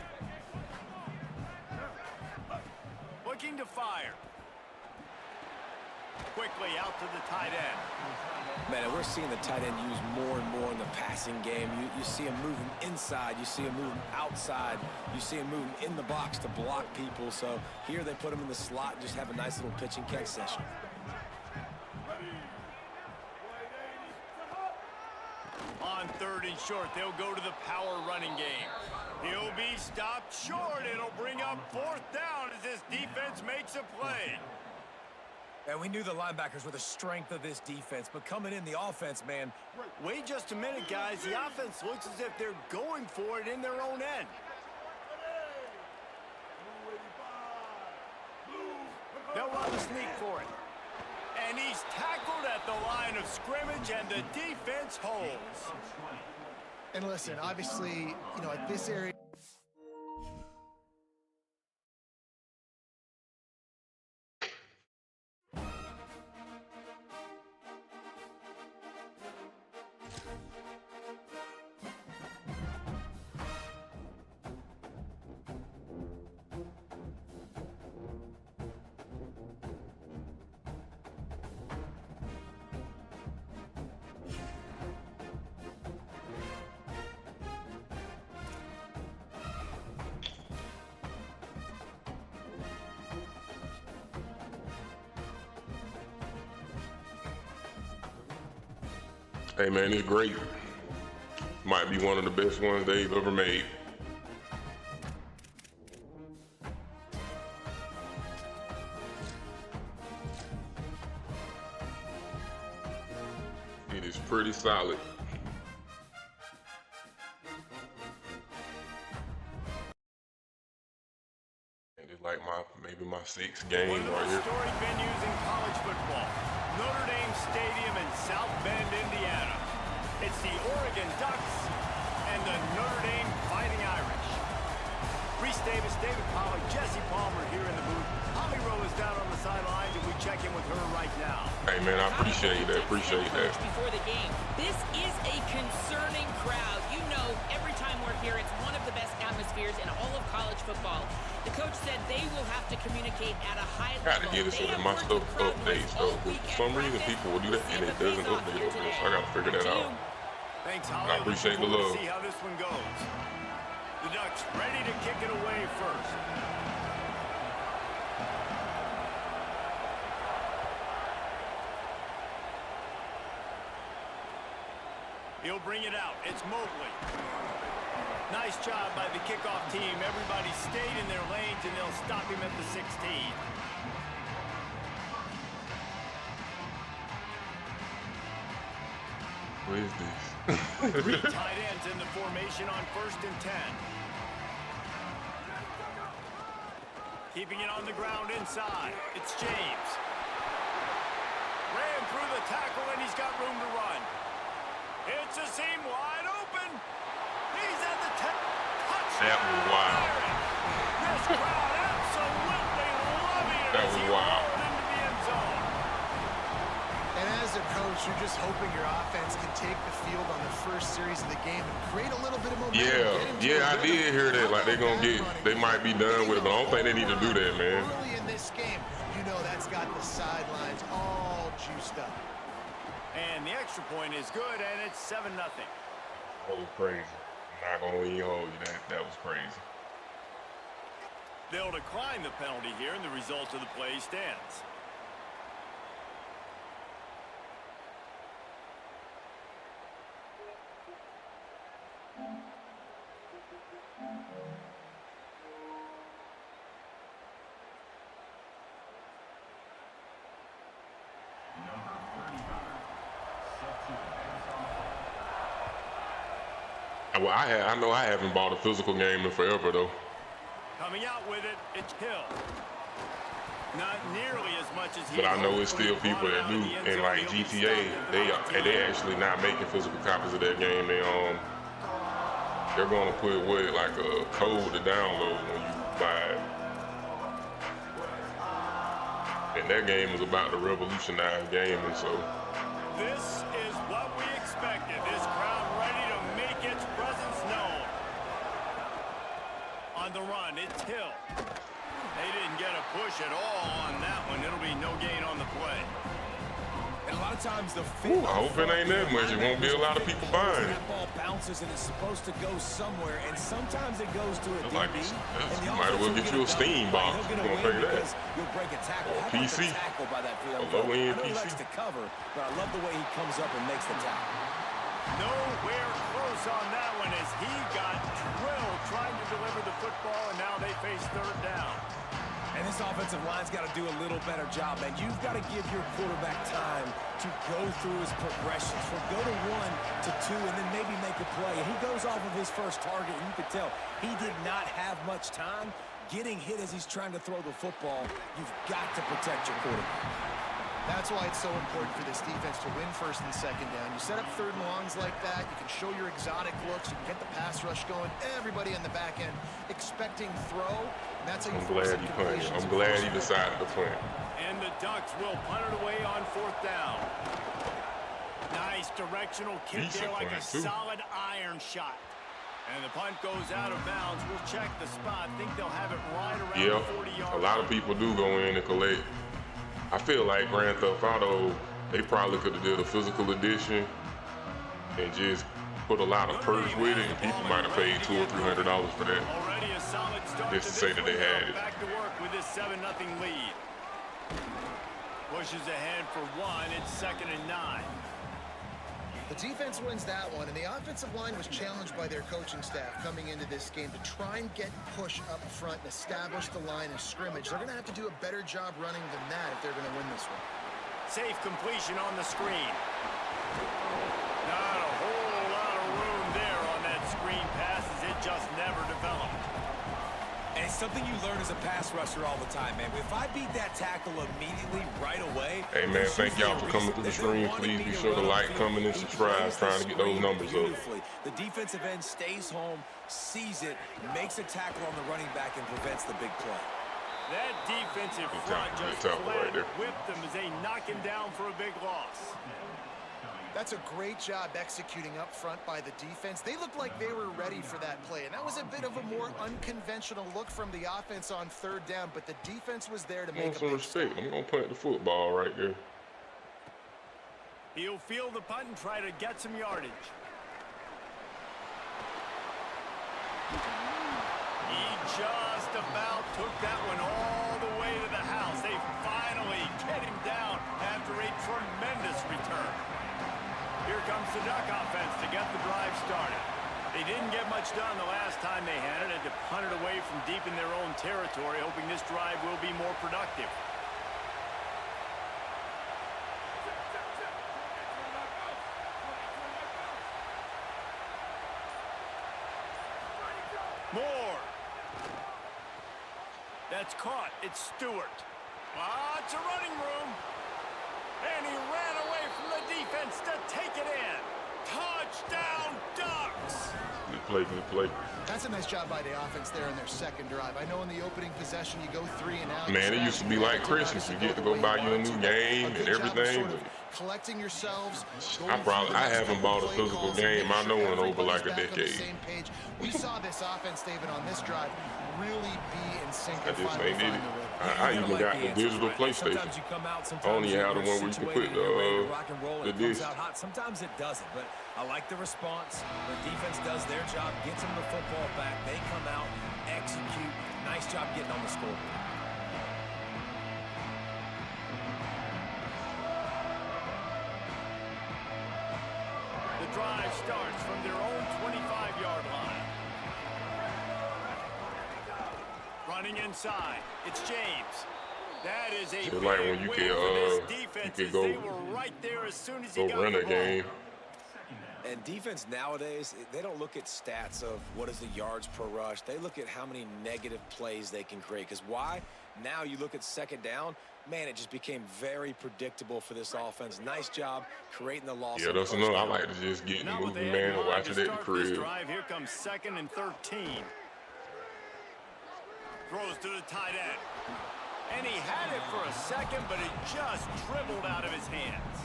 Looking to fire. Quickly out to the tight end. Man, and we're seeing the tight end used more and more in the passing game. You see him moving inside. You see him moving outside. You see him moving in the box to block people. So here they put him in the slot and just have a nice little pitch and catch session. On third and short, they'll go to the power running game. He'll be stopped short. It'll bring up fourth down as this defense makes a play. And we knew the linebackers were the strength of this defense, but coming in the offense, man. Wait just a minute, guys. The offense looks as if they're going for it in their own end. They'll run the sneak for it. And he's tackled at the line of scrimmage, and the defense holds. And listen, obviously, you know, at this area, Hey man, it's great. Might be one of the best ones they've ever made. It is pretty solid. And it's like maybe my sixth game One of the right here. historic venues in college football, Notre Dame Stadium in South Bend, Indiana. It's the Oregon Ducks and the Notre Dame Fighting Irish. Reese Davis, David Pollack, Jesse Palmer here in the booth. Holly Rowe is down on the sidelines, and we check in with her right now. Hey man, I appreciate that. Appreciate that. Before the game, this is a concerning crowd. You know, every time we're here, it's one of the best atmospheres in all of college football. The coach said they will have to communicate at a high level. Gotta get this with my stuff updates though. For some reason, people will do that and it doesn't update over there, so I gotta figure that out. Thanks, Holly. I appreciate the love. See how this one goes. The Ducks ready to kick it away first. He'll bring it out. It's Mobley. Nice job by the kickoff team. Everybody stayed in their lanes, and they'll stop him at the 16. What is this? Three tight ends in the formation on 1st and 10. Keeping it on the ground inside. It's James. Ran through the tackle, and he's got room to run. It's a seam wide open. He's at the 10. That was wild. This crowd absolutely loving it. That as was he wild. rolled into the end zone. And as a coach, you're just hoping your offense can take the field on the first series of the game and create a little bit of momentum. Yeah, I did hear that. Like they might be done with it, but I don't think they need to do that, man. Early in this game, you know that's got the sidelines all juiced up. And the extra point is good, and it's 7-0. That was crazy. I'm not gonna even hold you. That was crazy. They'll decline the penalty here, and the result of the play stands. Well, I know I haven't bought a physical game in forever though. Coming out with it, it's Hill. Not nearly as much as he. But I know it's still people that do, and like GTA, they actually not making physical copies of that game. They're gonna put like a code to download when you buy it. And that game is about to revolutionize gaming, so. This is what we expected. This crowd ready to make its presence known. On the run, it's Hill. They didn't get a push at all on that one. It'll be no gain on the play. And a lot of times the Ooh, I hope it ain't that much. It won't be a lot of people buying it. That ball bounces and it's supposed to go somewhere, and sometimes it goes to a Like, DB. you might as well get you a Steam box. You gonna pay that? You'll break a tackle. Or How about PC. the tackle by that field? A low-end I know he PC. likes to cover, but I love the way he comes up and makes the tackle. Nowhere close on that one as he got drilled trying to deliver the football, and now they face 3rd down. And this offensive line's got to do a little better job, man. You've got to give your quarterback time to go through his progressions, from go to 1 to 2, and then maybe make a play. And he goes off of his first target, and you could tell he did not have much time getting hit as he's trying to throw the football. You've got to protect your quarterback. That's why it's so important for this defense to win 1st and 2nd down. You set up 3rd and longs like that. You can show your exotic looks. You can get the pass rush going. Everybody in the back end expecting throw. That's how you force I'm glad he punched. I'm glad he decided to punt. And the Ducks will punt it away on 4th down. Nice directional kick there, like a solid iron shot. And the punt goes out of bounds. We'll check the spot. Think they'll have it right around the 40-yard line. A lot of people do go in and collect. I feel like Grand Theft Auto, they probably could have did a physical edition and just put a lot of perks with it, and people might have paid $200 or $300 for that. Already a solid start Just to say that they had it. Back to work with this 7-0 lead. Pushes ahead for 1. It's 2nd and 9. The defense wins that one, and the offensive line was challenged by their coaching staff coming into this game to try and get push up front and establish the line of scrimmage. They're going to have to do a better job running than that if they're going to win this one. Safe completion on the screen. Not a whole lot of room there on that screen pass as it just never developed. And it's something you learn as a pass rusher all the time, man. If I beat that tackle immediately right away... Hey, man, thank y'all for coming through the stream. Please be sure to like, comment, and subscribe. Trying to get those numbers up. The defensive end stays home, sees it, makes a tackle on the running back, and prevents the big play. That defensive front just flat whipped them as they knock him down for a big loss. That's a great job executing up front by the defense. They looked like they were ready for that play, and that was a bit of a more unconventional look from the offense on third down, but the defense was there to make some respect. I'm going to punt the football right there. He'll field the punt and try to get some yardage. He just about took that one all the way to the house. They finally get him down after a tremendous return. Here comes the Duck offense to get the drive started. They didn't get much done the last time they had it. Had to punt it away from deep in their own territory, hoping this drive will be more productive. More. That's caught. It's Stewart. Lots of running room. And he ran away from the defense to take it in. Touchdown, Ducks! Good play, good play. That's a nice job by the offense there in their second drive. I know in the opening possession you go 3 and out. Man, it used to be like Christmas. You get to go buy you a new game and everything. But collecting yourselves. I haven't bought a physical game. I know in over like a decade. We saw this offense, David, on this drive really be in sync. I just ain't did it. I even got the digital PlayStation. I only have the one where you can put the disc. Sometimes it doesn't, but I like the response. The defense does their job, gets them the football back. They come out, execute. Nice job getting on the scoreboard. The drive starts from their own 25-yard line. Running inside, it's James. That is a big like when you win can, for this defense. you can go, they were right there as soon as he got run the a ball. game. And defense nowadays, they don't look at stats of what is the yards per rush. They look at how many negative plays they can create. Because why? Now you look at second down, man, it just became very predictable for this offense. Nice job creating the loss. Yeah, that's enough. I like to just get in the moving man and watch it at the crib. Here comes 2nd and 13. Throws to the tight end. And he had it for a second, but it just dribbled out of his hands.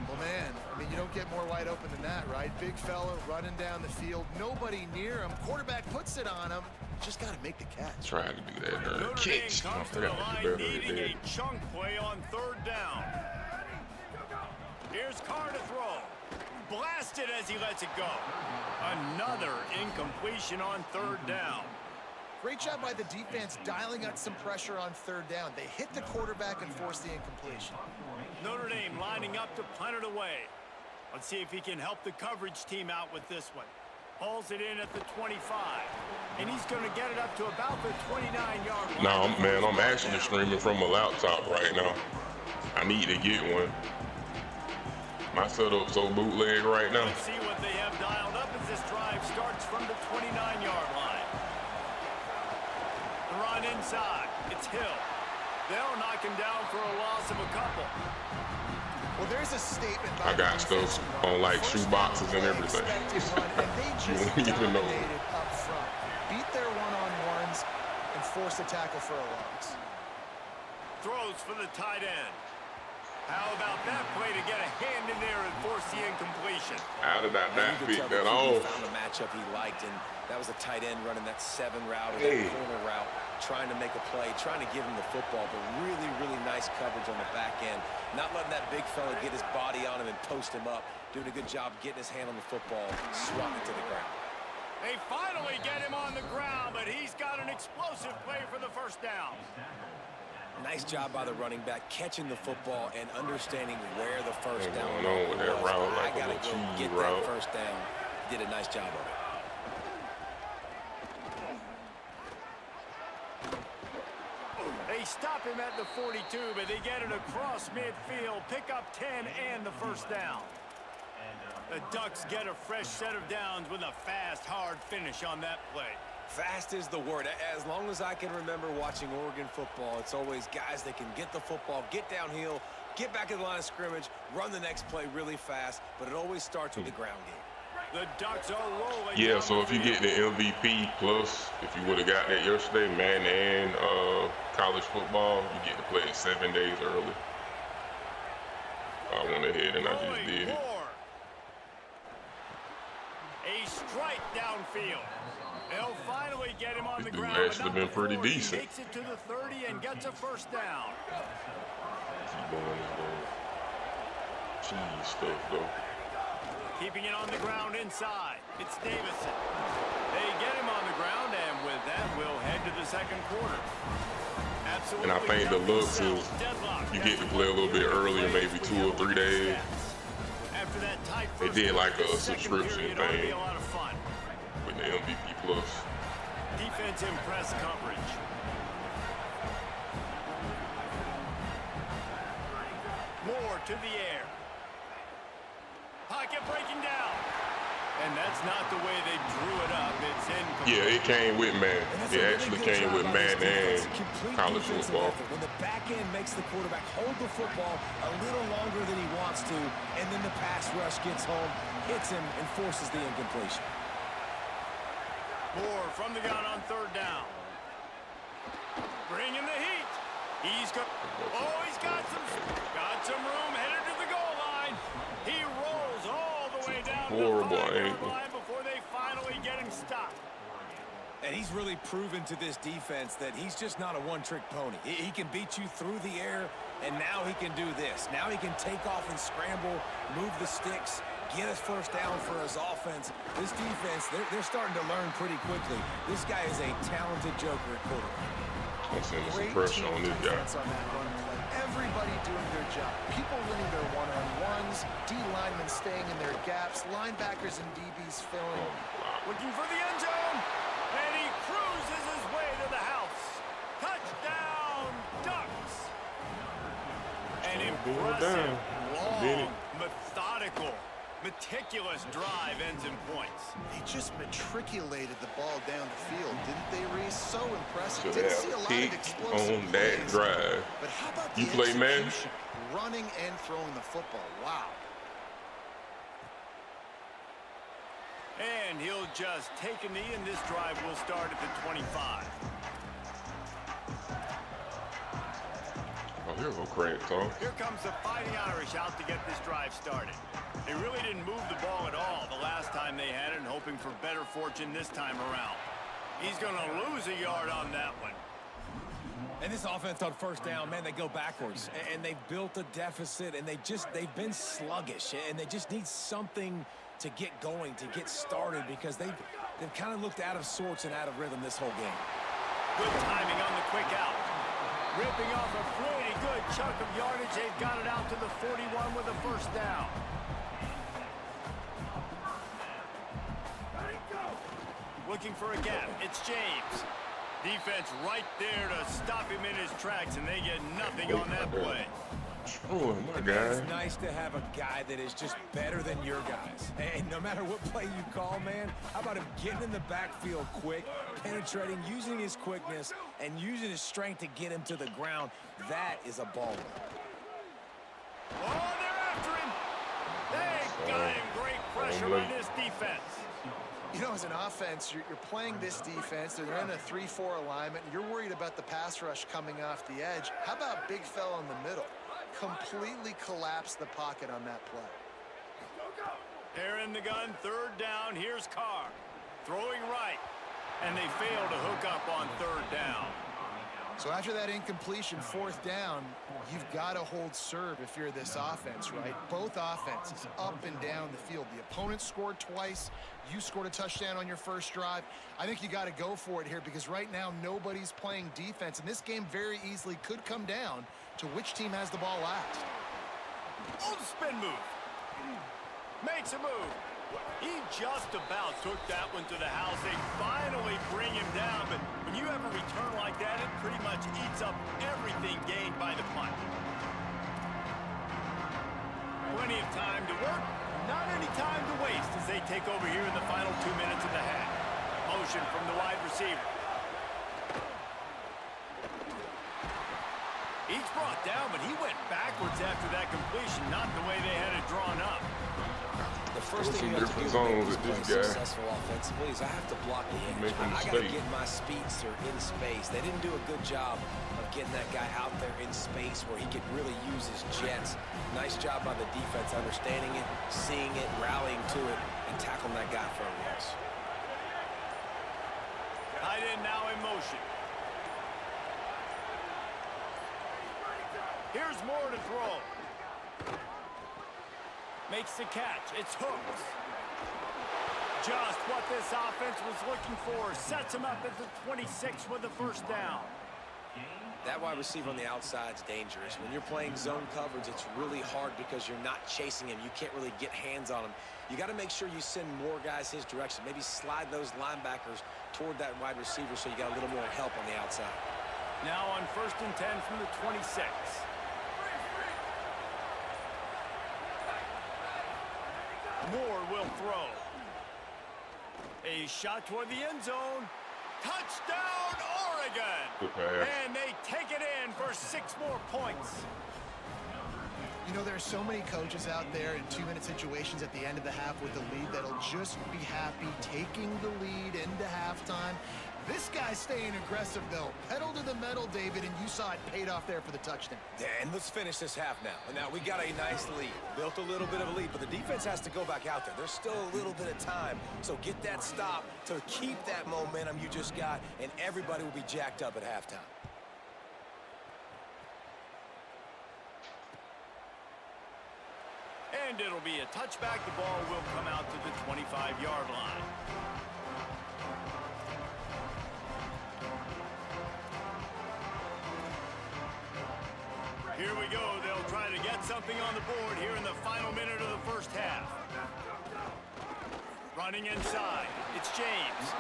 Well, man, I mean, you don't get more wide open than that, right? Big fella running down the field, nobody near him. Quarterback puts it on him. Just got to make the catch. Tried to do that Notre catch. Dame comes to the line needing a chunk play on 3rd down. Here's Carr to throw. Blasted as he lets it go. Another incompletion on 3rd down. Great job by the defense dialing up some pressure on 3rd down. They hit the quarterback and forced the incompletion. Notre Dame lining up to punt it away. Let's see if he can help the coverage team out with this one. Hauls it in at the 25. And he's going to get it up to about the 29-yard line. No, man, I'm actually streaming from a laptop right now. I need to get one. My setup's so bootleg right now. Let's see what they have dialed up as this drive starts from the 29-yard line. The run inside. It's Hill. They'll knock him down for a loss of a couple. Well, there's a statement. I got stuff on like shoe boxes and everything. You don't even know. Up front. Beat their one-on-ones and force a tackle for a loss. Throws for the tight end. How about that play to get a hand in there and force the incompletion? How did that not fit that He off? found a matchup he liked, and that was a tight end running that 7 route or that corner route, trying to make a play, trying to give him the football, but really, really nice coverage on the back end. Not letting that big fella get his body on him and post him up. Doing a good job getting his hand on the football, swatting it to the ground. They finally get him on the ground, but he's got an explosive play for the 1st down. Nice job by the running back, catching the football and understanding where the 1st down with that was. route, like I got to a go cheese get route. that 1st down. Did a nice job of it. They stop him at the 42, but they get it across midfield, pick up 10 and the 1st down. The Ducks get a fresh set of downs with a fast, hard finish on that play. Fast is the word. As long as I can remember watching Oregon football, it's always guys that can get the football, get downhill, get back to the line of scrimmage, run the next play really fast, but it always starts with the ground game. The Ducks are rolling. Yeah, so if you get the MVP plus, if you would have got that yesterday, Madden and college football, you get to play it 7 days early. I went ahead and I just did it. A strike downfield. They'll finally get him on the This dude ground. actually been pretty decent. He makes it to the 30 and gets a first down. Keep doing this little cheese stuff though. Keeping it on the ground inside. It's Davison. They get him on the ground, and with that, we'll head to the second quarter. Absolutely. And I think the looks is you get to play a little bit earlier, maybe 2 or 3 days. After that tight They first did like quarter, a the second subscription period ought to be thing a lot of fun. with the MVP plus. Defense in press coverage. Moore to the air. Pocket breaking down. And that's not the way they drew it up. It's incomplete. Yeah, it came with Madden. It actually came with Madden and college football. When the back end makes the quarterback hold the football a little longer than he wants to, and then the pass rush gets home, hits him, and forces the incompletion. Moore from the gun on third down. Bringing the heat. He's got some room headed to the goal line. He rolls all the way down to the Horrible 5-yard angle. line before they finally get him stopped. And he's really proven to this defense that he's just not a one-trick pony. He can beat you through the air, and now he can do this. Now he can take off and scramble, move the sticks, get us first down for his offense. This defense, they're starting to learn pretty quickly. This guy is a talented joker at quarterback. I'm sending some Great pressure team on this guy. defense on that run play. Everybody doing their job. People winning their one-on-ones, D linemen staying in their gaps, linebackers and DBs filling. Looking for the end zone. And he cruises his way to the house. Touchdown, Ducks. An impressive, long, methodical, meticulous drive ends in points. They just matriculated the ball down the field, didn't they, Reese? So impressive. Should Didn't have see a lot of picked explosive on that plays, drive. But how about the You play Madden? execution, running and throwing the football? Wow. And he'll just take a knee, and this drive will start at the 25. Oh, here's a crank, Tom. Here comes the Fighting Irish out to get this drive started. They really didn't move the ball at all the last time they had it, and hoping for better fortune this time around. He's going to lose a yard on that one. And this offense on first down, man, they go backwards. And they've built a deficit, and they've been sluggish, and they just need something to get going, to get started, because they've kind of looked out of sorts and out of rhythm this whole game. Good timing on the quick out. Ripping off a pretty good chunk of yardage. They've got it out to the 41 with a first down. Looking for a gap. It's James. Defense right there to stop him in his tracks, and they get nothing on that play. Oh, my guy. It's nice to have a guy that is just better than your guys. And no matter what play you call, man, how about him getting in the backfield quick, penetrating, using his quickness, and using his strength to get him to the ground? That is a baller. Oh, they're after him. They got him. Great pressure on this defense. You know, as an offense, you're playing this defense. They're in a 3-4 alignment. You're worried about the pass rush coming off the edge. How about big fella in the middle? Completely collapsed the pocket on that play. They're in the gun, third down. Here's Carr throwing right, and they fail to hook up on third down. So after that incompletion, fourth down, you've got to hold serve if you're this offense, right? Both offenses up and down the field. The opponent scored twice. You scored a touchdown on your first drive. I think you got to go for it here, because right now nobody's playing defense, and this game very easily could come down to which team has the ball last. Oh, the spin move. Makes a move. He just about took that one to the house. They finally bring him down, but when you have a return like that, it pretty much eats up everything gained by the punt. Plenty of time to work. Not any time to waste as they take over here in the final 2 minutes of the half. Motion from the wide receiver. He's brought down, but he went backwards after that completion, not the way they had it drawn up. The first thing you have to do to make this play successful offensively is I have to block the edge. I got to get my speedster in space. They didn't do a good job of getting that guy out there in space where he could really use his jets. Nice job by the defense understanding it, seeing it, rallying to it, and tackling that guy for a loss. Tight end now in motion. Here's Moore to throw. Makes the catch. It's hooked. Just what this offense was looking for. Sets him up at the 26 with the first down. That wide receiver on the outside is dangerous. When you're playing zone coverage, it's really hard because you're not chasing him. You can't really get hands on him. You got to make sure you send more guys his direction. Maybe slide those linebackers toward that wide receiver so you got a little more help on the outside. Now on 1st and 10 from the 26. Moore will throw. A shot toward the end zone. Touchdown, Oregon! And they take it in for 6 more points. You know, there are so many coaches out there in 2-minute situations at the end of the half with the lead that'll just be happy taking the lead into halftime. This guy's staying aggressive, though. Pedal to the metal, David, and you saw it paid off there for the touchdown. And let's finish this half now. And now we got a nice lead. Built a little bit of a lead, but the defense has to go back out there. There's still a little bit of time. So get that stop to keep that momentum you just got, and everybody will be jacked up at halftime. And it'll be a touchback. The ball will come out to the 25-yard line. Here we go. They'll try to get something on the board here in the final minute of the first half. Running inside. It's James.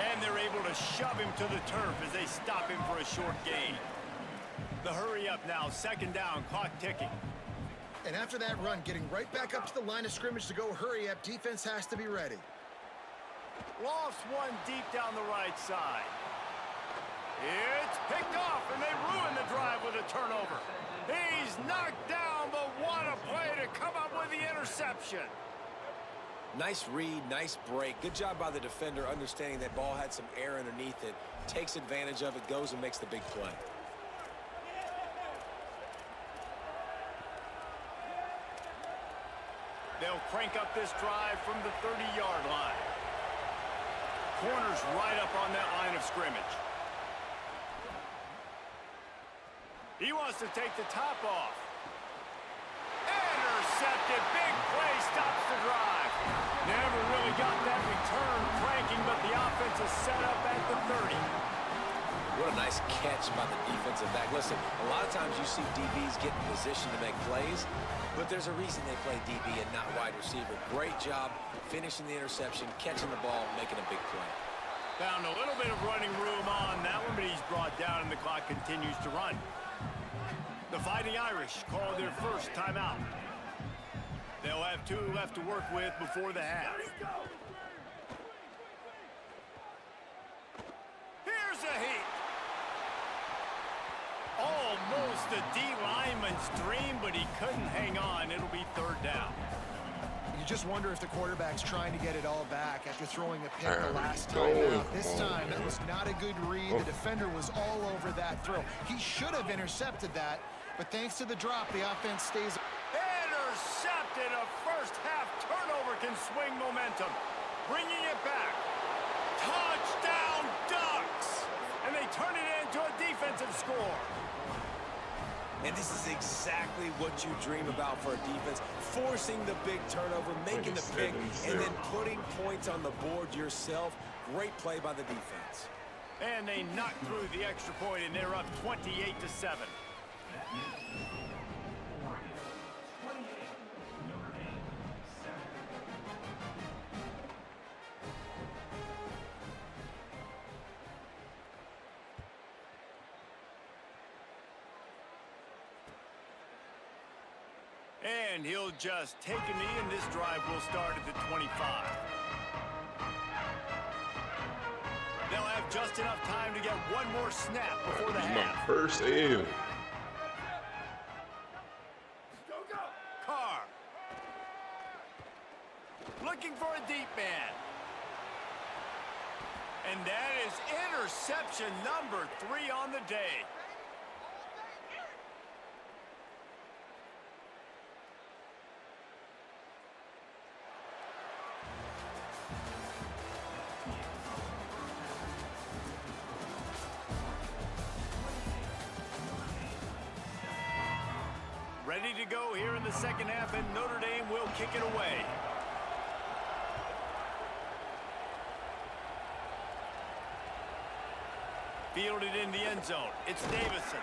And they're able to shove him to the turf as they stop him for a short gain. The hurry up now. 2nd down. Clock ticking. And after that run, getting right back up to the line of scrimmage to go hurry up, defense has to be ready. Lost one deep down the right side. It's picked off, and they ruin the drive with a turnover. He's knocked down, but what a play to come up with the interception. Nice read, nice break. Good job by the defender understanding that ball had some air underneath it. Takes advantage of it, goes and makes the big play. They'll crank up this drive from the 30-yard line. Corner's right up on that line of scrimmage. He wants to take the top off. Intercepted. Big play stops the drive. Never really got that return cranking, but the offense is set up at the 30. What a nice catch by the defensive back. Listen, a lot of times you see DBs get in position to make plays, but there's a reason they play DB and not wide receiver. Great job finishing the interception, catching the ball, making a big play. Found a little bit of running room on that one, but he's brought down and the clock continues to run. The Fighting Irish call their first timeout. They'll have 2 left to work with before the half. Here's a heat. Almost a D lineman's dream, but he couldn't hang on. It'll be 3rd down. You just wonder if the quarterback's trying to get it all back after throwing a pick the last time out. This time, that was not a good read. The defender was all over that throw. He should have intercepted that, but thanks to the drop, the offense stays. Intercepted. A first-half turnover can swing momentum. Bringing it back. Touchdown, Ducks! And they turn it into a defensive score. And this is exactly what you dream about for a defense. Forcing the big turnover, making the pick, and then putting points on the board yourself. Great play by the defense. And they knock through the extra point, and they're up 28-7. And he'll just take a knee, and this drive will start at the 25. They'll have just enough time to get one more snap before the This is half. my first L. Carr. Looking for a deep man. And that is interception number 3 on the day. Ready to go here in the second half, and Notre Dame will kick it away. Fielded in the end zone. It's Davison.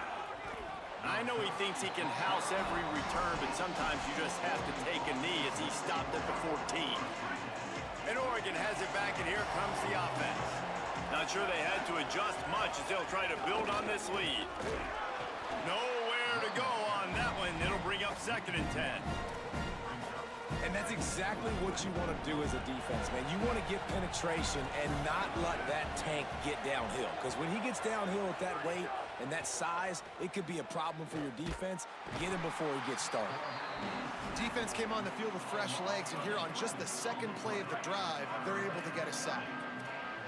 I know he thinks he can house every return, but sometimes you just have to take a knee as he stopped at the 14. And Oregon has it back, and here comes the offense. Not sure they had to adjust much as they'll try to build on this lead. Nowhere to go on that one. It'll bring up 2nd and 10. And that's exactly what you want to do as a defense, man. You want to get penetration and not let that tank get downhill. Because when he gets downhill at that weight and that size, it could be a problem for your defense. Get him before he gets started. Defense came on the field with fresh legs, and here on just the second play of the drive, they're able to get a sack.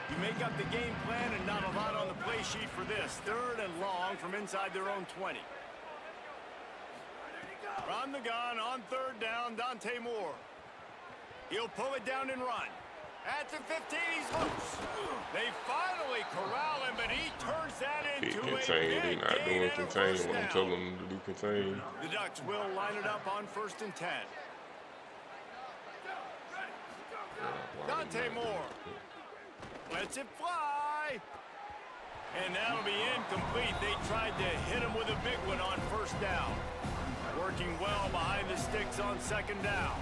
You make up the game plan and not a lot on the play sheet for this. 3rd and long from inside their own 20. From the gun on 3rd down, Dante Moore. He'll pull it down and run. At the 15, he's loose. They finally corral him, but he turns that into a Contain. They big not gain doing and a contain first when I'm down. telling them to do contain. The Ducks will line it up on 1st and 10. Dante Moore lets it fly. And that'll be incomplete. They tried to hit him with a big one on 1st down. Working well behind the sticks on 2nd down.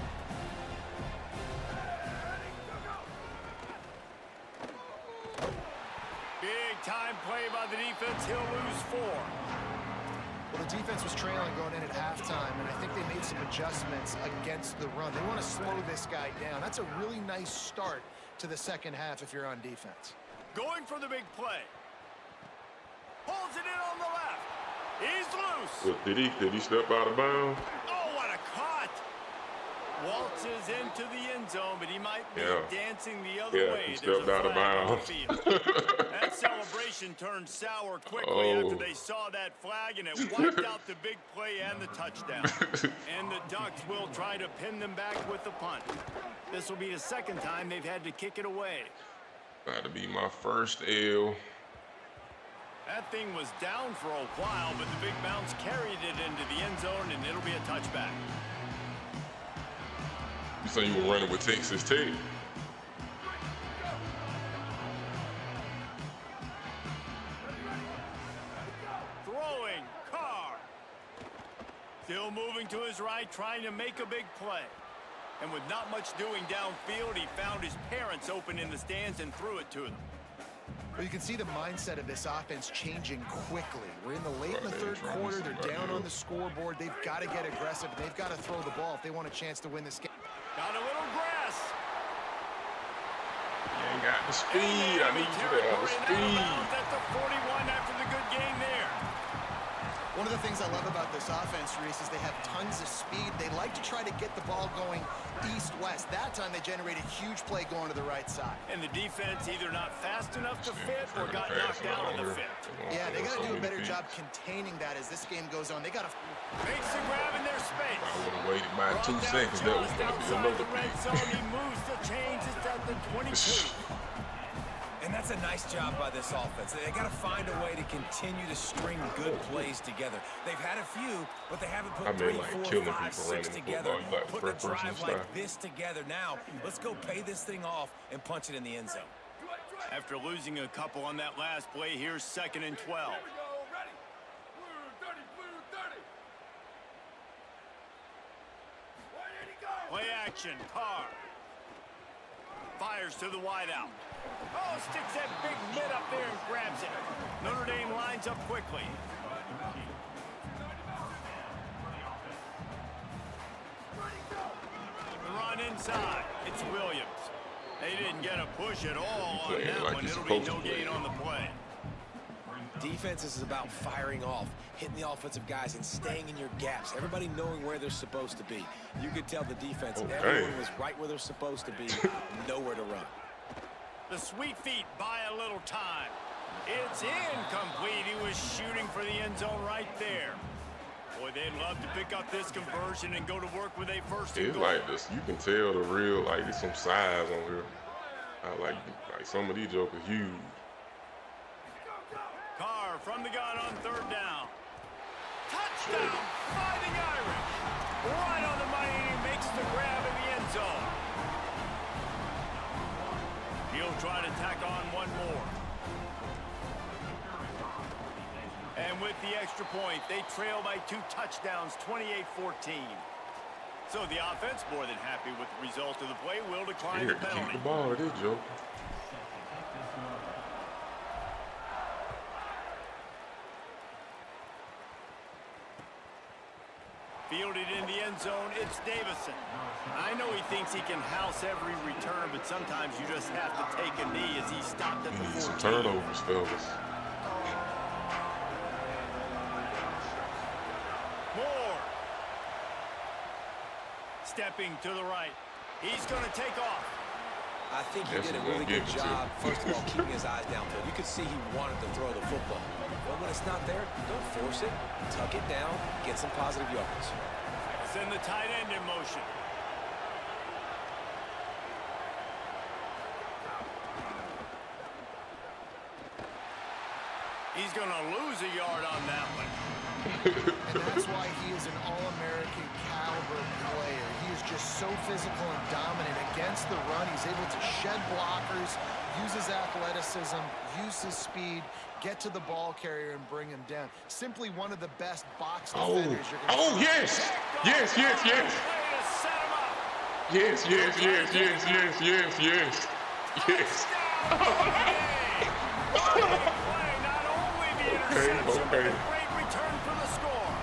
Big time play by the defense. He'll lose 4. Well, the defense was trailing going in at halftime, and I think they made some adjustments against the run. They want to slow this guy down. That's a really nice start to the second half if you're on defense. Going for the big play. Pulls it in on the left. He's loose. But did he step out of bounds? Oh, what a cut. Waltzes into the end zone, but he might be dancing the other way. He stepped out of bounds. That celebration turned sour quickly after they saw that flag, and it wiped out the big play and the touchdown. And the Ducks will try to pin them back with the punt. This will be the 2nd time they've had to kick it away. That'll be my first L. That thing was down for a while, but the big bounce carried it into the end zone, and it'll be a touchback. You say you were running with Texas Tech? Throwing, Carr. Still moving to his right, trying to make a big play. And with not much doing downfield, he found his parents open in the stands and threw it to them. Well, you can see the mindset of this offense changing quickly. We're in the late in the 3rd quarter. They're down on the scoreboard. They've got to get aggressive. They've got to throw the ball if they want a chance to win this game. Got a little grass. You ain't got the speed. I need you to have the speed. At the 41 after the good gain there. One of the things I love about this offense, Reese, is they have tons of speed. They like to try to get the ball going east-west. That time they generated a huge play going to the right side. And the defense either not fast enough to fit or got knocked out on the fit. Yeah, they got to do a better job containing that as this game goes on. They got to makes the grab in their space. I would have waited by 2 seconds. That was going to be another red zone. He moves the chains. It's at the 22. And that's a nice job by this offense. They got to find a way to continue to string good plays together. They've had a few, but they haven't put 3, 4, 5, 6 together. Put a drive like this together. Now, let's go pay this thing off and punch it in the end zone. After losing a couple on that last play, here's 2nd and 12. Play action, Carr. Fires to the wideout. Oh, sticks that big mid up there and grabs it. Notre Dame lines up quickly. inside. It's Williams. They didn't get a push at all on Playing that like one. he's It'll be supposed no to play. gain on the play. Defense is about firing off, hitting the offensive guys, and staying in your gaps. Everybody knowing where they're supposed to be. You could tell the defense, everyone was right where they're supposed to be, nowhere to run. The sweet feet buy a little time. It's incomplete. He was shooting for the end zone right there. Boy, they'd love to pick up this conversion and go to work with a first and It's goal. like this. You can tell the real, like, there's some size on here. I like some of these jokers huge. Carr from the gun on third down. Touchdown, Fighting Irish. Right on the money, and he makes the grab in the end zone. He'll try to tack on one more. And with the extra point, they trail by 2 touchdowns, 28-14. So the offense, more than happy with the result of the play, will decline Here, the keep penalty. the ball, this joker. Fielded in the end zone, it's Davison. I know he thinks he can house every return, but sometimes you just have to take a knee as he stopped at We the need some 14. turnovers, fellas. Moore. Stepping to the right. He's going to take off. I think he Yes, did a I'm really gonna good give it to job, him. first of all, keeping his eyes downfield. You could see he wanted to throw the football. But when it's not there, don't force it. Tuck it down, get some positive yards. Send the tight end in motion. He's going to lose a yard on that one. And that's why he is an All-American caliber player. He is just so physical and dominant against the run. He's able to shed blockers, use his athleticism, use his speed, get to the ball carrier and bring him down. Simply one of the best box defenders you're going to Oh, yes. Yes, yes, yes. Way to set him up. Yes, yes, yes, yes, yes, yes, yes. Yes. Play, not only the interception, but okay. a great return for the score.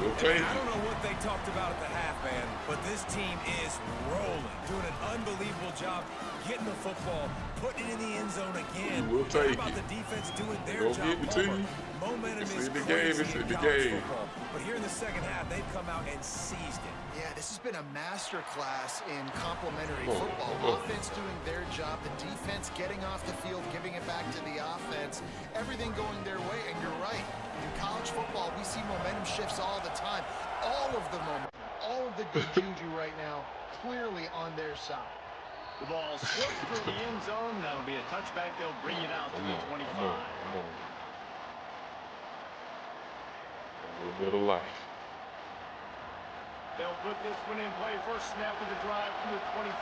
We'll take I don't it. know what they talked about at the half, man, but this team is rolling, doing an unbelievable job getting the football, putting it in the end zone again. We'll take How about it. the defense doing They their gonna job? give it to Homer, you. momentum It's is in the crazy game, it's in in the college game. football. But here in the second half, they've come out and seized it. Yeah, this has been a master class in complementary Whoa, football. whoa. Offense doing their job, the defense getting off the field, giving it back to the offense, everything going their way. And you're right, in college football, we see momentum shifts all the time. All of the momentum, all of the good juju right now, clearly on their side. The ball slips through the end zone. That'll be a touchback. They'll bring it out to Come the on, 25. come on, come on. A little bit of life. They'll put this one in play. First snap of the drive from the 25.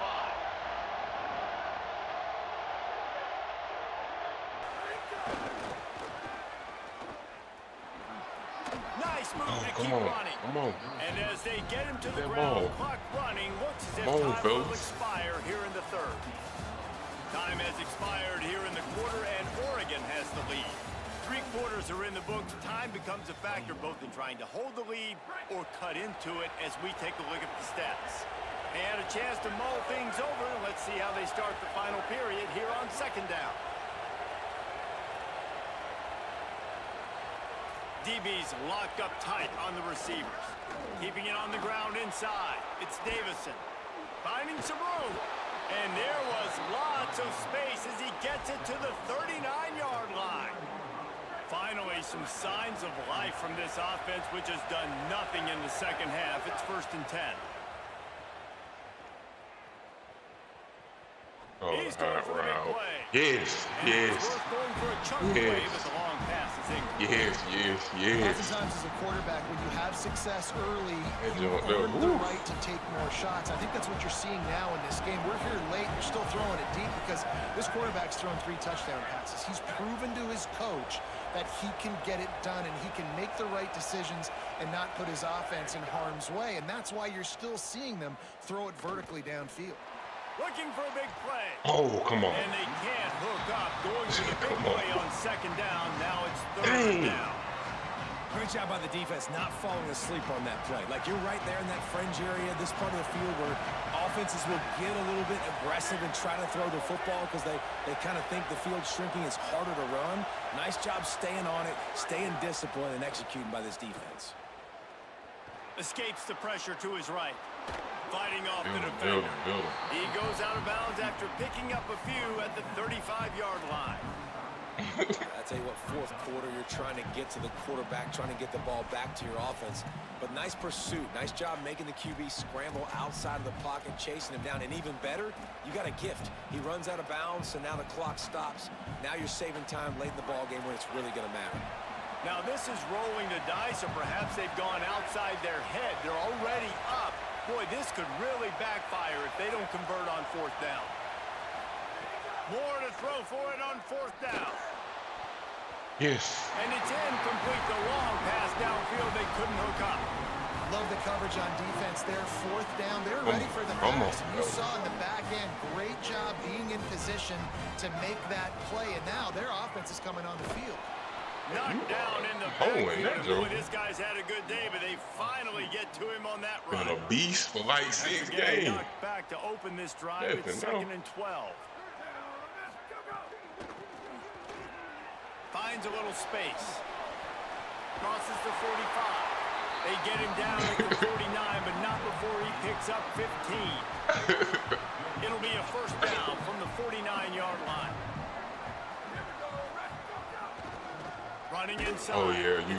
Nice move to Come keep on, running. come on. And as they get him to the That ground, ball. clock running, looks as if Come on, time will fellas. expire here in the third. Time has expired here in the quarter, and Oregon has the lead. 3 quarters are in the books. Time becomes a factor both in trying to hold the lead or cut into it as we take a look at the stats. They had a chance to mull things over. Let's see how they start the final period here on second down. DB's locked up tight on the receivers. Keeping it on the ground inside. It's Davison. Finding some room. And there was lots of space as he gets it to the 39-yard line. Finally, some signs of life from this offense, which has done nothing in the second half. It's 1st and 10. Oh, He's going hot for the big route. play. Yes, And it's yes, worth going for a chunk play, Yes. but the long pass is incomplete. yes, yes, yes. Oftentimes as a quarterback, when you have success early, That you joint, earn the oof. right to take more shots. I think that's what you're seeing now in this game. We're here late, you're still throwing it deep because this quarterback's thrown 3 touchdown passes. He's proven to his coach that he can get it done and he can make the right decisions and not put his offense in harm's way. And that's why you're still seeing them throw it vertically downfield. Looking for a big play. Oh, come on. And they can't hook up. Going to the big Come on. play on second down. Now it's 3rd Dang. down. Great job by the defense not falling asleep on that play. Like, you're right there in that fringe area, this part of the field where offenses will get a little bit aggressive and try to throw the football because they kind of think the field's shrinking. It's harder to run. Nice job staying on it, staying disciplined, and executing by this defense. Escapes the pressure to his right. Fighting off the defender. He goes out of bounds after picking up a few at the 35-yard line. I tell you what, fourth quarter, you're trying to get to the quarterback, trying to get the ball back to your offense. But nice pursuit. Nice job making the QB scramble outside of the pocket, chasing him down. And even better, you got a gift. He runs out of bounds, and now the clock stops. Now you're saving time late in the ball game when it's really going to matter. Now this is rolling the dice, or perhaps they've gone outside their head. They're already up. Boy, this could really backfire if they don't convert on fourth down. More to throw for it on fourth down. Yes. And it's incomplete. The long pass downfield they couldn't hook up. Love the coverage on defense there. Fourth down. They're ready for the pass. You saw in the back end, great job being in position to make that play. And now their offense is coming on the field. Knocked down in the backfield. Boy, this guy's had a good day, but they finally get to him on that run. Been a beast for like 6 games. Knocked back to open this drive. It's 2nd and 12. Finds a little space. Crosses the 45. They get him down at the 49, but not before he picks up 15. It'll be a first down from the 49-yard line. Running inside. Oh yeah, you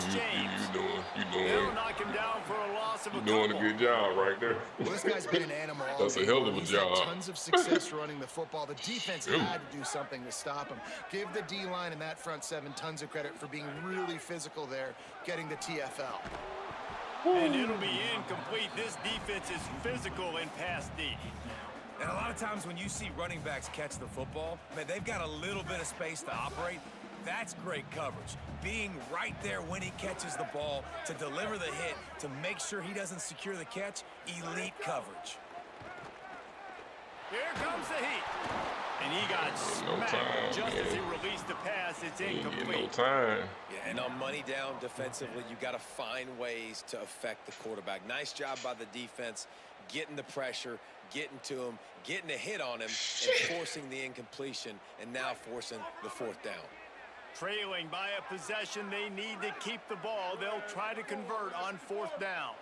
doing. They'll knock him down for a loss of a couple. Doing a good job right there. Well, this guy's been an animal all That's a game. hell of a He's job. had tons of success running the football. The defense had to do something to stop him. Give the D-line and that front seven tons of credit for being really physical there, getting the TFL. And it'll be incomplete. This defense is physical in pass D. And a lot of times when you see running backs catch the football, man, they've got a little bit of space to operate. That's great coverage. Being right there when he catches the ball to deliver the hit, to make sure he doesn't secure the catch, elite coverage. Here comes the heat. And he got smacked just as he released the pass. It's incomplete. No time. Yeah, and on money down defensively, you got to find ways to affect the quarterback. Nice job by the defense, getting the pressure, getting to him, getting a hit on him, and forcing the incompletion, and now forcing the fourth down. Trailing by a possession, they need to keep the ball. They'll try to convert on fourth down.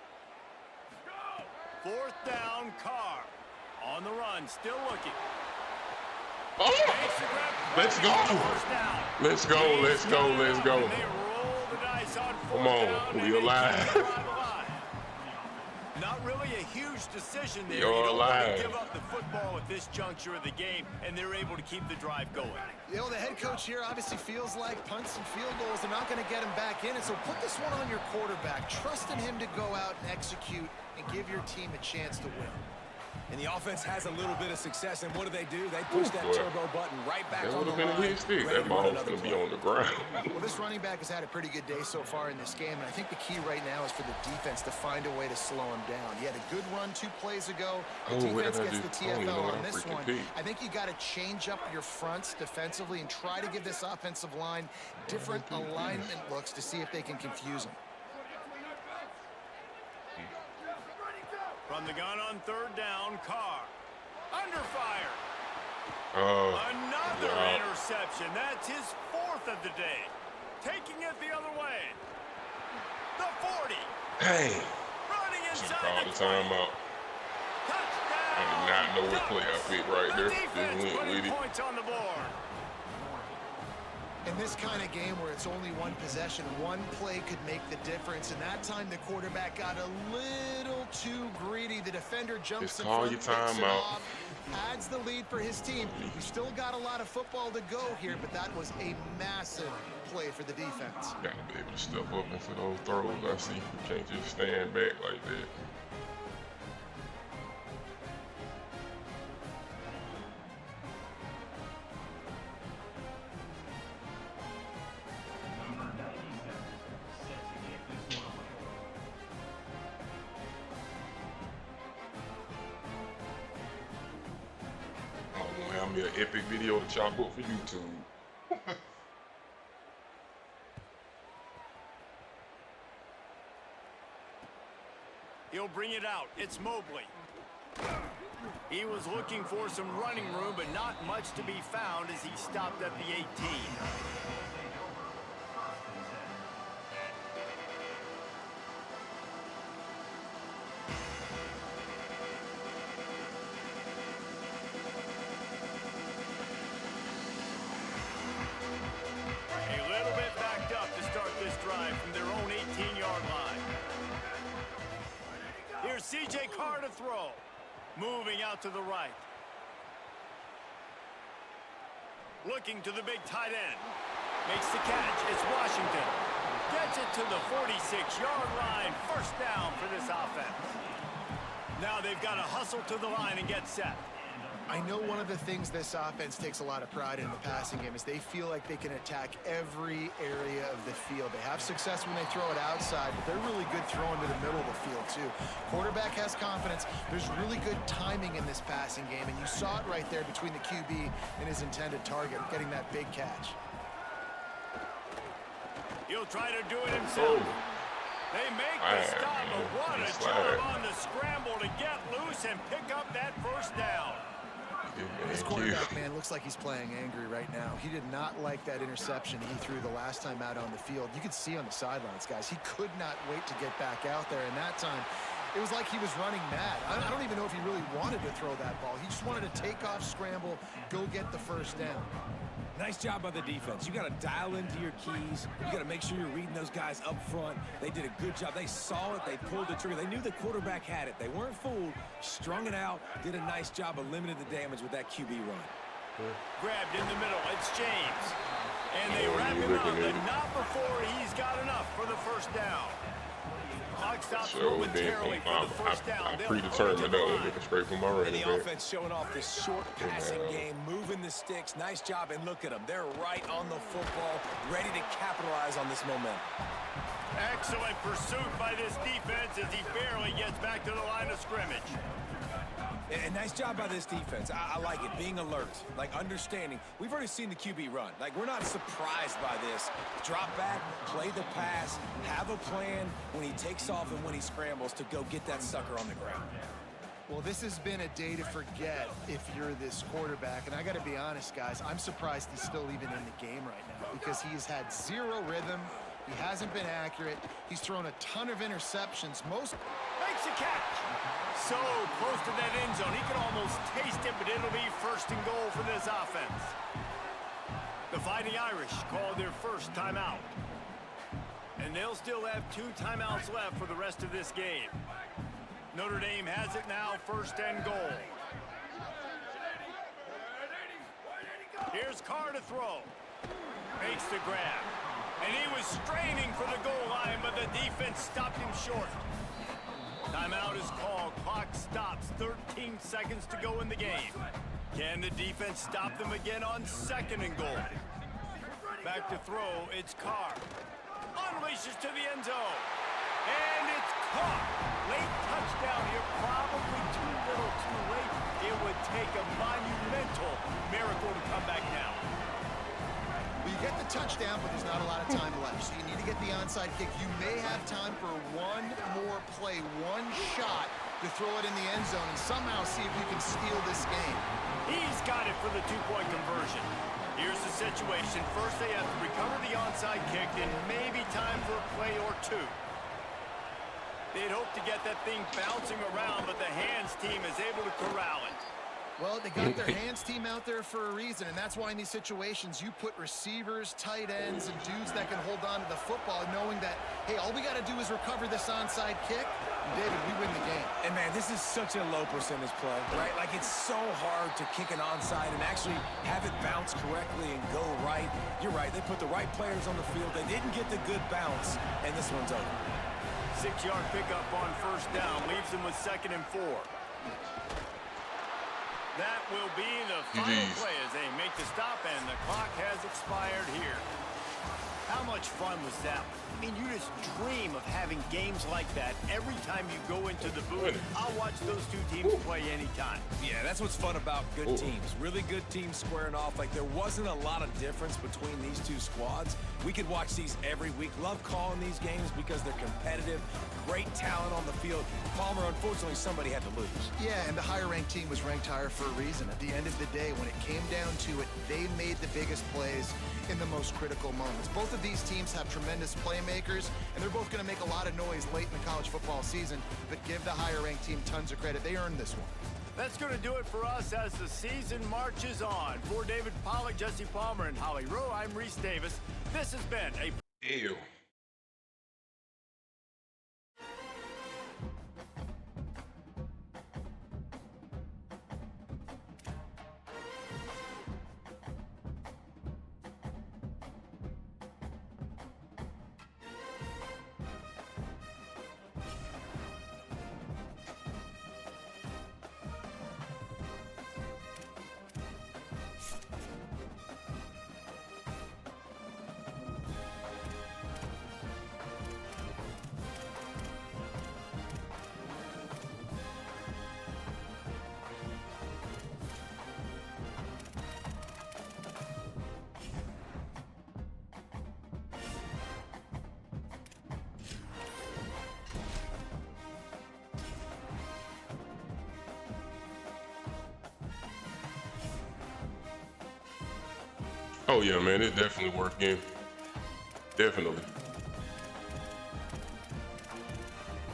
Fourth down, Carr. On the run, still looking. Oh! Let's go. Let's go, let's go, let's go. They roll the dice on fourth Come on, down, we alive. Not really a huge decision there. You're you don't want alive. to give up the football at this juncture of the game, and they're able to keep the drive going. You know, the head coach here obviously feels like punts and field goals are not going to get him back in, and so put this one on your quarterback. Trust in him to go out and execute and give your team a chance to win. And the offense has a little bit of success, and what do? They push that turbo button right back on the line. That would have been a hit stick. That ball was going to be on the ground. Well, this running back has had a pretty good day so far in this game, and I think the key right now is for the defense to find a way to slow him down. He had a good run 2 plays ago. The defense gets the TFL on this one. I think you got to change up your fronts defensively and try to give this offensive line different alignment looks to see if they can confuse him. From the gun on third down, Carr. Under fire. Another interception. That's his 4th of the day. Taking it the other way. The 40. Dang. Running Should inside call the the 20. timeout. Touchdown. I did not know what play I picked right there. The defense Just went putting with it. points on the board. In this kind of game where it's only one possession, one play could make the difference. And that time the quarterback got a little too greedy. The defender jumps in front, picks it off, adds the lead for his team. We still got a lot of football to go here, but that was a massive play for the defense. Got to be able to step up into those throws. I see. You can't just stand back like that. Me an epic video to chop up for YouTube. bring it out. It's Mobley. He was looking for some running room, but not much to be found as he stopped at the 18. A little bit backed up to start this drive from their own 18-yard line. Here's C.J. Carr to throw. Moving out to the right. Looking to the big tight end. Makes the catch. It's Washington. Gets it to the 46-yard line. First down for this offense. Now they've got to hustle to the line and get set. I know one of the things this offense takes a lot of pride in the passing game is they feel like they can attack every area of the field. They have success when they throw it outside, but they're really good throwing to the middle of the field too. Quarterback has confidence. There's really good timing in this passing game, and you saw it right there between the QB and his intended target, getting that big catch. He'll try to do it himself. They make the stop, but what a job on the scramble to get loose and pick up that first down. This quarterback, man, looks like he's playing angry right now. He did not like that interception he threw the last time out on the field. You could see on the sidelines, guys, he could not wait to get back out there. And that time, it was like he was running mad. I don't even know if he really wanted to throw that ball. He just wanted to take off, scramble, go get the first down. Nice job by the defense. You got to dial into your keys. You got to make sure you're reading those guys up front. They did a good job. They saw it. They pulled the trigger. They knew the quarterback had it. They weren't fooled. Strung it out. Did a nice job of limiting the damage with that QB run. Grabbed in the middle. It's James. And they wrap him up, but not before he's got enough for the first down. Clock stops momentarily for the first down. I predetermined that one looking straight from my running back. The offense showing off this short passing game, moving the sticks. Nice job, and look at them. They're right on the football, ready to capitalize on this momentum. Excellent pursuit by this defense as he barely gets back to the line of scrimmage. And nice job by this defense. I like it, being alert, like understanding. We've already seen the QB run. Like, we're not surprised by this. Drop back, play the pass, have a plan when he takes off and when he scrambles to go get that sucker on the ground. Well, this has been a day to forget if you're this quarterback. And I got to be honest, guys, I'm surprised he's still even in the game right now because he's had zero rhythm. He hasn't been accurate. He's thrown a ton of interceptions. Makes a catch. So close to that end zone. He can almost taste it, but it'll be first and goal for this offense. The Fighting Irish call their first timeout. And they'll still have 2 timeouts left for the rest of this game. Notre Dame has it now, first and goal. Here's Carr to throw. Makes the grab. And he was straining for the goal line, but the defense stopped him short. Timeout is called. Clock stops. 13 seconds to go in the game. Can the defense stop them again on second and goal? Back to throw. It's Carr. Unleashes to the end zone. And it's caught. Late touchdown here. Probably too little too late. It would take a monumental miracle to come back now. Well, you get the touchdown, but there's not a lot of time left. So you need to get the onside kick. You may have time for one more play, one shot to throw it in the end zone and somehow see if you can steal this game. He's got it for the 2-point conversion. Here's the situation. First, they have to recover the onside kick, and maybe time for a play or two. They'd hope to get that thing bouncing around, but the hands team is able to corral it. Well, they got their hands team out there for a reason, and that's why in these situations you put receivers, tight ends, and dudes that can hold on to the football, knowing that, hey, all we got to do is recover this onside kick, and David, we win the game. And, man, this is such a low percentage play, right? Like, it's so hard to kick an onside and actually have it bounce correctly and go right. You're right. They put the right players on the field. They didn't get the good bounce, and this one's over. 6-yard pickup on first down leaves them with 2nd and 4. That will be the final play as they make the stop, and the clock has expired here. How much fun was that? I mean, you just dream of having games like that every time you go into the booth. I'll watch those two teams play anytime. Yeah, that's what's fun about good teams. Really good teams squaring off. Like, there wasn't a lot of difference between these two squads. We could watch these every week. Love calling these games because they're competitive. Great talent on the field. Palmer, unfortunately, somebody had to lose. Yeah, and the higher-ranked team was ranked higher for a reason. At the end of the day, when it came down to it, they made the biggest plays in the most critical moments. Both of these teams have tremendous playmakers, and they're both going to make a lot of noise late in the college football season, but give the higher-ranked team tons of credit. They earned this one. That's going to do it for us as the season marches on. For David Pollack, Jesse Palmer, and Holly Rowe, I'm Reese Davis. This has been a... Ew. Oh yeah, man, it's definitely working. Definitely.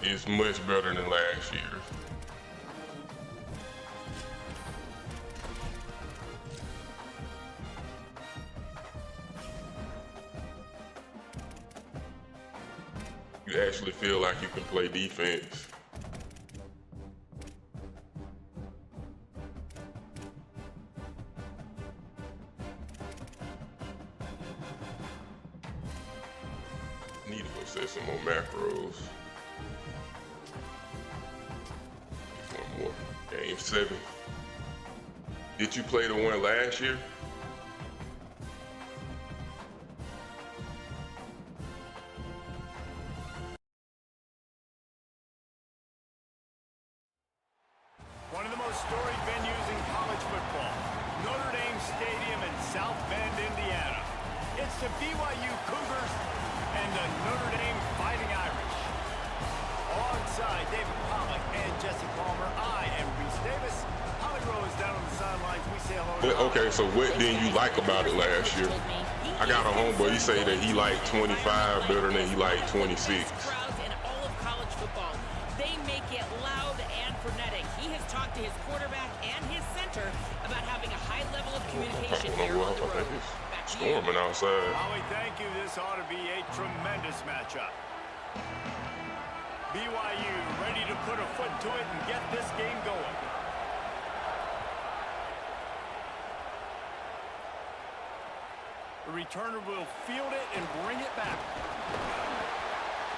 It's much better than last year's. You actually feel like you can play defense. Need to go set some more macros. One more. Game 7. Did you play the one last year? One of the most storied venues in college football, Notre Dame Stadium in South Bend, Indiana. It's the BYU Cougars and the Notre Dame Fighting Irish. Alongside David Pollack and Jesse Palmer, I am Reese Davis. Holly Rowe is down on the sidelines. We say hello to Okay, so what didn't you like about it last year? I got a homeboy, he say that he liked 25 better than he liked 26. Crowds in all of college football. They make it loud and frenetic. He has talked to his quarterback and his center about having a high level of communication here on the road. It's storming outside. Holly, thank you. This ought to be a tremendous matchup. BYU ready to put a foot to it and get this game going. The returner will field it and bring it back.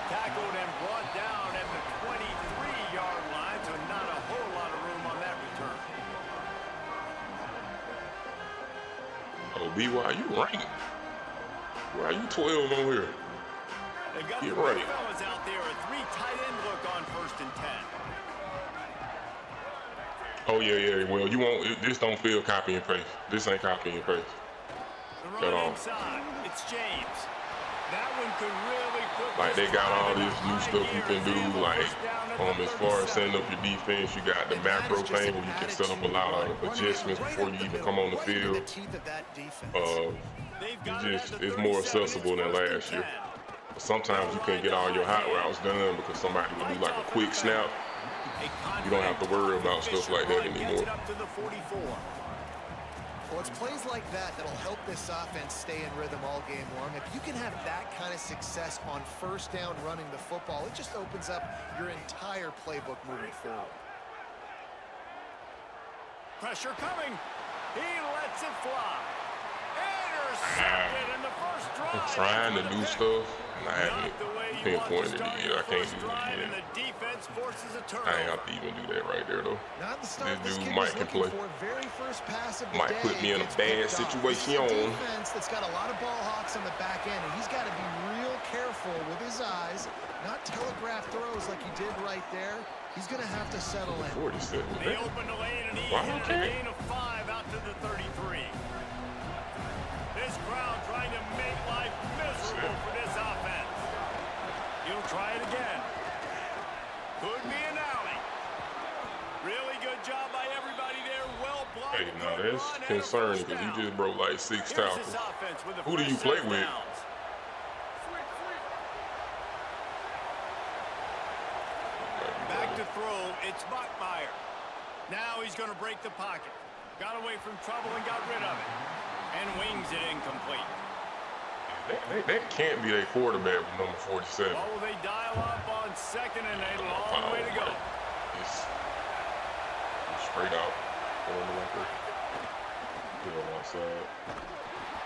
Tackled and brought down at the 23-yard line, so not a whole lot of room on that return. Oh, BYU ranked. Why are you 12 on here? They've got Get the right. big fellas out there, a 3 tight end look on 1st and 10. Oh yeah. Well, you won't. This don't feel copy and paste. This ain't copy and paste. The At run all. inside, it's James. That one could really put Like they this got all drive in this new high stuff you gear can do. as they Like push down at the as far as 37. setting up your defense, you got the macro thing where you can set up a lot of adjustments before you even come on the field. They've got it It's at the it's more 37. accessible than It's 1st and last year. 10. But sometimes you can't get all your hot routes done because somebody will do like a quick snap. You don't have to worry about stuff like that anymore. Up to the 44. Well, it's plays like that that'll help this offense stay in rhythm all game long. If you can have that kind of success on 1st down running the football, it just opens up your entire playbook moving forward. Pressure coming. He lets it fly. Intercepted in the first drive. I'm trying to do stuff. I haven't pinpointed it yet. I can't do it And yet. the defense forces a I ain't turnover. have to even do that right there, though. Not the start This this dude kid Mike was can looking play. for. Very first pass of the Might day put me in a gets bad picked off. situation. This is a defense that's got a lot of ball hawks on the back end, and he's got to be real careful with his eyes, not telegraph throws like he did right there. He's going to have to settle in. 47. They open the lane and he Wow, hit okay. a gain of 5 out to the 33. This crowd trying to make life miserable for this offense. He'll try it again. Could be an alley. Really good job by everybody there. Well blocked. Hey, now Good that's run and a concerning first because you down. just broke like 6 Here's tackles. this offense with a Who do you fresh play set of with? downs. Back to throw, it's Bachmeyer. Now he's going to break the pocket. Got away from trouble and got rid of it. And wings it incomplete. That can't be their quarterback with number 47. Oh, they dial up on second and a long way to go. It's straight out. Going like that. Still outside.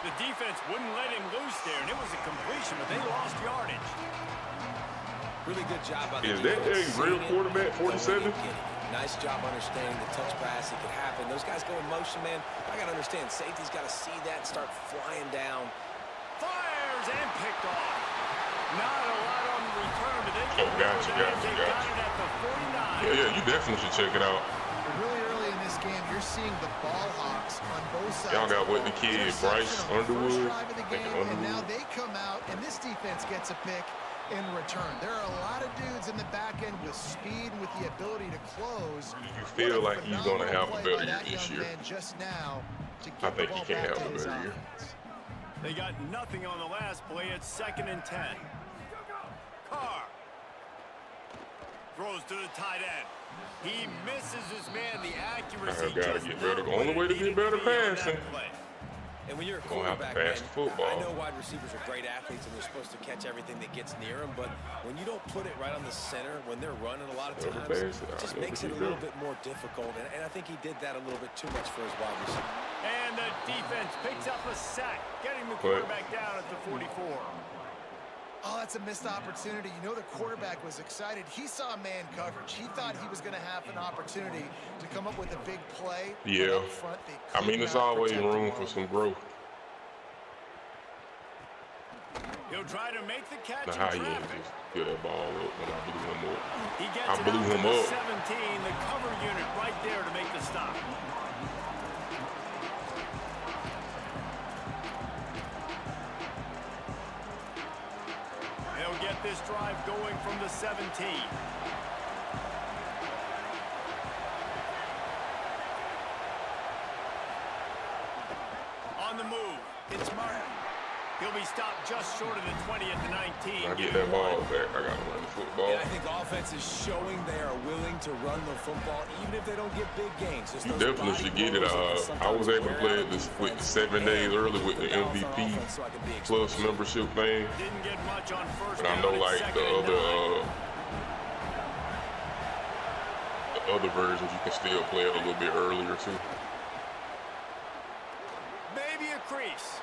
The defense wouldn't let him loose there, and it was a completion, but they lost yardage. Really good job by the Is that a defense. real quarterback, 47? Nice job understanding the touch pass. It could happen. Those guys go in motion, man. I got to understand. Safety's got to see that and start flying down. Fires and picked off. Not a lot on the return, but they get Gotcha. They got it at the 49. Yeah, you definitely should check it out. Really early in this game, you're seeing the ball hawks on both sides. Y'all got what the kid, Bryce Interception on the first Underwood? drive of the game, and now they come out, and this defense gets a pick in return. There are a lot of dudes in the back end with speed and with the ability to close. You feel like he's going to have a better year this year. Just now to I get think the he ball can back have to a his better year. offense. They got nothing on the last play. It's 2nd and 10. Carr throws to the tight end. He misses his man. The accuracy I gotta just get better. not The only what way to it get needed better be on that passing. play. And when you're a Gonna have to quarterback, pass man, the football. I know wide receivers are great athletes and they're supposed to catch everything that gets near them, but when you don't put it right on the center, when they're running a lot of times, it just makes it a little bit more difficult. And I think he did that a little bit too much for his wide receiver. And the defense picks up a sack, getting the quarterback down at the 44. Oh, that's a missed opportunity. You know the quarterback was excited. He saw man coverage. He thought he was going to have an opportunity to come up with a big play. Yeah. Up front, they I could mean, there's not always protect the room ball. for some growth. He'll try to make the catch Now, in how you traffic. just get that ball up when I blew him up? He gets I it blew out to him the up. 17, the cover unit right there to make the stop. They'll get this drive going from the 17. On the move, it's Martin. He'll be stopped just short of the 20 at the 19. I get that ball back. I gotta run the football. And I think offense is showing they are willing to run the football, even if they don't get big gains. Just You those definitely body should get it. blows that I was sometimes able to wear play out it this people. with 7 days early with the MVP plus membership thing. Didn't get much on first But I down. know It's like second the and other versions you can still play it a little bit earlier too. maybe a crease.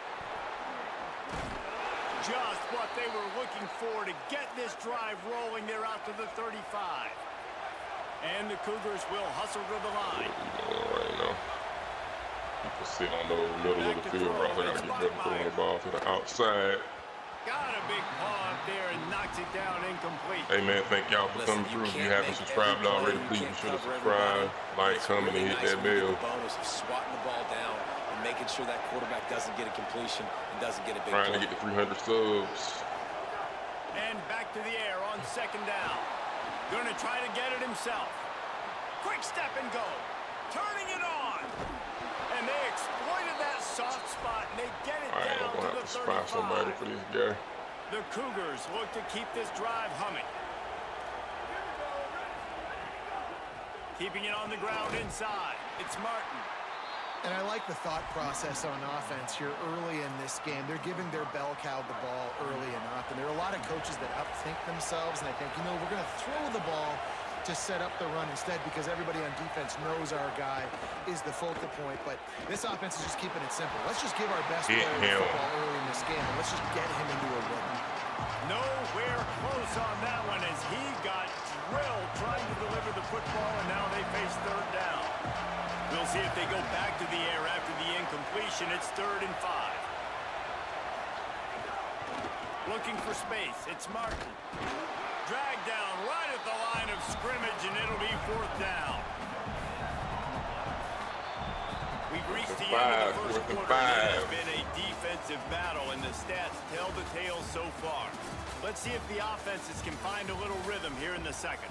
Just what they were looking for to get this drive rolling. They're out to the 35. And the Cougars will hustle to the line. Right now. People sit on the middle of the field route. I gotta get better throwing the ball to the outside. Got a big paw up there and knocks it down incomplete. Hey man, thank y'all for coming through. If you haven't subscribed already, please be sure to subscribe, like, comment, and hit that bell. Bonus of swatting the ball down and making sure that quarterback doesn't get a completion and doesn't get a big Trying to play. get to 300 subs. And back to the air on second down. Gonna try to get it himself. Quick step and go. Turning it on. And they exploited that soft spot and they get it All right, down I'm gonna to have the to spot 35. somebody for this guy. The Cougars look to keep this drive humming. Keeping it on the ground inside. It's Martin. And I like the thought process on offense here early in this game. They're giving their bell cow the ball early enough. And there are a lot of coaches that upthink themselves and they think, you know, we're going to throw the ball to set up the run instead because everybody on defense knows our guy is the focal point. But this offense is just keeping it simple. Let's just give our best player the football early in this game, and let's just get him into a rhythm. Nowhere close on that one as he got drilled trying to deliver the football, and now they face third down. We'll see if they go back to the air after the incompletion. It's 3rd and 5. Looking for space. It's Martin. Dragged down right at the line of scrimmage, and it'll be 4th down. We've reached the end of the first quarter. It has been a defensive battle, and the stats tell the tale so far. Let's see if the offenses can find a little rhythm here in the second.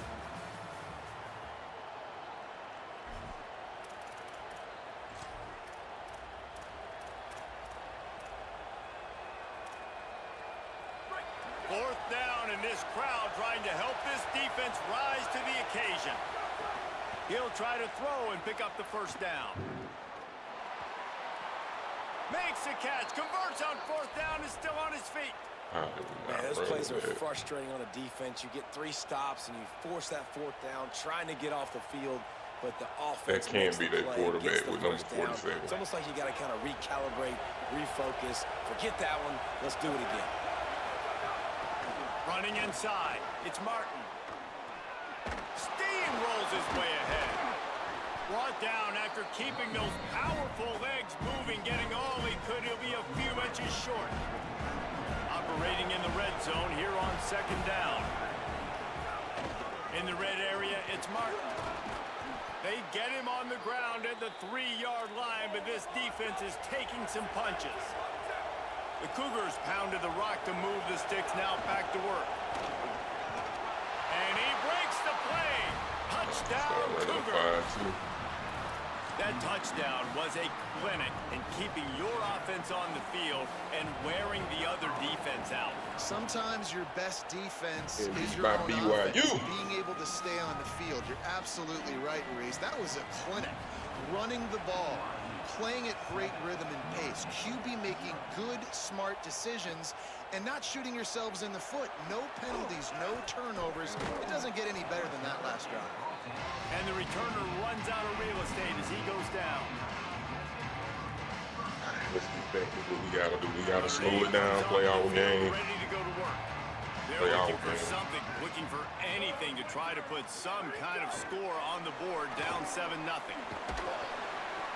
Fourth down, and this crowd trying to help this defense rise to the occasion. He'll try to throw and pick up the first down. Makes a catch, converts on 4th down, is still on his feet. Man, those plays are frustrating on a defense. You get 3 stops and you force that 4th down, trying to get off the field, but the offense that can't be that quarterback with number 47. It's almost like you got to kind of recalibrate, refocus. Forget that one. Let's do it again. Running inside, it's Martin. Steamrolls his way ahead. Brought down after keeping those powerful legs moving, getting all he could. He'll be a few inches short. Operating in the red zone here on 2nd down. In the red area, it's Martin. They get him on the ground at the 3-yard line, but this defense is taking some punches. The Cougars pounded the rock to move the sticks, now back to work. And he breaks the play. Touchdown, Cougars. That touchdown was a clinic in keeping your offense on the field and wearing the other defense out. Sometimes your best defense is your own offense, being able to stay on the field. You're absolutely right, Reese. That was a clinic. Running the ball, playing at great rhythm and pace. QB making good, smart decisions and not shooting yourselves in the foot. No penalties, no turnovers. It doesn't get any better than that last drive. And the returner runs out of real estate as he goes down. Let's get back to what we got to do. We got to slow it down, play our game. Ready to go to work. They're looking for something, looking for anything to try to put some kind of score on the board, down 7-0.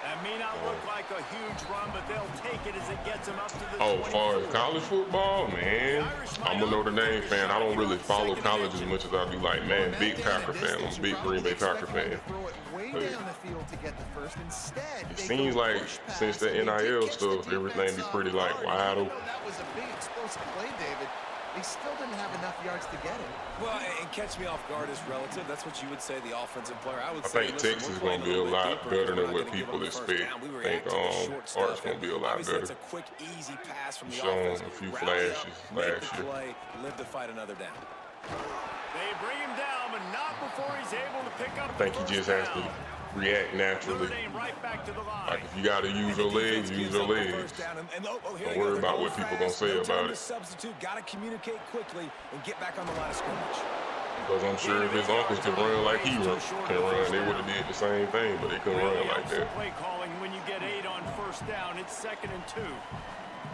That may not look like a huge run, but they'll take it as it gets them up to the 24. As far as college football, man, I'm a Notre Dame fan. I don't really follow college as much as I do, like, man, big Packer fan. I'm a big Green Bay Packer fan. It seems like since the NIL stuff, everything be pretty, like, wide open. That was a big explosive play, David. He still didn't have enough yards to get it. Well, and catch me off guard is relative. That's what you would say, the offensive player. I think Texas is going to be a lot better than what people expect. I think Art's going to be a lot better. It's a quick, easy pass from the offense. Shown a few flashes last year. Live to fight another down. They bring him down, but not before he's able to pick up. I think he just has to react naturally. Like, if you got to use your legs, use your legs. Don't worry about what people going to say about it. Substitute, got to communicate quickly and get back on the line of scrimmage. Because I'm sure if his uncles could run like he can run, they would have did the same thing, but they couldn't run like that. Play calling when you get 8 on 1st down, it's 2nd and 2.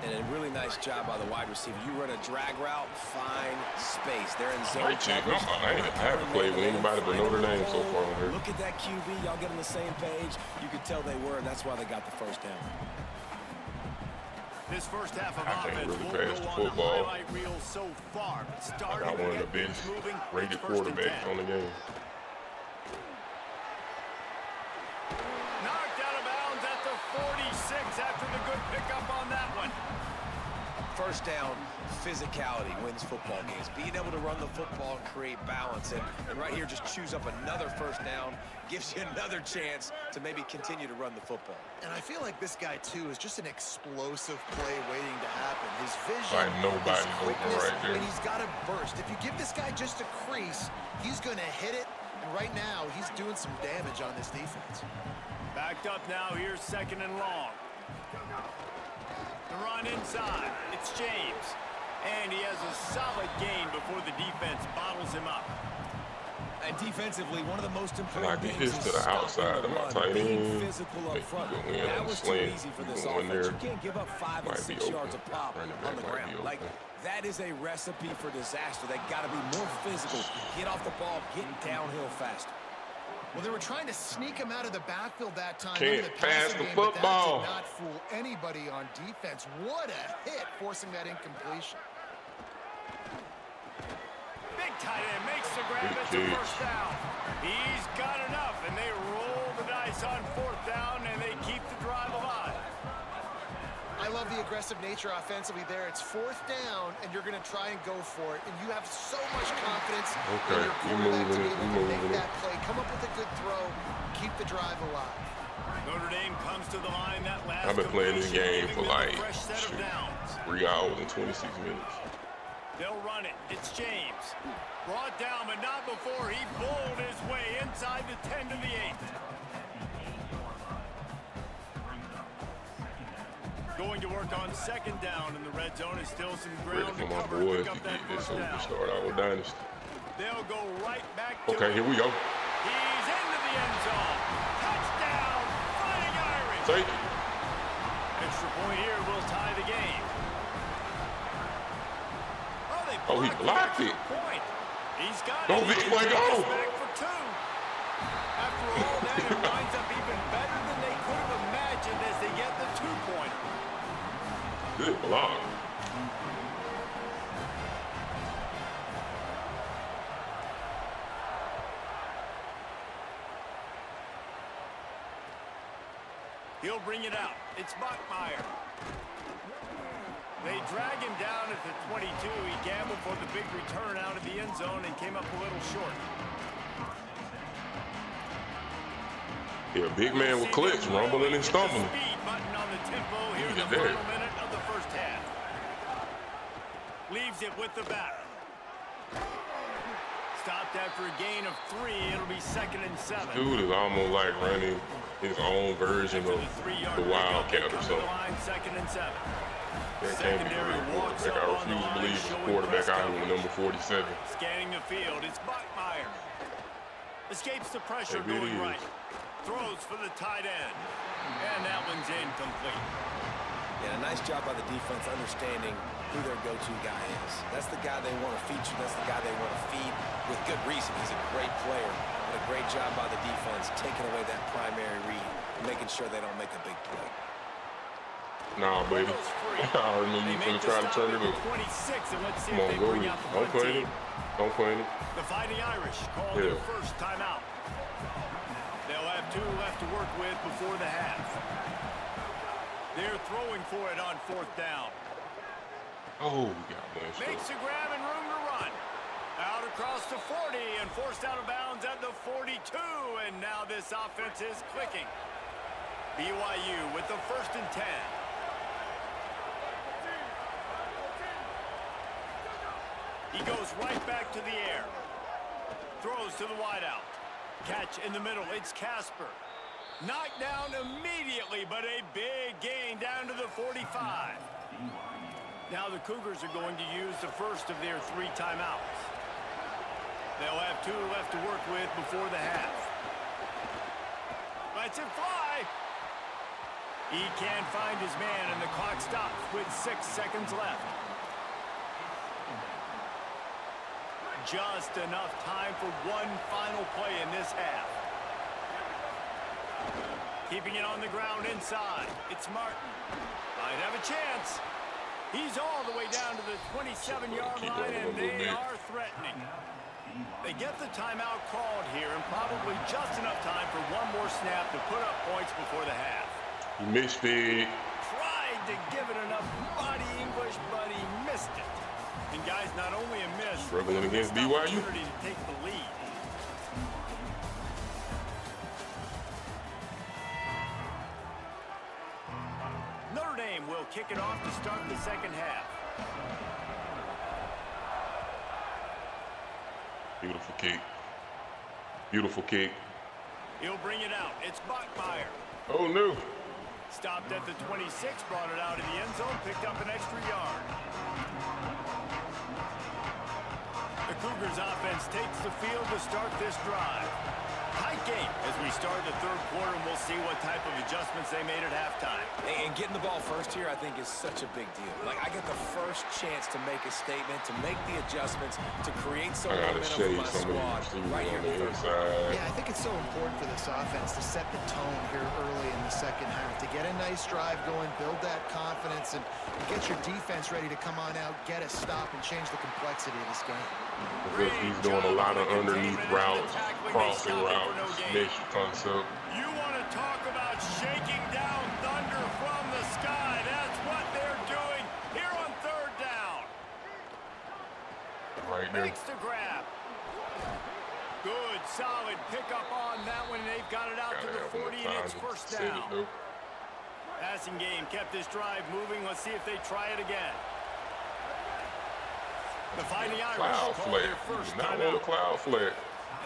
And a really nice job by the wide receiver. You run a drag route, find space. They're in zone coverage. I haven't played with anybody but Notre Dame so far on here. Look at that QB. Y'all get on the same page. You could tell they were, and that's why they got the 1st down. This first half of offense will go on the highlight reel so far. I got one of the best rated quarterbacks on the game. Knocked out of bounds at the 46 after the good pickup on that one. 1st down, physicality wins football games. Being able to run the football and create balance. And right here, just choose up another 1st down, gives you another chance to maybe continue to run the football. And I feel like this guy, too, is just an explosive play waiting to happen. His vision, like nobody's open right there. And he's got to burst. If you give this guy just a crease, he's going to hit it. And right now, he's doing some damage on this defense. Backed up now, here's 2nd and long. The run inside, it's James. And he has a solid gain before the defense bottles him up. And defensively, one of the most important things is to the outside of my tight end. Physical up front. That was too easy for this offense. You can't give up 5 and 6 yards a pop on the ground. Like, That is a recipe for disaster. They got to be more physical, get off the ball, get downhill faster. Well, they were trying to sneak him out of the backfield that time. Can't the pass the game, football. But that did not fool anybody on defense. What a hit, forcing that incompletion. Big tight end makes the grab. It's a first down. He's got enough, and they roll the dice on fourth down, and they keep the drive alive. I love the aggressive nature offensively there. It's fourth down, and you're going to try and go for it. And you have so much confidence in your quarterback to be able to make that play. Come up with a good throw, keep the drive alive. Notre Dame comes to the line. That last I've been playing this game for like 3 hours and 26 minutes. They'll run it. It's James. Brought down, but not before he bowled his way inside the 10 to the 8. Going to work on second down in the red zone is still some ground to cover. Boys Pick to up that get this first over down. to start our dynasty. They'll go right back to Okay, it. here we go. He's into the end zone. Touchdown, Fighting Irish. Take it. Extra point here will tie the game. Oh, he blocked it. Point. He's got Go, it. Vic, He my can go. take us back for 2. After all that, it winds up even better than they could have imagined as they get the 2-point. Good block. He'll bring it out. It's Bachmeier. They drag him down at the 22. He gambled for the big return out of the end zone and came up a little short. Yeah, big man with clicks, rumbling and stumbling. Speed button on the tempo here in the Look at that. final minute of the first half. Leaves it with the back. Stopped after a gain of 3. It'll be 2nd and 7. Dude is almost like running his own version of the Wildcat or something. 2nd and 7. That can't be a real quarterback. I refuse to believe it's a quarterback out here with number 47. Scanning the field, it's Bachmeier. Escapes the pressure Maybe it going is. right. Throws for the tight end. And that one's incomplete. Yeah, a nice job by the defense understanding who their go-to guy is. That's the guy they want to feature. That's the guy they want to feed with good reason. He's a great player, but a great job by the defense taking away that primary read, making sure they don't make a big play. Nah, baby. I remember you finna try to turn it up. 26, and let's see Come if on, they go. bring out the Don't punt play team. it. Don't play it. The Fighting Irish call Yeah. their first timeout. They'll have 2 left to work with before the half. They're throwing for it on fourth down. Oh, we got bunched Makes up. a grab and room to run. Out across the 40 and forced out of bounds at the 42. And now this offense is clicking. BYU with the 1st and 10. He goes right back to the air. Throws to the wideout. Catch in the middle. It's Casper. Knocked down immediately, but a big gain down to the 45. Now the Cougars are going to use the first of their 3 timeouts. They'll have 2 left to work with before the half. Lets it fly. He can't find his man, and the clock stops with 6 seconds left. Just enough time for one final play in this half. Keeping it on the ground inside. It's Martin. Might have a chance. He's all the way down to the 27-yard line, and they are threatening. They get the timeout called here, and probably just enough time for one more snap to put up points before the half. He missed it. Tried to give it enough body English, but he missed it. And guys, not only a miss, Struggling against missed BYU. opportunity to take the lead. Notre Dame will kick it off to start the second half. Beautiful kick. Beautiful kick. He'll bring it out. It's Bachmeier. Oh, no. Stopped at the 26, brought it out in the end zone, picked up an extra yard. The Cougars offense takes the field to start this drive. Tight game as we we start the third quarter, and we'll see what type of adjustments they made at halftime. And getting the ball first here, I think, is such a big deal. Like, I get the first chance to make a statement, to make the adjustments, to create some momentum for my squad right here in the third. Yeah, I think it's so important for this offense to set the tone here early in the second half, to get a nice drive going, build that confidence, and get your defense ready to come on out, get a stop, and change the complexity of this game. Because he's doing a lot of underneath routes, crossing routes, mesh concept. You want to talk about shaking down thunder from the sky. That's what they're doing here on third down. Right there. Makes the grab. Good, solid pickup on that one. They've got it out to the 40, and it's first down. Passing game kept this drive moving. Let's see if they try it again. The Fighting Irish call their first timeout. Cloud flag.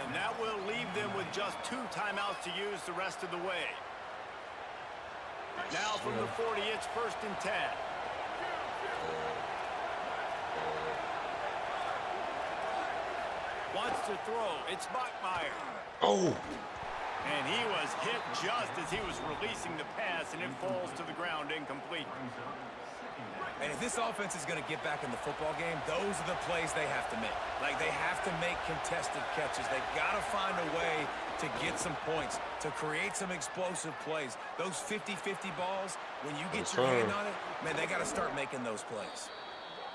And that will leave them with just 2 timeouts to use the rest of the way. Now from the 40, it's first and 10. Wants to throw. It's Bachmeier. Oh. And he was hit just as he was releasing the pass, and it falls to the ground incomplete. And if this offense is going to get back in the football game, those are the plays they have to make. Like, they have to make contested catches. They got to find a way to get some points, to create some explosive plays. Those 50-50 balls, when you get your hand on it, man, they got to start making those plays.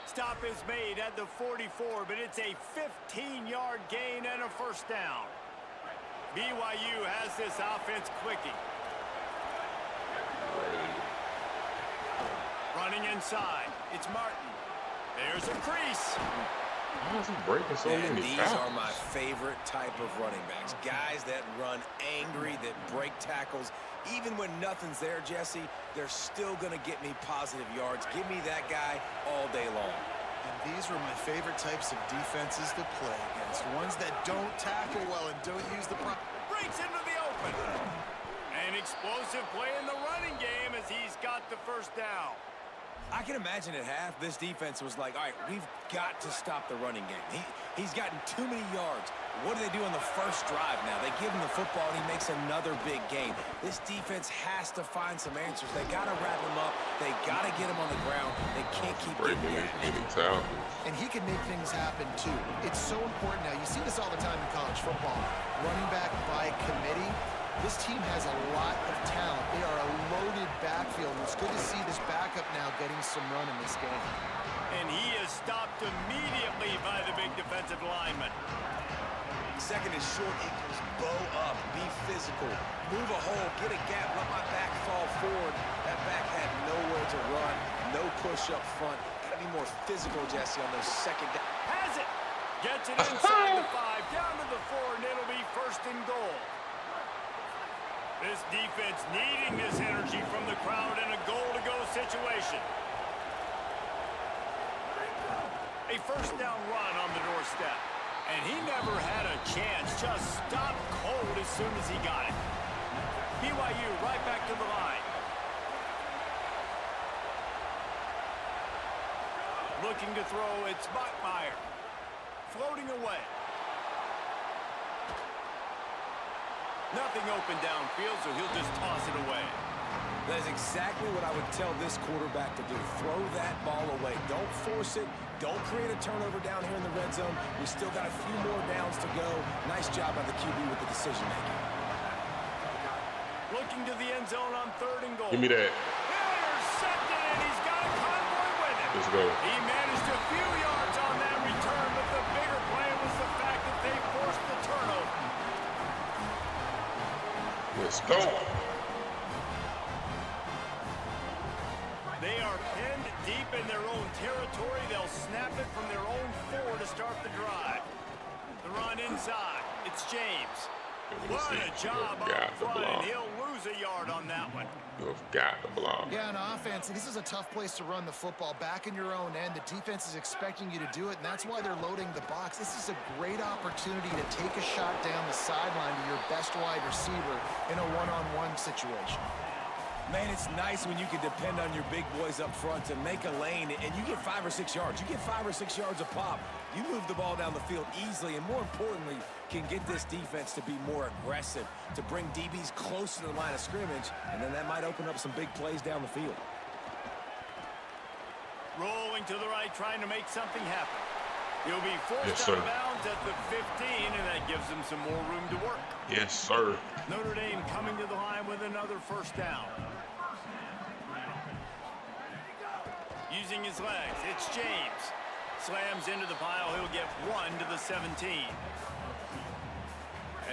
Stop is made at the 44, but it's a 15-yard gain and a first down. BYU has this offense clicking. Running inside, it's Martin. There's a crease. Why is he breaking so many These tackles? are my favorite type of running backs. Guys that run angry, that break tackles. Even when nothing's there, Jesse, they're still going to get me positive yards. Give me that guy all day long. And these were my favorite types of defenses to play against. Ones that don't tackle well and don't use the breaks into the open. An explosive play in the running game as he's got the first down. I can imagine at half, this defense was like, all right, we've got to stop the running game. He's gotten too many yards. What do they do on the first drive now? They give him the football, and he makes another big gain. This defense has to find some answers. They got to wrap him up. They got to get him on the ground. They can't keep breaking any tackles. And he can make things happen, too. It's so important now. You see this all the time in college football. Running back by committee. This team has a lot of talent. They are a loaded backfield. It's good to see this backup now getting some run in this game. And he is stopped immediately by the big defensive lineman. Second is short equals bow up, be physical, move a hole, get a gap, let my back fall forward. That back had nowhere to run, no push up front. Got to be more physical, Jesse, on those second down. Has it. Gets it inside the 5, down to the 4, and it'll be first and goal. This defense needing this energy from the crowd in a goal-to-go situation. A first down run on the doorstep. And he never had a chance. Just stopped cold as soon as he got it. BYU right back to the line. Looking to throw, it's Bachmeier. Floating away. Nothing open downfield, so he'll just toss it away. That is exactly what I would tell this quarterback to do. Throw that ball away. Don't force it. Don't create a turnover down here in the red zone. We still got a few more downs to go. Nice job by the QB with the decision-making. Looking to the end zone on third and goal. Give me that. Intercepted, and he's got a convoy with him. Let's go. He managed a few yards on that return, but the bigger play was the fact that they forced the turnover. Let's go. They are pinned deep in their own territory. They'll snap it from their own 4 to start the drive. The run inside. It's James. What a job up front, and he'll lose a yard on that one. You've got the block. Yeah, on offense, this is a tough place to run the football. Back in your own end, the defense is expecting you to do it, and that's why they're loading the box. This is a great opportunity to take a shot down the sideline to your best wide receiver in a one-on-one situation. Man, it's nice when you can depend on your big boys up front to make a lane, and you get 5 or 6 yards. You get 5 or 6 yards a pop. You move the ball down the field easily, and more importantly, can get this defense to be more aggressive, to bring DBs closer to the line of scrimmage, and then that might open up some big plays down the field. Rolling to the right, trying to make something happen. He'll be forced Yes, out of bounds at the 15, and that gives him some more room to work. Yes, sir. Notre Dame coming to the line with another first down. Using his legs, it's James. Slams into the pile, he'll get 1 to the 17.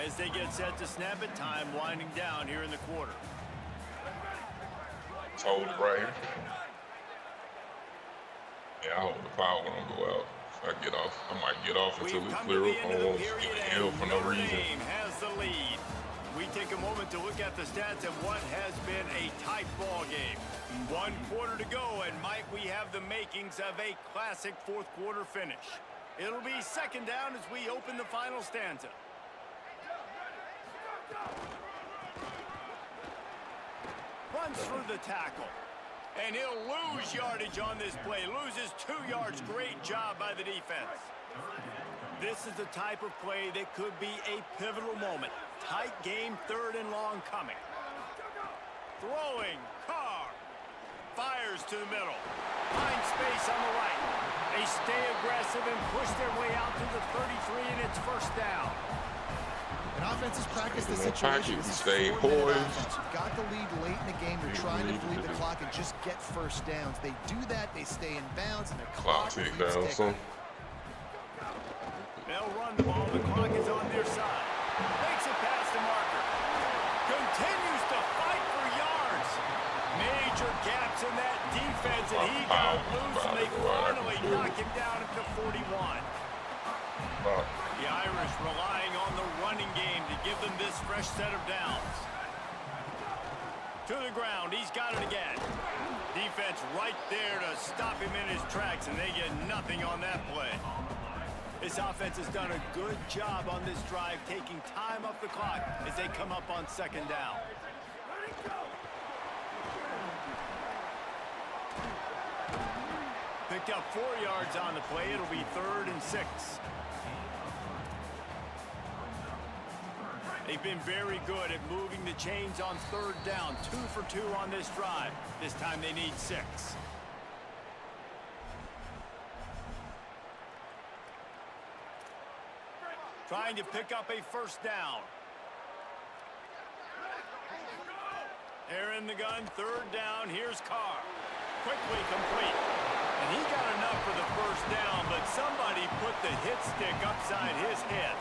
As they get set to snap it, time winding down here in the quarter. Let's hold it right here. Yeah, I hold the power when I go out. If I get off, I might get off until we clear up. I won't get held for no reason. Notre Dame has the lead. We take a moment to look at the stats of what has been a tight ball game. 1 quarter to go, and might we have the makings of a classic fourth quarter finish. It'll be second down as we open the final stanza. Runs through the tackle. And he'll lose yardage on this play. Loses 2 yards. Great job by the defense. This is the type of play that could be a pivotal moment. Tight game, 3rd and long coming. Throwing. Carr. Fires to the middle. Finds space on the right. They stay aggressive and push their way out to the 33, and it's first down. And offenses practice the situation. situation. Stay poised. Got the lead late in the game. They're trying to bleed the clock and just get first downs. They do that. They stay in bounds, and their clock tick down, son. They'll run the ball. The clock is on their side. Makes it past the marker. Continues to fight for yards. Major gaps in that defense, and he got loose, and they finally knock him down at the 41. The Irish relying on the running game to give them this fresh set of downs. To the ground, he's got it again. Defense right there to stop him in his tracks, and they get nothing on that play. This offense has done a good job on this drive, taking time off the clock as they come up on second down. Picked up 4 yards on the play. It'll be 3rd and 6. They've been very good at moving the chains on 3rd down. 2 for 2 on this drive. This time they need 6. Trying to pick up a first down. They're in the gun. 3rd down. Here's Carr. Quickly complete. And he got enough for the first down, but somebody put the hit stick upside his head.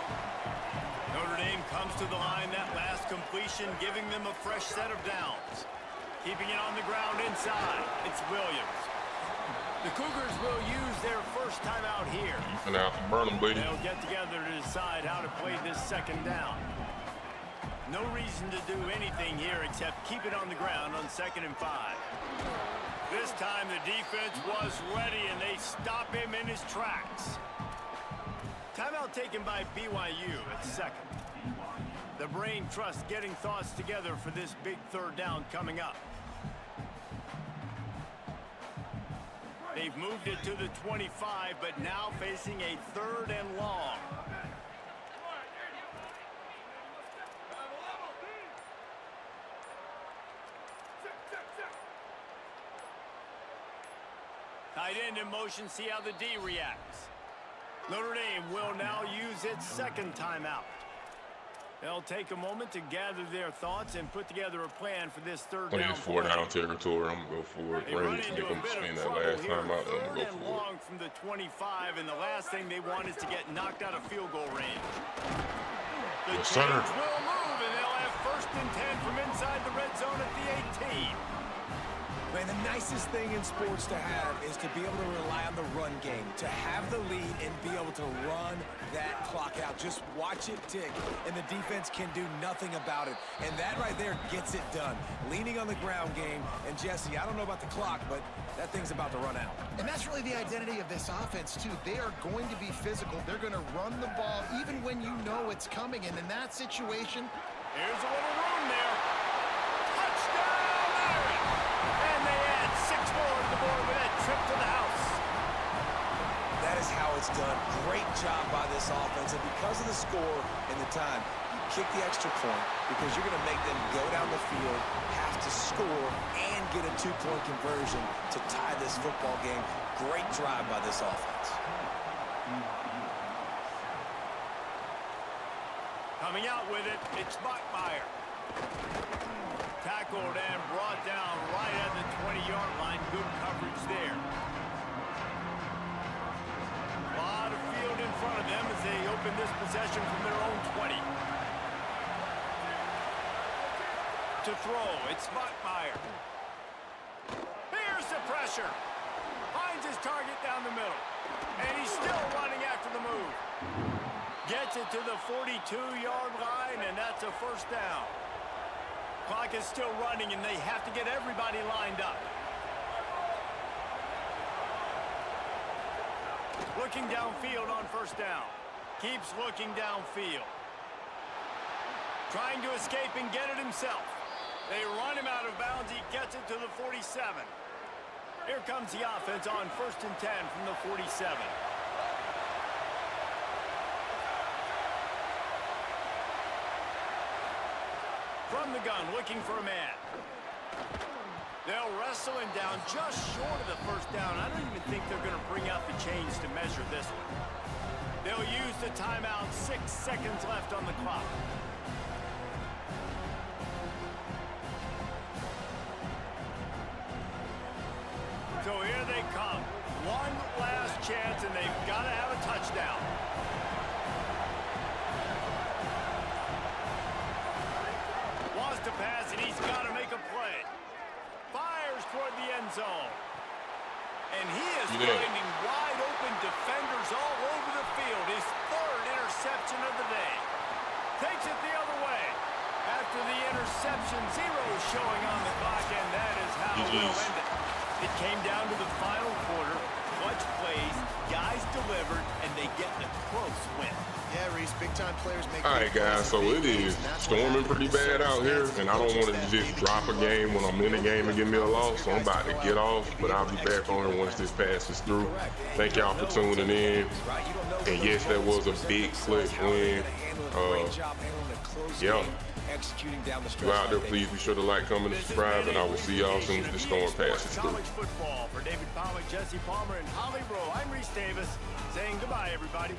Notre Dame comes to the line. That last completion giving them a fresh set of downs. Keeping it on the ground inside. It's Williams. The Cougars will use their first time out here. And out to burn them, baby. They'll get together to decide how to play this second down. No reason to do anything here except keep it on the ground on 2nd and 5. This time the defense was ready, and they stop him in his tracks. Timeout taken by BYU at 2nd. The brain trust getting thoughts together for this big 3rd down coming up. They've moved it to the 25, but now facing a 3rd and long. Tight end in motion, see how the D reacts. Notre Dame will now use its 2nd timeout. They'll take a moment to gather their thoughts and put together a plan for this 3rd down. It's 4 down territory. I'm going to go for it. Ready to make them spend that last time out. I'm going to go for long from the 25, and the last thing they want is to get knocked out of field goal range. The Yes, sir. Chains will move, and they'll have 1st and 10 from inside the red zone at the 18. Man, the nicest thing in sports to have is to be able to rely on the run game, to have the lead and be able to run that clock out. Just watch it tick, and the defense can do nothing about it. And that right there gets it done. Leaning on the ground game, and Jesse, I don't know about the clock, but that thing's about to run out. And that's really the identity of this offense, too. They are going to be physical. They're going to run the ball even when you know it's coming. And in that situation, here's a little room there. Touchdown, Irish! done. Great job by this offense. And because of the score and the time, you kick the extra point because you're going to make them go down the field, have to score, and get a two-point conversion to tie this football game. Great drive by this offense. Coming out with it, it's Bachmeier. Tackled and brought down right at the 20-yard line. Good coverage there. A lot of field in front of them as they open this possession from their own 20. To throw, it's Bachmeier. Here's the pressure. Finds his target down the middle. And he's still running after the move. Gets it to the 42-yard line, and that's a first down. Clock is still running, and they have to get everybody lined up. Looking downfield on first down. Keeps looking downfield. Trying to escape and get it himself. They run him out of bounds. He gets it to the 47. Here comes the offense on 1st and 10 from the 47. From the gun, looking for a man. They'll wrestle him down just short of the first down. I don't even think they're going to bring out the chains to measure this one. They'll use the timeout. 6 seconds left on the clock. So here they come. One last chance, and they've got to have a touchdown. Wants to pass, and he's got to make a play. Fires toward the end zone. And he is finding wide open defenders all over the field. His 3rd interception of the day. Takes it the other way. After the interception, 0 showing on the clock, and that is how it will end it. It came down to the final quarter. Clutch plays, guys delivered, and they get the close win. Yeah, Reese, big-time players make. All right, guys, so it is storming pretty bad out here, and I don't want to just drop a game when I'm in the game and give me a loss, so I'm about to get off, but I'll be back on it once this passes through. Thank y'all for tuning in, and yes, that was a big clutch win. Yeah. You out there, please be sure to like, comment, and subscribe, and I will see y'all soon as the storm passes through. College football for David Pollack, Jesse Palmer, and Holly Rowe. I'm Reese Davis saying goodbye, everybody.